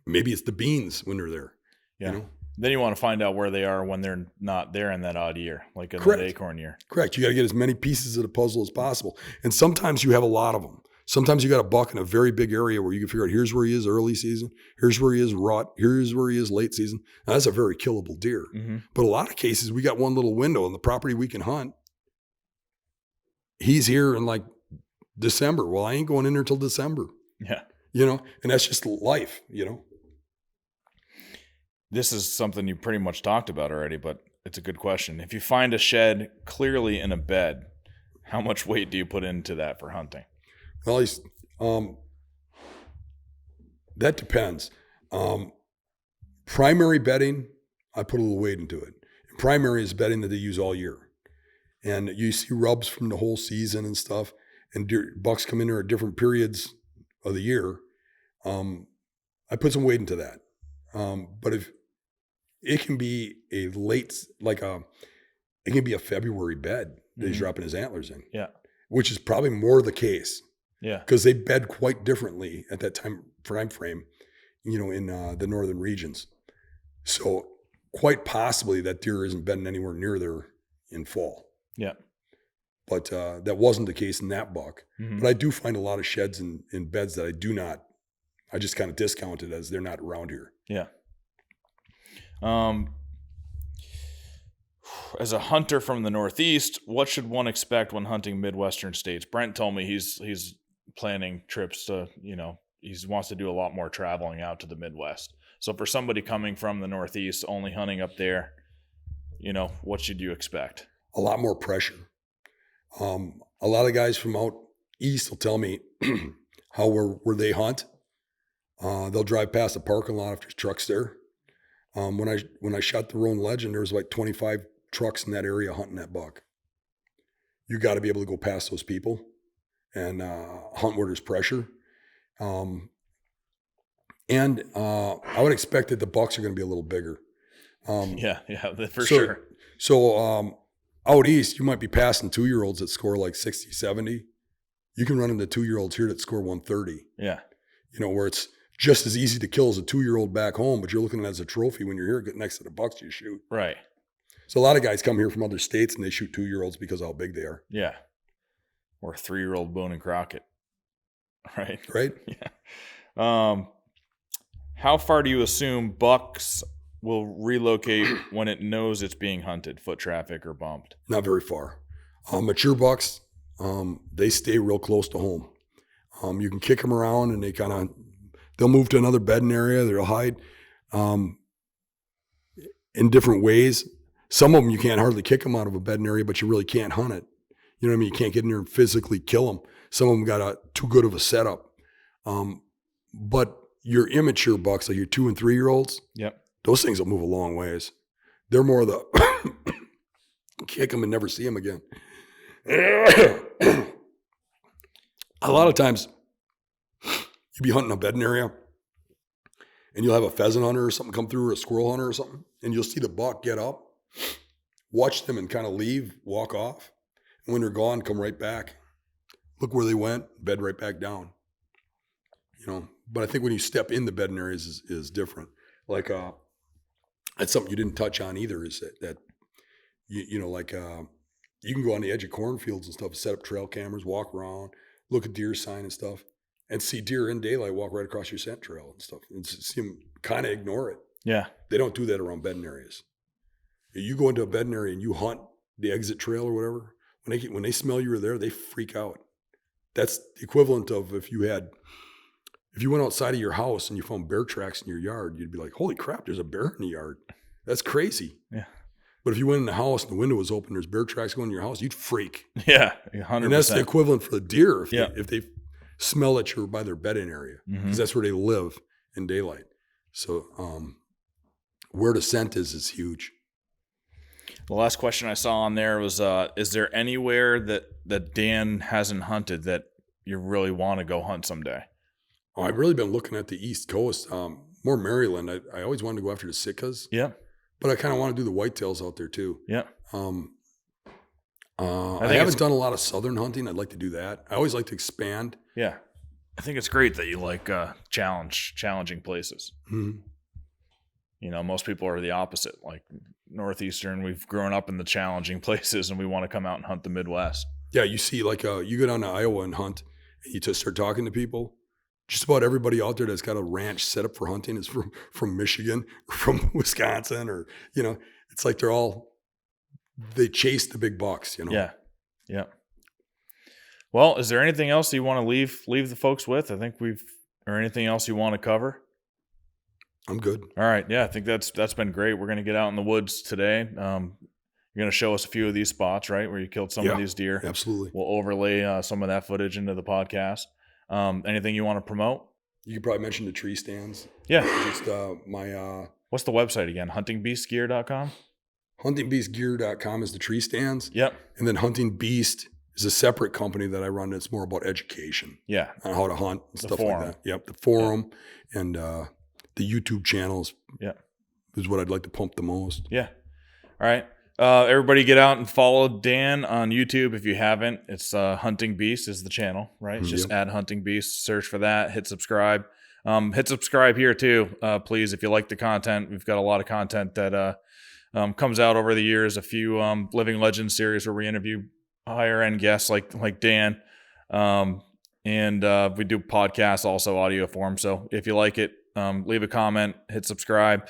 Maybe it's the beans when they're there. Yeah. Then you want to find out where they are when they're not there in that odd year, like in Correct. that acorn year. Correct. You got to get as many pieces of the puzzle as possible. And sometimes you have a lot of them. Sometimes you got a buck in a very big area where you can figure out, here's where he is early season, here's where he is rut, here's where he is late season. Now, that's a very killable deer. Mm-hmm. But a lot of cases, we got one little window in the property we can hunt. He's here in like December. Well, I ain't going in there till December. Yeah. And that's just life, This is something you pretty much talked about already, but it's a good question. If you find a shed clearly in a bed, how much weight do you put into that for hunting? Well, that depends. Primary bedding, I put a little weight into it. Primary is bedding that they use all year. And you see rubs from the whole season and stuff, and bucks come in there at different periods of the year. I put some weight into that. But if it can be it can be a February bed that he's dropping his antlers in. Yeah. Which is probably more the case. Yeah. Because they bed quite differently at that time frame, in the northern regions. So quite possibly that deer isn't bedding anywhere near there in fall. Yeah. But that wasn't the case in that buck. Mm-hmm. But I do find a lot of sheds in beds that I just kind of discounted as they're not around here. Yeah. as a hunter from the Northeast, what should one expect when hunting Midwestern states? Brent told me he's planning trips to, he wants to do a lot more traveling out to the Midwest. So for somebody coming from the Northeast, only hunting up there, what should you expect? A lot more pressure. A lot of guys from out east will tell me how where they hunt. They'll drive past the parking lot if there's trucks there. When I shot the Roan Legend, there was like 25 trucks in that area hunting that buck. You got to be able to go past those people and hunt where there's pressure. And I would expect that the bucks are going to be a little bigger. For sure. So out east, you might be passing 2-year-olds that score like 60, 70. You can run into 2-year-olds here that score 130. Yeah. Where it's just as easy to kill as a 2-year-old back home, but you're looking at it as a trophy when you're here, get next to the bucks you shoot. Right. So a lot of guys come here from other states and they shoot 2-year-olds because of how big they are. Yeah. Or 3-year-old Boone and Crockett. Right. Right? Yeah. How far do you assume bucks will relocate when it knows it's being hunted, foot traffic or bumped? Not very far. Mature bucks, they stay real close to home. You can kick them around and they'll move to another bedding area. They'll hide in different ways. Some of them you can't hardly kick them out of a bedding area, but you really can't hunt it. You know what I mean? You can't get in there and physically kill them. Some of them got too good of a setup. But your immature bucks, like your 2 and 3-year-olds, yep, those things will move a long ways. They're more the kick them and never see them again. A lot of times you'll be hunting a bedding area and you'll have a pheasant hunter or something come through, or a squirrel hunter or something, and you'll see the buck get up, watch them and kind of leave, walk off. And when they're gone, come right back. Look where they went, bed right back down. But I think when you step in the bedding areas is different. Like that's something you didn't touch on either, is that you can go on the edge of cornfields and stuff, set up trail cameras, walk around, look at deer sign and stuff, and see deer in daylight walk right across your scent trail and stuff, and see them kind of ignore it. Yeah. They don't do that around bedding areas. You go into a bedding area and you hunt the exit trail or whatever, when they smell you were there, they freak out. That's the equivalent of if you went outside of your house and you found bear tracks in your yard, you'd be like, holy crap, there's a bear in the yard. That's crazy. Yeah. But if you went in the house and the window was open, there's bear tracks going in your house, you'd freak. Yeah, 100%. And that's the equivalent for the deer if they smell that you're by their bedding area, because that's where they live in daylight. So where the scent is huge. The last question I saw on there was, is there anywhere that Dan hasn't hunted that you really want to go hunt someday? Oh, I've really been looking at the East Coast, more Maryland. I always wanted to go after the Sitkas. Yeah. But I kind of want to do the whitetails out there too. Yeah. I haven't done a lot of southern hunting. I'd like to do that. I always like to expand. Yeah. I think it's great that you like challenging places. Mm-hmm. Most people are the opposite. Like Northeastern, we've grown up in the challenging places and we want to come out and hunt the Midwest. Yeah, you see, like you go down to Iowa and hunt, and you just start talking to people. Just about everybody out there that's got a ranch set up for hunting is from Michigan or from Wisconsin, or it's like they chase the big bucks. Yeah, yeah. Well, is there anything else you want to leave the folks with? I think or anything else you want to cover? I'm good. All right, yeah, I think that's been great. We're going to get out in the woods today. You're going to show us a few of these spots, right, where you killed some of these deer. Absolutely. We'll overlay some of that footage into the podcast. Anything you want to promote? You could probably mention the tree stands. Yeah. Just my what's the website again? huntingbeastgear.com? huntingbeastgear.com is the tree stands. Yep. And then Hunting Beast is a separate company that I run that's more about education. Yeah. On how to hunt and stuff forum. like that. Yep. The forum and the YouTube channels. Yeah. Is what I'd like to pump the most. Yeah. All right. Everybody get out and follow Dan on YouTube if you haven't. It's Hunting Beast is the channel, right? It's just add Hunting Beast, search for that, hit subscribe. Hit subscribe here too, please, if you like the content. We've got a lot of content that comes out over the years, a few Living Legends series where we interview higher end guests like Dan. And we do podcasts, also audio form. So if you like it, leave a comment, hit subscribe.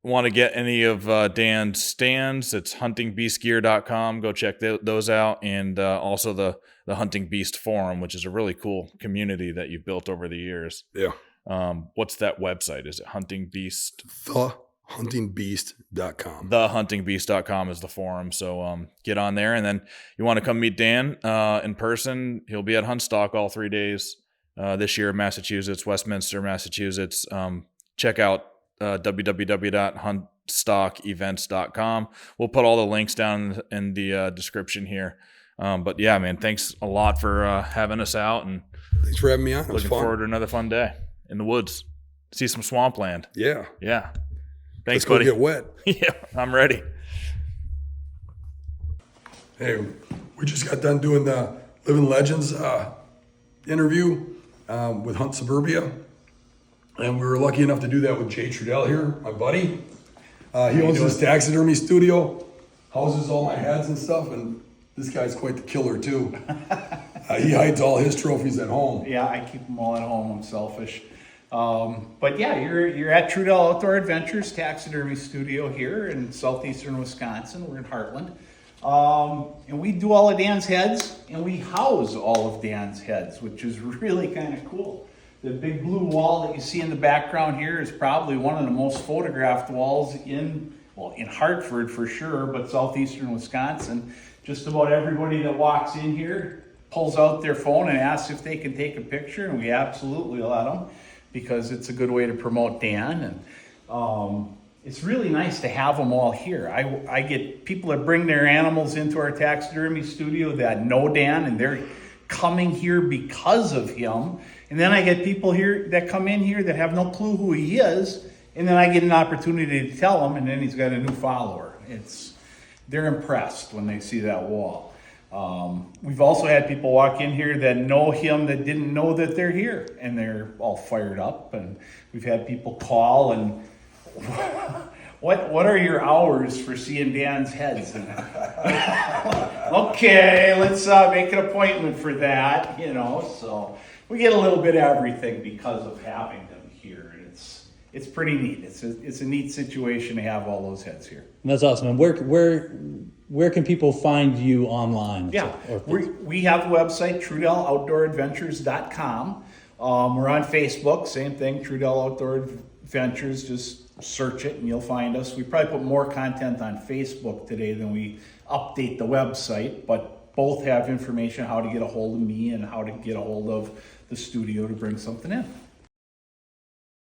want to get any of Dan's stands, it's huntingbeastgear.com. Go check those out. And also the Hunting Beast Forum, which is a really cool community that you've built over the years. Yeah. What's that website? Is it Hunting Beast? thehuntingbeast.com. Thehuntingbeast.com is the forum. So get on there. And then you want to come meet Dan in person. He'll be at Huntstock all 3 days this year in Massachusetts, Westminster, Massachusetts. Check out www.huntstockevents.com. We'll put all the links down in the description here. But yeah, man, thanks a lot for having us out, and Thanks for having me on. It was looking fun. forward to another fun day in the woods. See some swampland. Yeah. Yeah. Let's Thanks, go buddy. get wet. Yeah, I'm ready. Hey, we just got done doing the Living Legends interview with Hunt Suburbia. And we were lucky enough to do that with Jay Trudell here, my buddy. He owns this taxidermy studio, houses all my heads and stuff, and this guy's quite the killer too. He hides all his trophies at home. Yeah, I keep them all at home. I'm selfish. But yeah, you're at Trudell Outdoor Adventures Taxidermy Studio here in southeastern Wisconsin. We're in Hartland. And we do all of Dan's heads, and we house all of Dan's heads, which is really kind of cool. The big blue wall that you see in the background here is probably one of the most photographed walls in Hartford for sure, but southeastern Wisconsin. Just about everybody that walks in here pulls out their phone and asks if they can take a picture, and we absolutely let them, because it's a good way to promote Dan. And it's really nice to have them all here. I get people that bring their animals into our taxidermy studio that know Dan, and they're coming here because of him. And then I get people here that come in here that have no clue who he is, and then I get an opportunity to tell them, and then he's got a new follower. They're impressed when they see that wall. We've also had people walk in here that know him that didn't know that they're here, and they're all fired up. And we've had people call and, what are your hours for seeing Dan's heads? Okay, let's make an appointment for that, so we get a little bit of everything because of having them here. And it's pretty neat. It's a neat situation to have all those heads here. That's awesome. And where can people find you online? Yeah, we have a website, TrudellOutdoorAdventures.com. We're on Facebook, same thing, Trudell Outdoor Adventures. Just search it and you'll find us. We probably put more content on Facebook today than we update the website, but both have information how to get a hold of me and how to get a hold of the studio to bring something in.